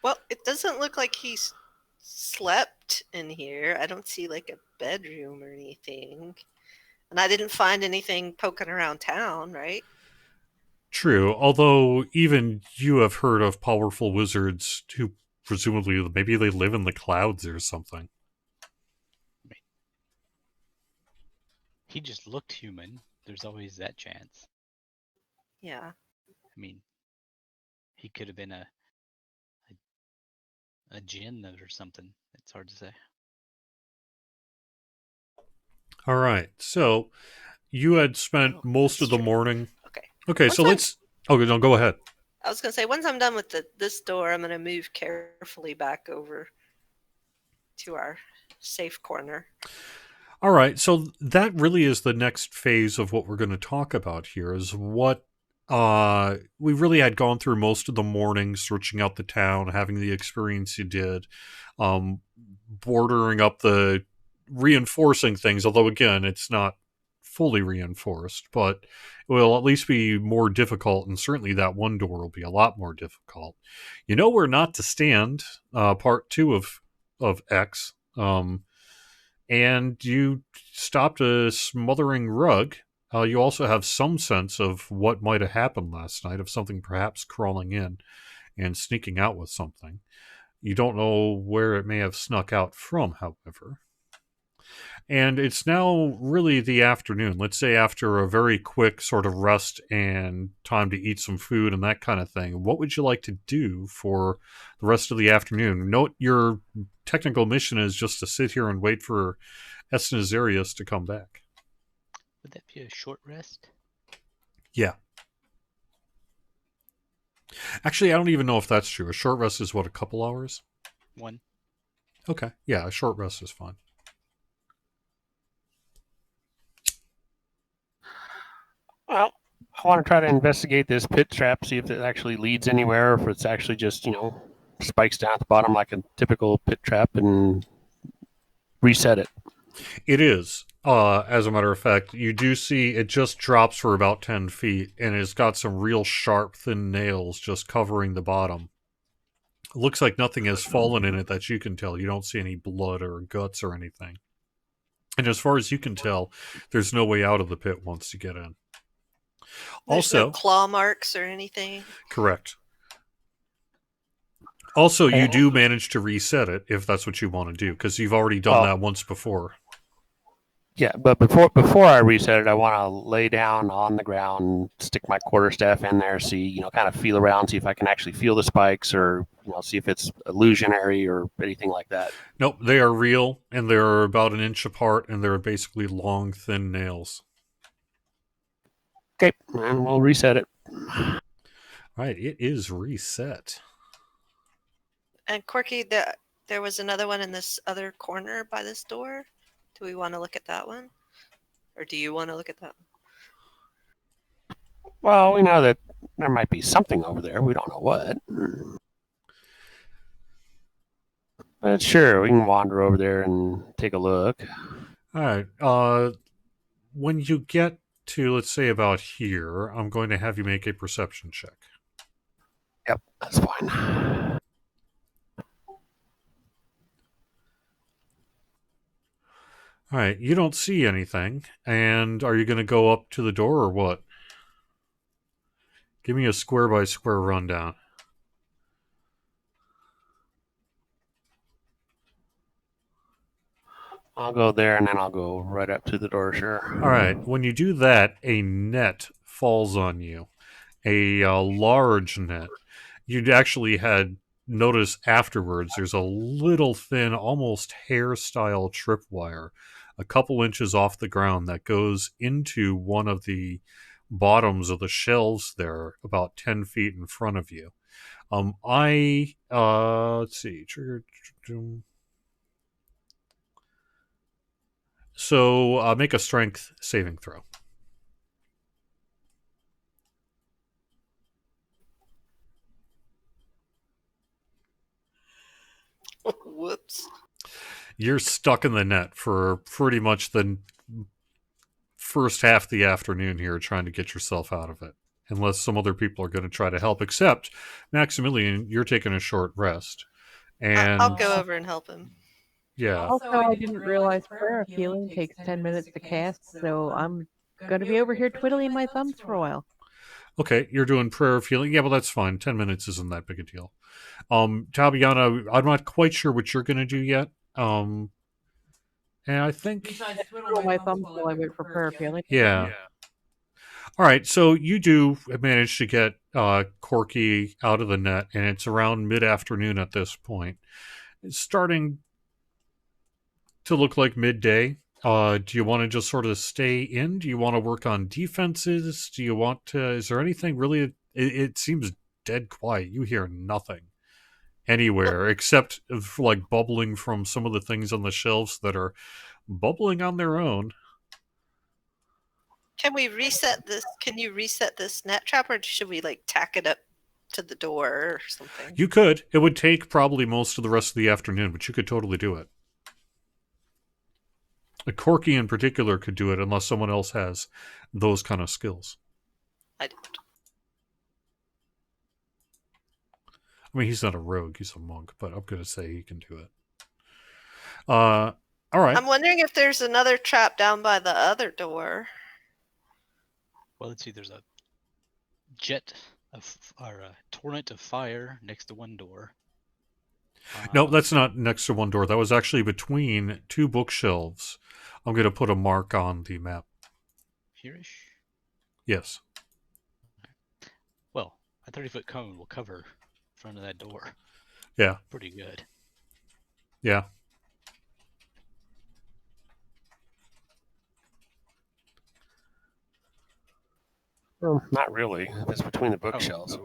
Well, it doesn't look like he's slept in here. I don't see like a bedroom or anything. And I didn't find anything poking around town, right? True, although even you have heard of powerful wizards who presumably maybe they live in the clouds or something. He just looked human. There's always that chance. Yeah. I mean, he could have been a djinn or something. It's hard to say. All right, so you had spent most of the true. morning. Okay. Okay, so let's. Oh no, go ahead. I was going to say, once I'm done with this door, I'm going to move carefully back over to our safe corner. All right, so that really is the next phase of what we're going to talk about here is what we really had gone through most of the morning searching out the town, having the experience you did, bordering up the reinforcing things, although again, it's not fully reinforced, but it will at least be more difficult, and certainly that one door will be a lot more difficult. You know where not to stand, part 2 of X. And you stopped a smothering rug. You also have some sense of what might have happened last night, of something perhaps crawling in and sneaking out with something. You don't know where it may have snuck out from, however. And it's now really the afternoon. Let's say after a very quick sort of rest and time to eat some food and that kind of thing. What would you like to do for the rest of the afternoon? Note your technical mission is just to sit here and wait for Estin Azarius to come back. Would that be a short rest? Yeah. Actually, I don't even know if that's true. A short rest is what, a couple hours? 1. Okay. Yeah, a short rest is fine. Well, I want to try to investigate this pit trap, see if it actually leads anywhere, or if it's actually just, spikes down at the bottom like a typical pit trap and reset it. It is. As a matter of fact, you do see it just drops for about 10 feet, and it's got some real sharp, thin nails just covering the bottom. It looks like nothing has fallen in it that you can tell. You don't see any blood or guts or anything. And as far as you can tell, there's no way out of the pit once you get in. There's no claw marks or anything? Correct. Also, you do manage to reset it if that's what you want to do, because you've already done that once before. Yeah, but before I reset it, I want to lay down on the ground, stick my quarterstaff in there, see, kind of feel around, see if I can actually feel the spikes, or see if it's illusionary or anything like that. Nope, they are real, and they're about an inch apart, and they're basically long, thin nails. Okay, and we'll reset it. All right, it is reset. And Corky, there was another one in this other corner by this door. Do we want to look at that one? Or do you want to look at that one? Well, we know that there might be something over there. We don't know what. But sure, we can wander over there and take a look. All right. When you get to, let's say, about here, I'm going to have you make a perception check. Yep, that's fine. All right, you don't see anything. And are you going to go up to the door or what? Give me a square-by-square rundown. I'll go there, and then I'll go right up to the door, sure. All right, when you do that, a net falls on you. A large net. You'd actually had notice afterwards there's a little thin, almost hairstyle tripwire a couple inches off the ground that goes into one of the bottoms of the shelves there, about 10 feet in front of you. Let's see. So make a strength saving throw. Whoops. You're stuck in the net for pretty much the first half of the afternoon here trying to get yourself out of it. Unless some other people are going to try to help. Except, Maximilian, you're taking a short rest. And I'll go over and help him. yeah. Also, I didn't realize Prayer of Healing takes 10 minutes to cast, so I'm going to be over here twiddling my thumbs for a while. Okay, you're doing Prayer of Healing. Yeah, well, that's fine. 10 minutes isn't that big a deal. Tabiana, I'm not quite sure what you're going to do yet. And I think... Twiddle my thumbs while I wait for Prayer of Healing. Yeah. All right, so you do manage to get Corky out of the net, and it's around mid-afternoon at this point. It's starting to look like midday. Do you want to just sort of stay in? Do you want to work on defenses? Do you want to... Is there anything really... It seems dead quiet. You hear nothing anywhere except like bubbling from some of the things on the shelves that are bubbling on their own. Can we reset this? Can you reset this net trap, or should we like tack it up to the door or something? You could. It would take probably most of the rest of the afternoon, but you could totally do it. A Corky in particular could do it unless someone else has those kind of skills. I don't. I mean, he's not a rogue, he's a monk, but I'm going to say he can do it. All right. I'm wondering if there's another trap down by the other door. Well, let's see. There's a jet or a torrent of fire next to one door. No, that's not next to one door. That was actually between two bookshelves. I'm going to put a mark on the map. Here-ish? Yes. Well, a 30-foot cone will cover front of that door. Yeah. Pretty good. Yeah. Well, not really. It's between the bookshelves.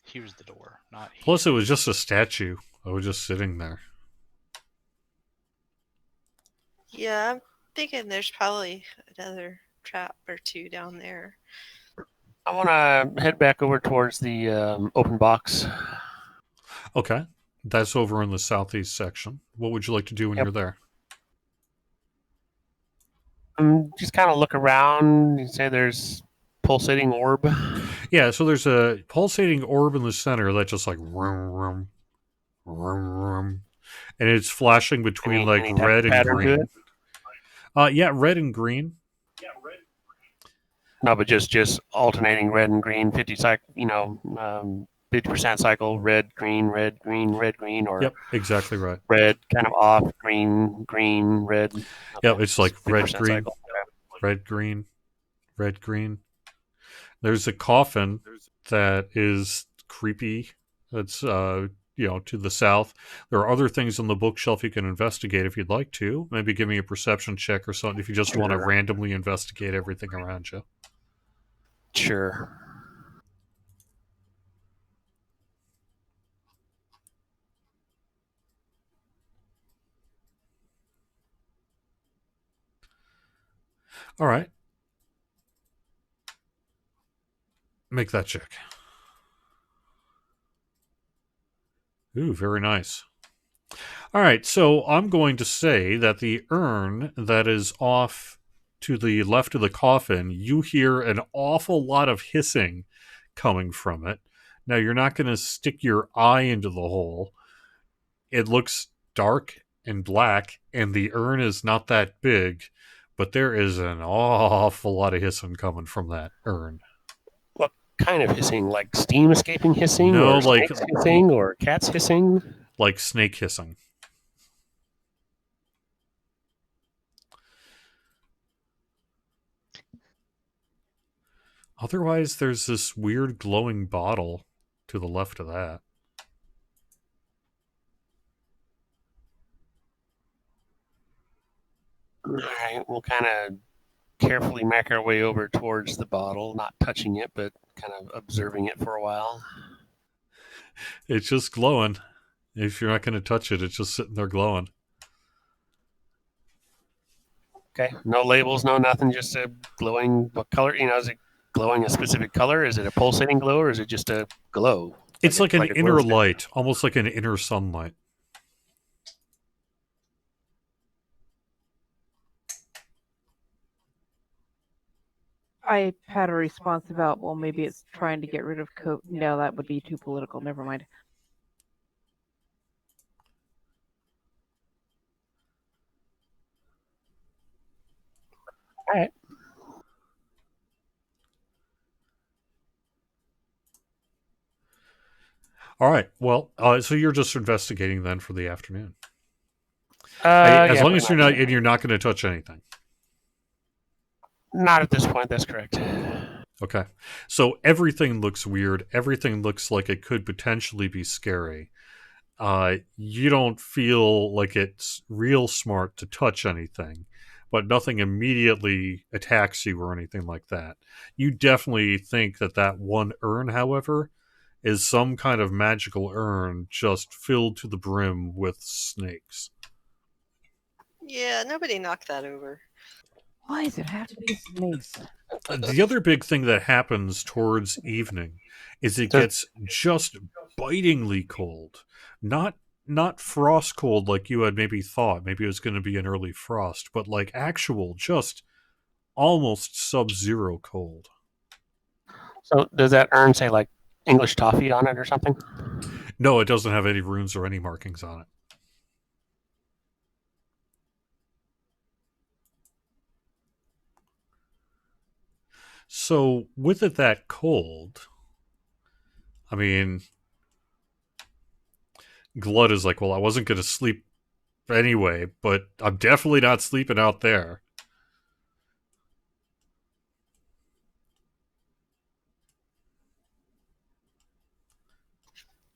Here's the door, not here. Plus, it was just a statue. I was just sitting there. Yeah, I'm thinking there's probably another trap or two down there. I want to head back over towards the open box. Okay. That's over in the southeast section. What would you like to do when you're there? Just kind of look around. You say there's pulsating orb. Yeah, so there's a pulsating orb in the center that just like vroom, vroom, and it's flashing between Any red and pattern to green. it? Yeah, red and green. No, but just alternating red and green, 50 cycle, 50% cycle, red, green, or Yep, exactly right. red kind of off, green, red. Yeah, it's like red, 50% green, cycle. red, green, red, green. There's a coffin that is creepy. That's to the south. There are other things on the bookshelf you can investigate if you'd like to. Maybe give me a perception check or something if you just want to randomly investigate everything around you. Sure. All right. Make that check. Ooh, very nice. All right, so I'm going to say that the urn that is off to the left of the coffin, you hear an awful lot of hissing coming from it. Now, you're not going to stick your eye into the hole. It looks dark and black, and the urn is not that big, but there is an awful lot of hissing coming from that urn. What kind of hissing? Like steam escaping hissing? No, or snakes hissing? Or cats hissing? Like snake hissing. Otherwise, there's this weird glowing bottle to the left of that. All right, we'll kind of carefully make our way over towards the bottle, not touching it, but kind of observing it for a while. It's just glowing. If you're not going to touch it, it's just sitting there glowing. Okay, no labels, no nothing, just a glowing. What color? Is it glowing a specific color? Is it a pulsating glow, or is it just a glow? It's like an a glow inner stick? light, almost like an inner sunlight. I had a response about, well, maybe it's trying to get rid of No, that would be too political. Never mind. All right. All right. Well, so you're just investigating then for the afternoon. As Yeah, long as you're not going to touch anything. Not at this point. That's correct. Okay. So everything looks weird. Everything looks like it could potentially be scary. You don't feel like it's real smart to touch anything, but nothing immediately attacks you or anything like that. You definitely think that one urn, however, is some kind of magical urn just filled to the brim with snakes. Yeah, nobody knocked that over. Why does it have to be snakes? The other big thing that happens towards evening is it gets just bitingly cold. Not frost cold like you had maybe thought. Maybe it was going to be an early frost, but like actual just almost sub-zero cold. So does that urn say like English toffee on it or something? No, it doesn't have any runes or any markings on it. So with it that cold, I mean, Glut is like, well, I wasn't going to sleep anyway, but I'm definitely not sleeping out there.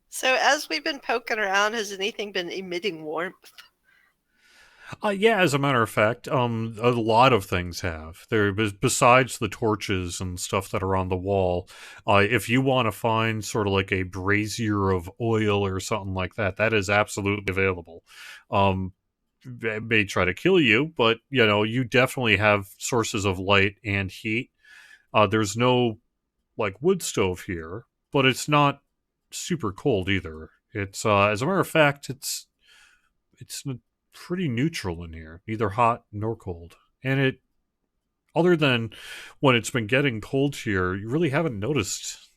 So as we've been poking around, has anything been emitting warmth? Yeah, as a matter of fact, a lot of things have. There, besides the torches and stuff that are on the wall, if you want to find sort of like a brazier of oil or something like that, that is absolutely available. It may try to kill you, but you definitely have sources of light and heat. There's no like wood stove here, but it's not super cold either. It's as a matter of fact, it's pretty neutral in here, neither hot nor cold. And it, other than when it's been getting cold here, you really haven't noticed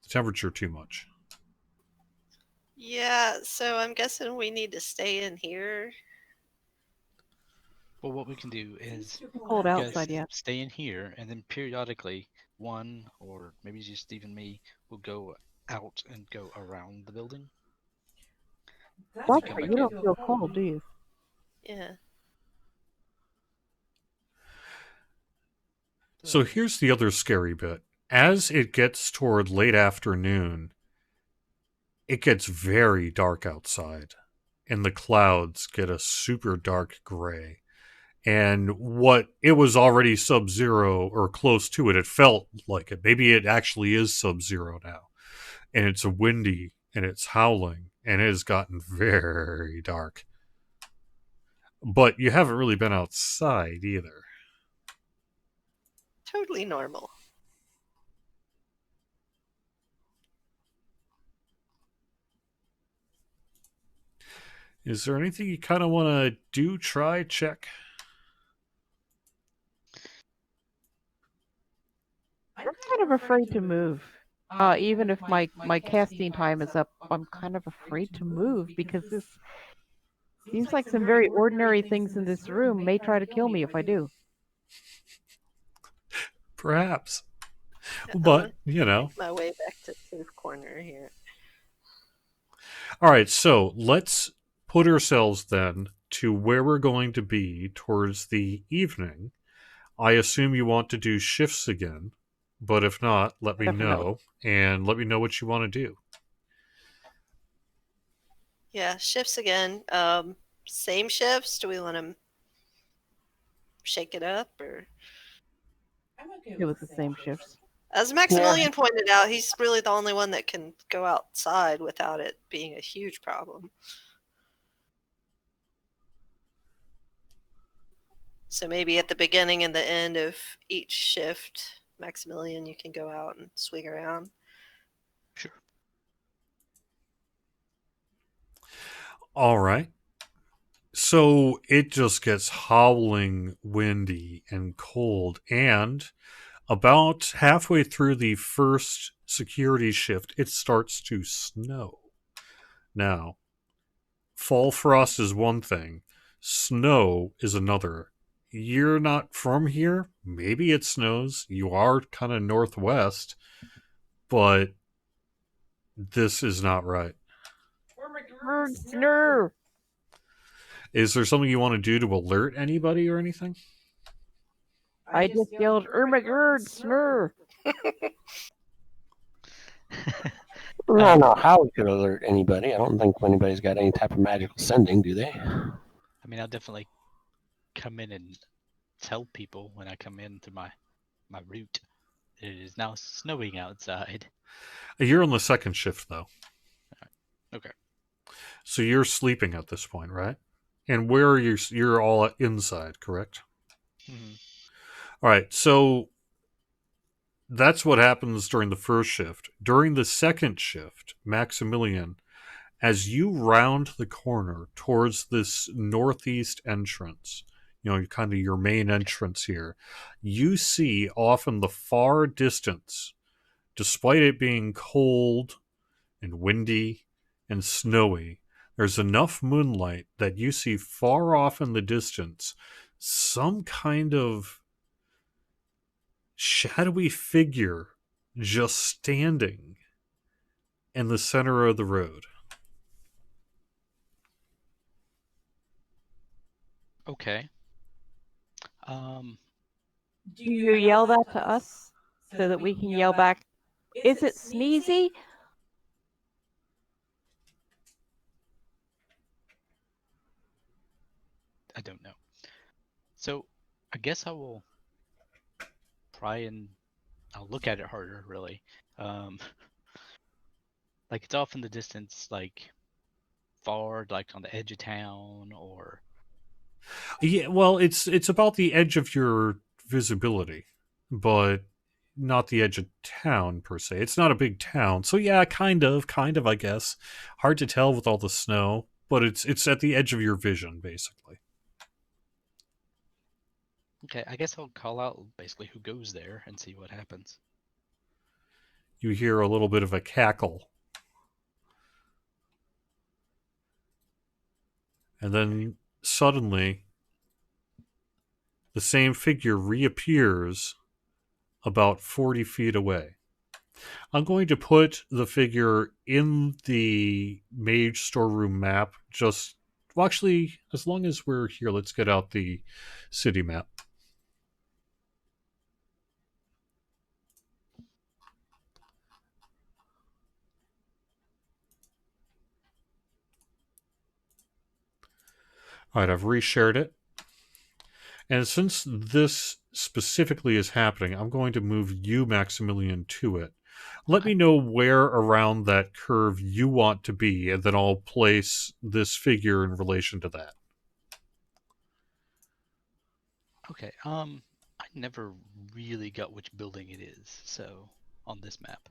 the temperature too much. Yeah, so I'm guessing we need to stay in here. Well, what we can do is Cold you outside, guys yeah. stay in here, and then periodically, one or maybe just even me will go out and go around the building. That's come right. back You don't in. feel cold, do you? Yeah. So here's the other scary bit. As it gets toward late afternoon, it gets very dark outside, and the clouds get a super dark gray. And what it was already sub-zero or close to it, it felt like it. Maybe it actually is sub-zero now. And it's windy, and it's howling, and it has gotten very dark. But you haven't really been outside either. Totally normal. Is there anything you kind of want to do, try, check? I'm kind of afraid to move. Even if my casting time is up, I'm kind of afraid to move because this seems like some very ordinary things in this room may try to kill me if I do. Perhaps. I'm But, gonna make my way back to safe corner here. All right, so let's put ourselves then to where we're going to be towards the evening. I assume you want to do shifts again, but if not, let me Definitely. know, and let me know what you want to do. Yeah, shifts again. Same shifts? Do we want to... shake it up, or It was the same shifts. as Maximilian pointed out, he's really the only one that can go outside without it being a huge problem. So maybe at the beginning and the end of each shift, Maximilian, you can go out and swing around. Sure. All right. So it just gets howling windy and cold, and about halfway through the first security shift, it starts to snow. Now, fall frost is one thing, snow is another. You're not from here. Maybe it snows. You are kind of northwest, but this is not right. Snurr! Is there something you want to do to alert anybody or anything? I just yelled, Ermagerd, snurr! I don't know how we could alert anybody. I don't think anybody's got any type of magical sending, do they? I mean, I'll definitely come in and tell people when I come into my route. It is now snowing outside. You're on the second shift, though. Okay. So you're sleeping at this point, right? And where are you? You're all inside, correct? Mm-hmm. All right. So that's what happens during the first shift. During the second shift, Maximilian, as you round the corner towards this northeast entrance, kind of your main entrance here, you see off in the far distance, despite it being cold and windy and snowy, there's enough moonlight that you see far off in the distance some kind of shadowy figure just standing in the center of the road. Okay. Do you yell that to us so that we can yell back, is it Sneezy? I don't know. So I guess I will try and I'll look at it harder, really. Like it's off in the distance, like far, like on the edge of town, or Yeah, well, it's about the edge of your visibility, but not the edge of town per se. It's not a big town, so yeah, kind of, I guess. Hard to tell with all the snow, but it's at the edge of your vision, basically. okay. I guess I'll call out basically who goes there and see what happens. You hear a little bit of a cackle, and then suddenly the same figure reappears about 40 feet away. I'm going to put the figure in the mage storeroom map. Actually, as long as we're here, let's get out the city map. All right, I've reshared it. And since this specifically is happening, I'm going to move you, Maximilian, to it. Let me know where around that curve you want to be, and then I'll place this figure in relation to that. Okay. I never really got which building it is, so on this map.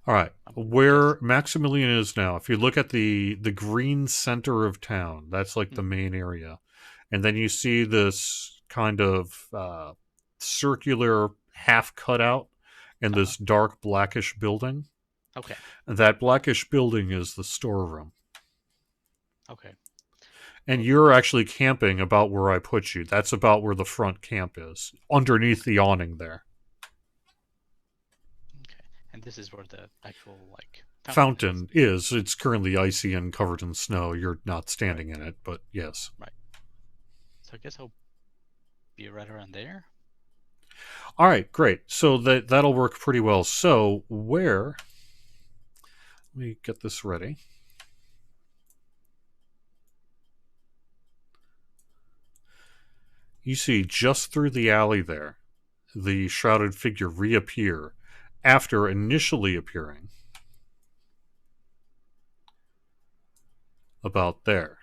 All right, where Maximilian is now, if you look at the green center of town, that's like the main area. And then you see this kind of circular half cutout in this dark blackish building. Okay. That blackish building is the storeroom. Okay. And you're actually camping about where I put you. That's about where the front camp is, underneath the awning there. Okay. And this is where the actual, like, fountain is. It's currently icy and covered in snow. You're not standing in it, but yes. Right. So I guess I'll be right around there. All right, great. So that'll work pretty well. So let me get this ready. You see just through the alley there, the shrouded figure reappear after initially appearing about there.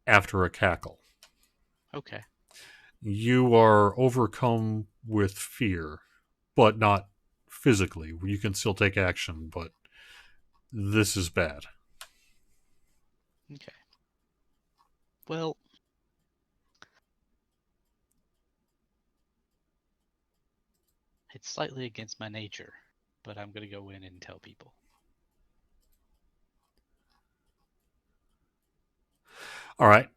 After a cackle. Okay. You are overcome with fear, but not physically. You can still take action, but this is bad. Okay. Well, it's slightly against my nature, but I'm gonna go in and tell people. All right.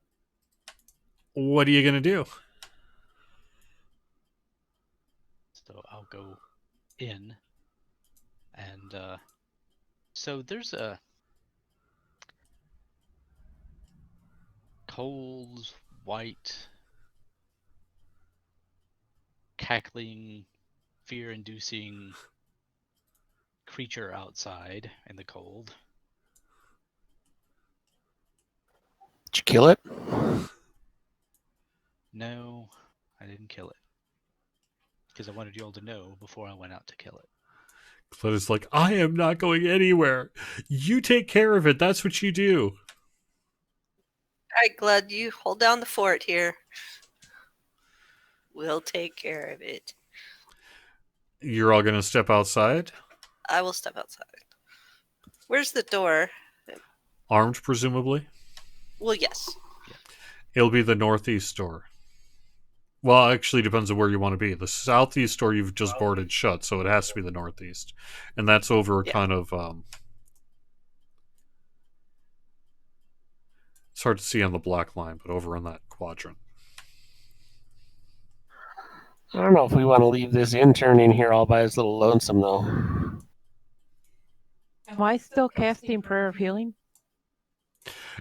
What are you going to do? So I'll go in, and so there's a cold, white, cackling, fear-inducing creature outside in the cold. Did you kill it? No, I didn't kill it. Because I wanted you all to know before I went out to kill it. Claire's like, I am not going anywhere. You take care of it. That's what you do. All right, Glad, you hold down the fort here. We'll take care of it. You're all going to step outside? I will step outside. Where's the door? Armed, presumably? Well, yes. It'll be the northeast door. Well, actually, depends on where you want to be. The southeast door you've just boarded shut, so it has to be the northeast. And that's over Yeah. kind of... it's hard to see on the black line, but over in that quadrant. I don't know if we want to leave this intern in here all by his little lonesome, though. Am I still casting Prayer of Healing?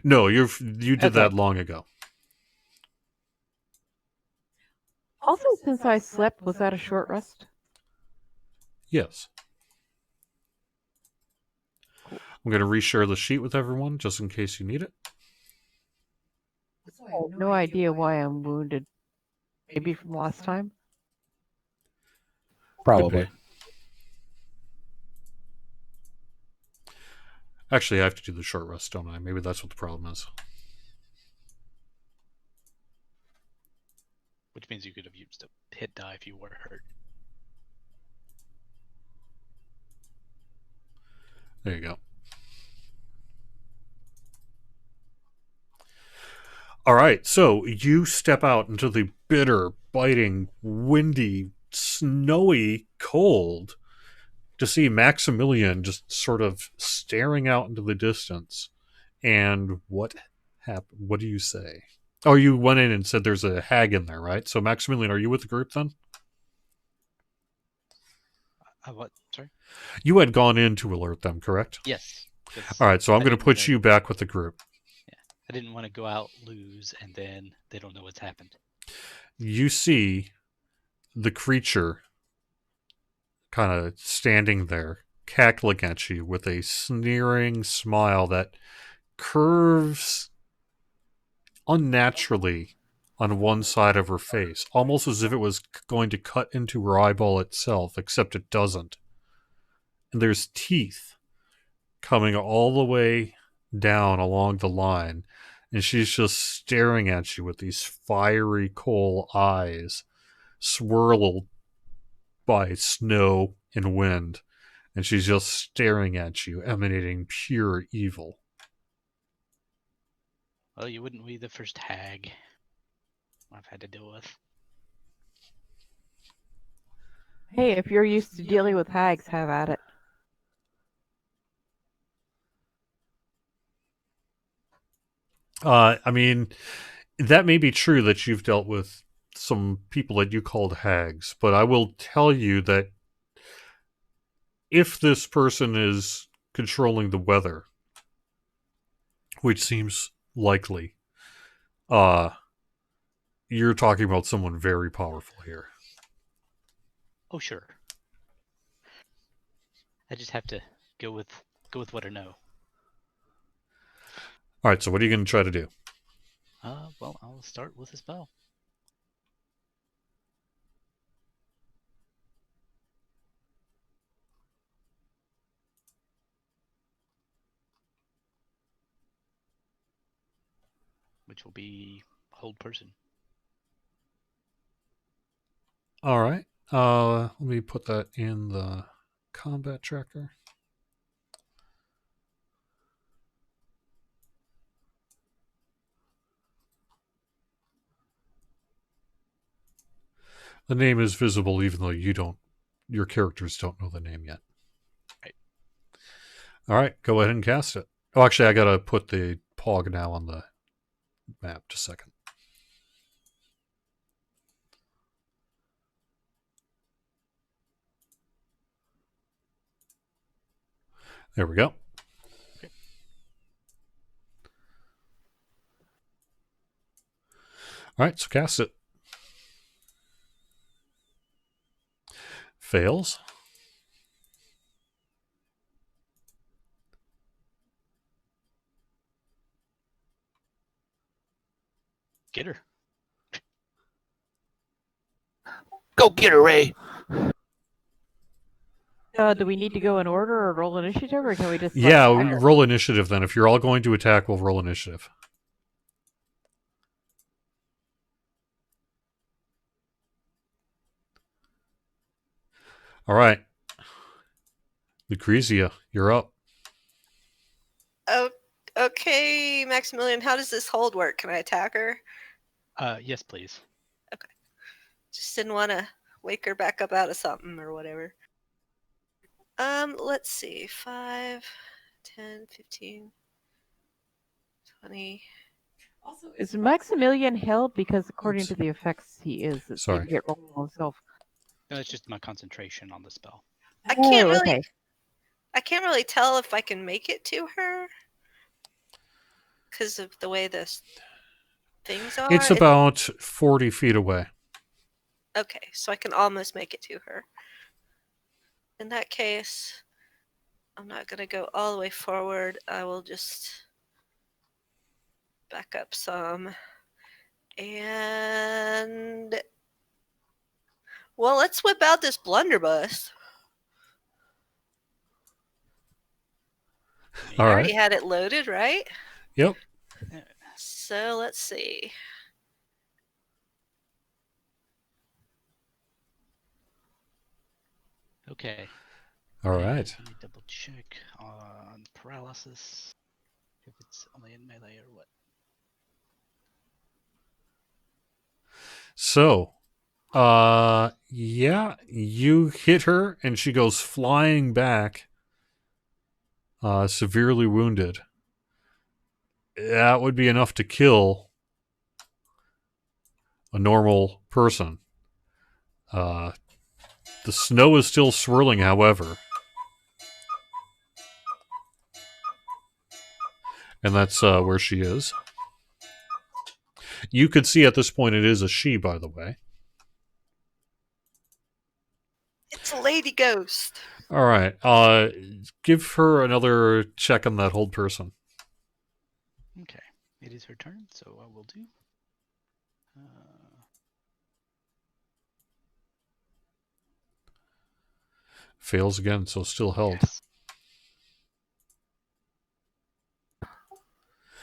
No, you did Okay. that long ago. Also, since I slept, was that a short rest? Yes. I'm going to reshare the sheet with everyone, just in case you need it. I have no idea why I'm wounded. Maybe from last time? Probably. Could be. Actually, I have to do the short rest, don't I? Maybe that's what the problem is. Which means you could have used a hit die if you were hurt. There you go. All right, so you step out into the bitter, biting, windy, snowy cold to see Maximilian just sort of staring out into the distance. And what happened? What do you say? Oh, you went in and said there's a hag in there, right? So Maximilian, are you with the group then? What? Sorry? You had gone in to alert them, correct? Yes. All right, so I'm I going to didn't put wanna- you back with the group. I didn't want to go out, lose, and then they don't know what's happened. You see the creature kind of standing there, cackling at you with a sneering smile that curves unnaturally on one side of her face, almost as if it was going to cut into her eyeball itself, except it doesn't. And there's teeth coming all the way down along the line, and she's just staring at you with these fiery coal eyes swirled by snow and wind, and she's just staring at you, emanating pure evil. Well, you wouldn't be the first hag I've had to deal with. Hey, if you're used to dealing with hags, have at it. I mean, that may be true that you've dealt with some people that you called hags, but I will tell you that if this person is controlling the weather, which seems likely, you're talking about someone very powerful here. Oh, sure. I just have to go with what I know. All right, so what are you going to try to do? I'll start with a spell. Which will be hold person. All right. Let me put that in the combat tracker. The name is visible even though your characters don't know the name yet. Right. All right, go ahead and cast it. Oh, actually, I gotta put the pog now on the map. Just a second. There we go. Okay. All right, so cast it. Fails. Get her. Go get her, Ray. Do we need to go in order or roll initiative, or can we just? Yeah, roll initiative then. If you're all going to attack, we'll roll initiative. All right. Lucrezia, you're up. Oh, okay, Maximilian. How does this hold work? Can I attack her? Yes, please. Just didn't want to wake her back up out of something or whatever. Let's see. 5, 10, 15, 20. Also, is Maximilian held? Because according Oops. to the effects, he is. It Sorry. didn't get rolled on himself. No, it's just my concentration on the spell. I can't really. okay. I can't really tell if I can make it to her because of the way the things are. It's about 40 feet away. Okay, so I can almost make it to her. In that case, I'm not going to go all the way forward. I will just back up some. And, well, let's whip out this blunderbuss. All I right. already had it loaded, right? Yep. So let's see. Okay. All And right. Let me double check on paralysis. If it's only in melee or what. So, yeah, you hit her and she goes flying back, severely wounded. That would be enough to kill a normal person. The snow is still swirling, however. And that's where she is. You could see at this point it is a she, by the way. It's a lady ghost. All right. Give her another check on that hold person. Okay. It is her turn, so I will do. Fails again, so still held. Yes.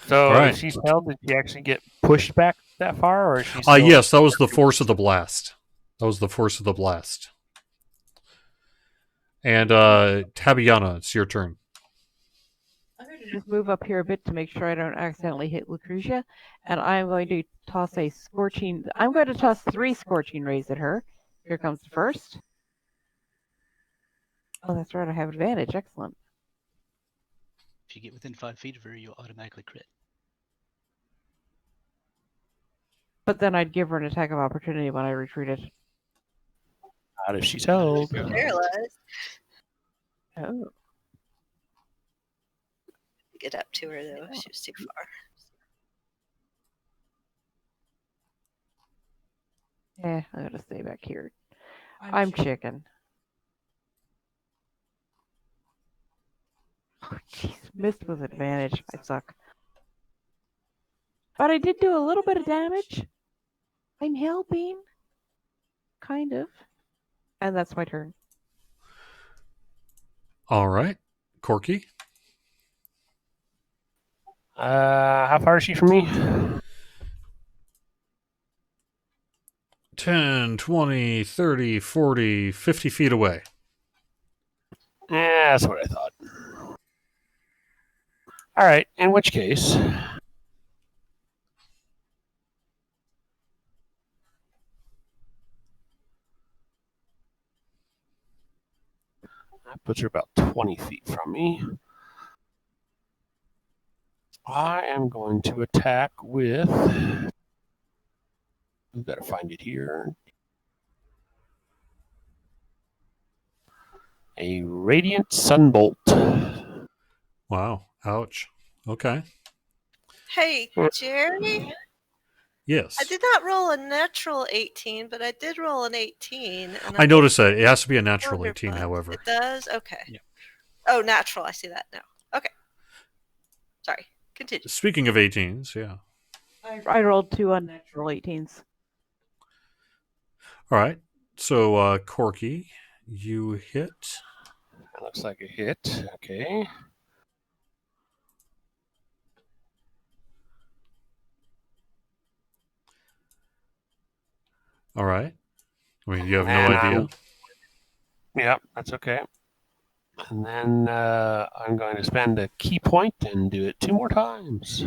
So All right. if she's held, did she actually get pushed back that far, or is she? Yes, that was the force of the blast. That was the force of the blast. And Tabiana, it's your turn. I'm going to just move up here a bit to make sure I don't accidentally hit Lucretia, and I'm going to toss a scorching. I'm going to toss 3 scorching rays at her. Here comes the first. Oh, that's right. I have advantage. Excellent. If you get within 5 feet of her, you'll automatically crit. But then I'd give her an attack of opportunity when I retreated. Not if she's held. Paralyzed. Oh. Get up to her, though. She was too far. I'm going to stay back here. I'm chicken. Oh, jeez. Missed with advantage. I suck. But I did do a little bit of damage. I'm helping. Kind of. And that's my turn. All right. Corky? How far is she from me? 10, 20, 30, 40, 50 feet away. Yeah, that's what I thought. All right, in which case, that puts her about 20 feet from me. I am going to attack with. We've got to find it here. A Radiant Sunbolt. Wow. Ouch. Okay. Hey, Jerry? Yes. I did not roll a natural 18, but I did roll an 18. And I noticed that. It has to be a natural Wonderful. 18, however. It does? Okay. Yeah. Oh, natural. I see that now. Okay. Sorry. Continue. Speaking of 18s, yeah. I rolled 2 unnatural 18s. All right. So, Corky, you hit. That looks like a hit. Okay. All right. I mean, you have no And idea. Yep, that's okay. And then I'm going to spend a key point and do it 2 more times.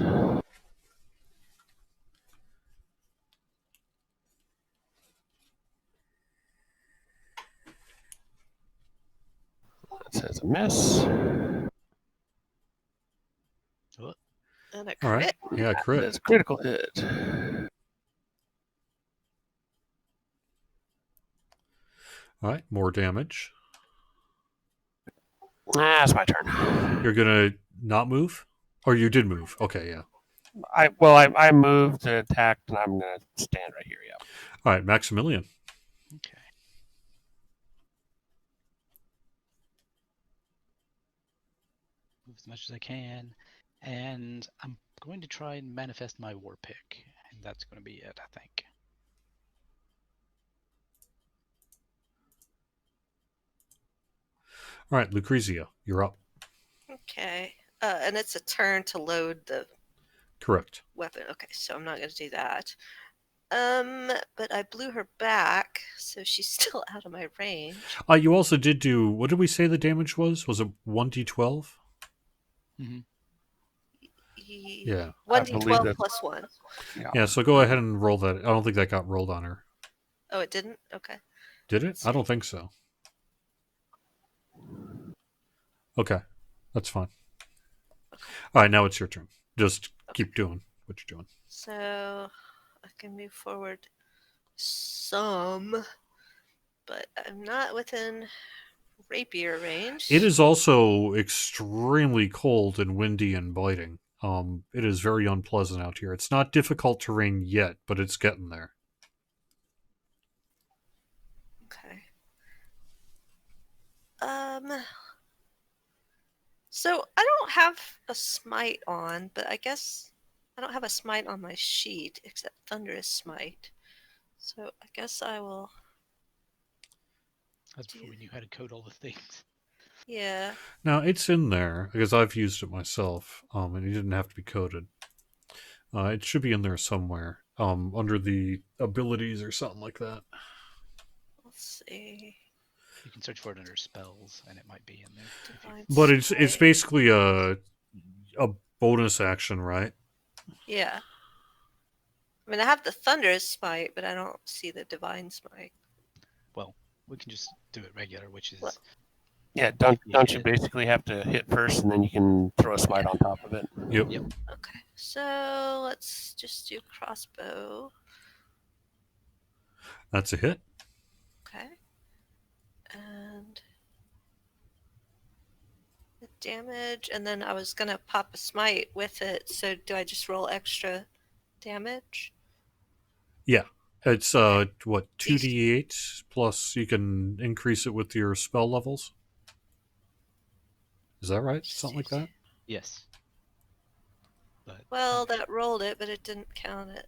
That says a miss. And a All right. crit. Yeah, crit. That's a critical hit. All right. More damage. That's my turn. You're going to not move? Or you did move. Okay, yeah. I moved to attack, and I'm going to stand right here, yeah. All right. Maximilian. Okay. Move as much as I can. And I'm going to try and manifest my war pick. And that's going to be it, I think. All right. Lucrezia, you're up. Okay. And it's a turn to load the Correct. weapon. Okay, so I'm not going to do that. But I blew her back, so she's still out of my range. You also did do, what did we say the damage was? Was it 1d12? Mm-hmm. Yeah. 1d12 plus 1. Yeah, so go ahead and roll that. I don't think that got rolled on her. Oh, it didn't? Okay. Did it? I don't think so. Okay. That's fine. All right, now it's your turn. Just keep doing what you're doing. So I can move forward some, but I'm not within rapier range. It is also extremely cold and windy and biting. It is very unpleasant out here. It's not difficult terrain yet, but it's getting there. Okay. So I don't have a smite on, but I guess I don't have a smite on my sheet except thunderous smite. So I guess I will. That's before we knew how to code all the things. Yeah. Now, it's in there, because I've used it myself, and it didn't have to be coded. It should be in there somewhere, under the abilities or something like that. Let's see. You can search for it under spells, and it might be in there. Divine But it's smite. basically a bonus action, right? Yeah. I mean, I have the thunderous smite, but I don't see the divine smite. Well, we can just do it regular, which is... What? Yeah, don't you basically have to hit first, and then you can throw a smite on top of it? Yep. Okay, so let's just do crossbow. That's a hit. Okay. And the damage, and then I was going to pop a smite with it, so do I just roll extra damage? Yeah. It's, what, 2d8, plus you can increase it with your spell levels? Is that right? Something like that? Yes. But Well, that rolled it, but it didn't count it.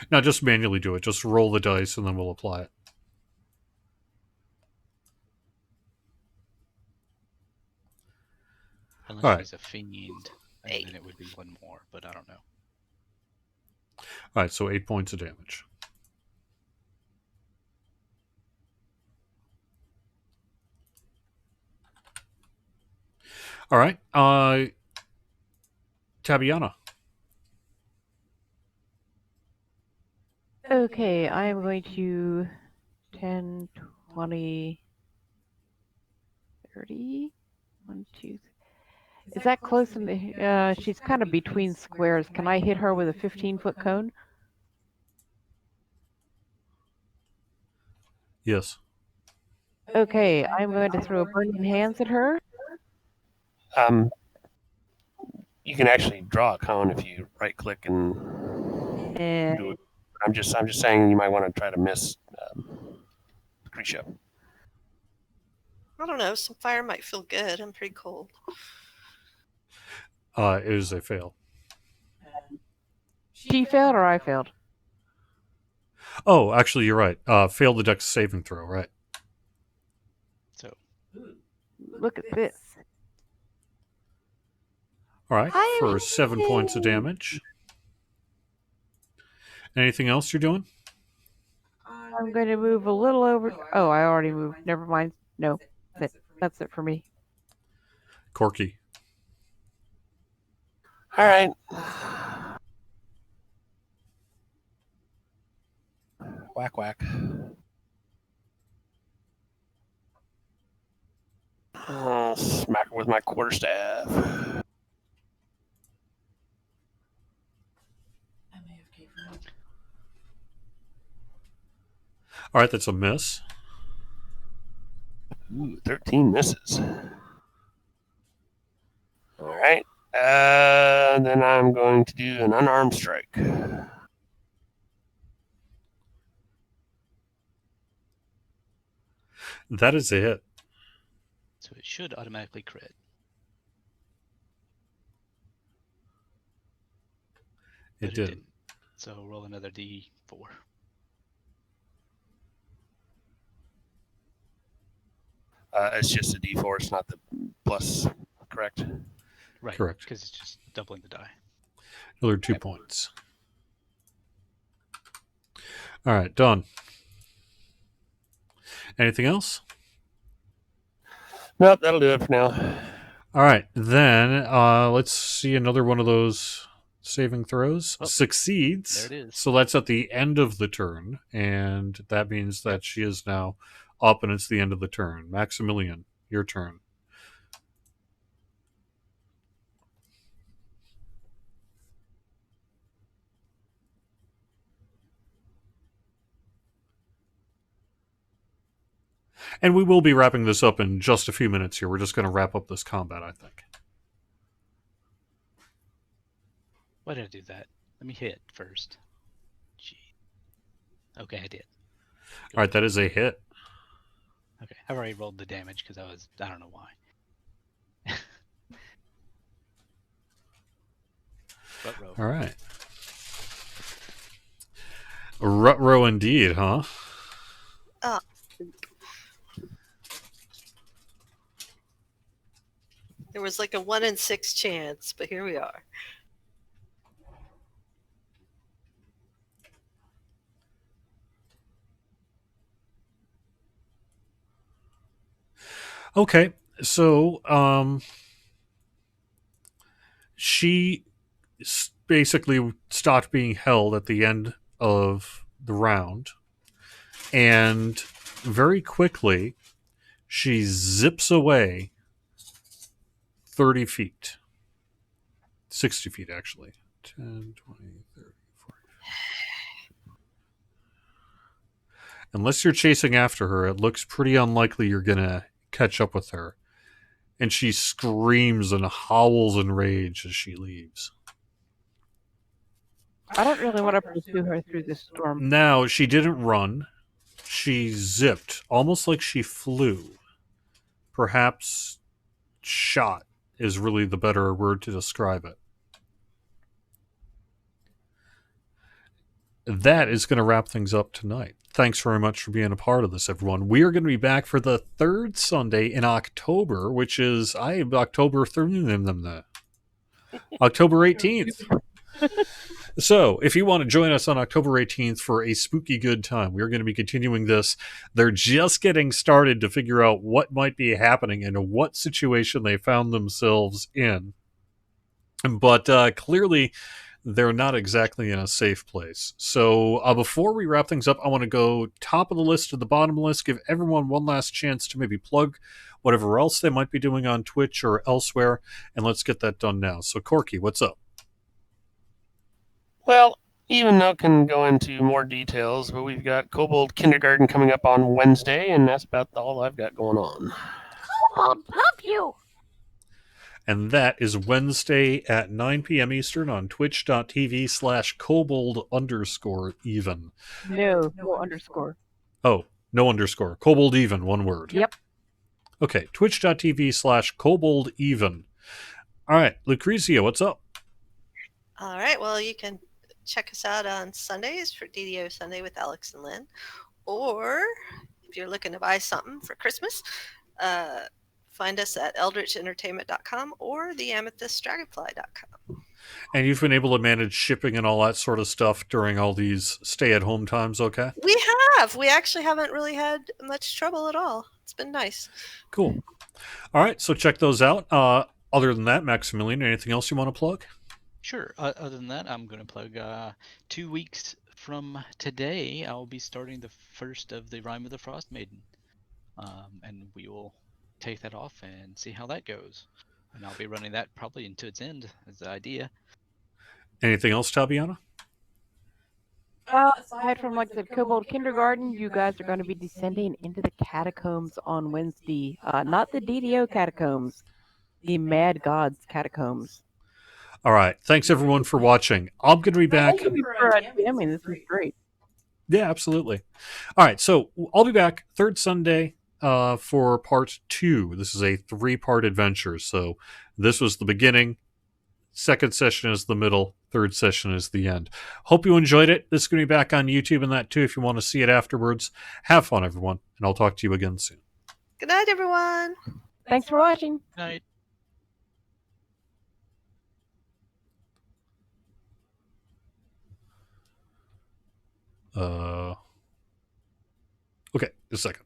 Now just manually do it. Just roll the dice and then we'll apply it. Unless All right. she's a fiend, and then it would be one more, but I don't know. All right, so 8 points of damage. All right. Tabiana. Okay, I am going to 10, 20, 30, 1, 2. Is that close in the? She's kind of between squares. Can I hit her with a 15-foot cone? Yes. Okay, I'm going to throw burning hands at her. You can actually draw a cone if you right click and And do it. I'm just saying you might want to try to miss Lucretia. I don't know. Some fire might feel good. I'm pretty cold. It is a fail. she failed or I failed? Oh, actually, you're right. Failed the dex saving throw, right? So Look at this. All right, I am for 7 points of damage. Anything else you're doing? I'm going to move a little over. Oh, I already moved. Never mind. No, that's it for me. Corky. All right. Whack, whack. Smack her with my quarterstaff. All right, that's a miss. Ooh, 13 misses. All right. Then I'm going to do an unarmed strike. That is a hit. So it should automatically crit. It But did. didn't. So roll another D4. It's just a D4. It's not the plus, correct? Right. Correct. Because it's just doubling the die. Another 2 points. All right, done. Anything else? Nope, that'll do it for now. All right, then let's see another one of those saving throws. Oh, Succeeds. there it is. So that's at the end of the turn, and that means that she is now up, and it's the end of the turn. Maximilian, your turn. And we will be wrapping this up in just a few minutes here. We're just going to wrap up this combat, I think. Why did I do that? Let me hit first. Gee. Okay, I did. All right, that is a hit. Okay, I've already rolled the damage because I don't know why. Rut-row. All right. Rut-row indeed, huh? There was like a 1 in 6 chance, but here we are. Okay, so she basically stopped being held at the end of the round, and very quickly she zips away 30 feet. 60 feet, actually. 10, 20, 30, 40. Unless you're chasing after her, it looks pretty unlikely you're going to catch up with her. And she screams and howls in rage as she leaves. I don't really want to pursue her through this storm. Now, she didn't run. She zipped, almost like she flew. Perhaps shot is really the better word to describe it. that is going to wrap things up tonight. Thanks very much for being a part of this, everyone. We are going to be back for the third Sunday in October, which is October 18th. So, if you want to join us on October 18th for a spooky good time, we're going to be continuing this. They're just getting started to figure out what might be happening and what situation they found themselves in. But clearly, they're not exactly in a safe place. So before we wrap things up, I want to go top of the list to the bottom of the list, give everyone one last chance to maybe plug whatever else they might be doing on Twitch or elsewhere, and let's get that done now. So, Corky, what's up? Well, even Note can go into more details, but we've got Kobold Kindergarten coming up on Wednesday, and that's about all I've got going on. I'll pump you! And that is Wednesday at 9 p.m. Eastern on twitch.tv/kobold_even. No underscore. Oh, no underscore. Kobold even, one word. Yep. Okay, twitch.tv/kobold even. All right, Lucrezia, what's up? All right. Well, you can check us out on Sundays for DDO Sunday with Alex and Lynn. Or if you're looking to buy something for Christmas, find us at eldritchentertainment.com or theamethystdragonfly.com. And you've been able to manage shipping and all that sort of stuff during all these stay-at-home times, okay? We have. We actually haven't really had much trouble at all. It's been nice. Cool. All right, so check those out. Other than that, Maximilian, anything else you want to plug? Sure. Other than that, I'm going to plug 2 weeks from today, I'll be starting the first of the Rime of the Frost Maiden. And we will take that off and see how that goes. And I'll be running that probably into its end, is the idea. Anything else, Tabiana? Aside from, like I said, Kobold Kindergarten, you guys are going to be descending into the catacombs on Wednesday. Not the DDO catacombs, the Mad Gods catacombs. All right. Thanks, everyone, for watching. I'm going to be back. Thank you for DMing. This was great. Yeah, absolutely. All right. So I'll be back third Sunday for part 2. This is a 3-part adventure. So this was the beginning. Second session is the middle. Third session is the end. Hope you enjoyed it. This is going to be back on YouTube and that too if you want to see it afterwards. Have fun, everyone. And I'll talk to you again soon. Good night, everyone. Thanks for watching. Night. Okay, a second.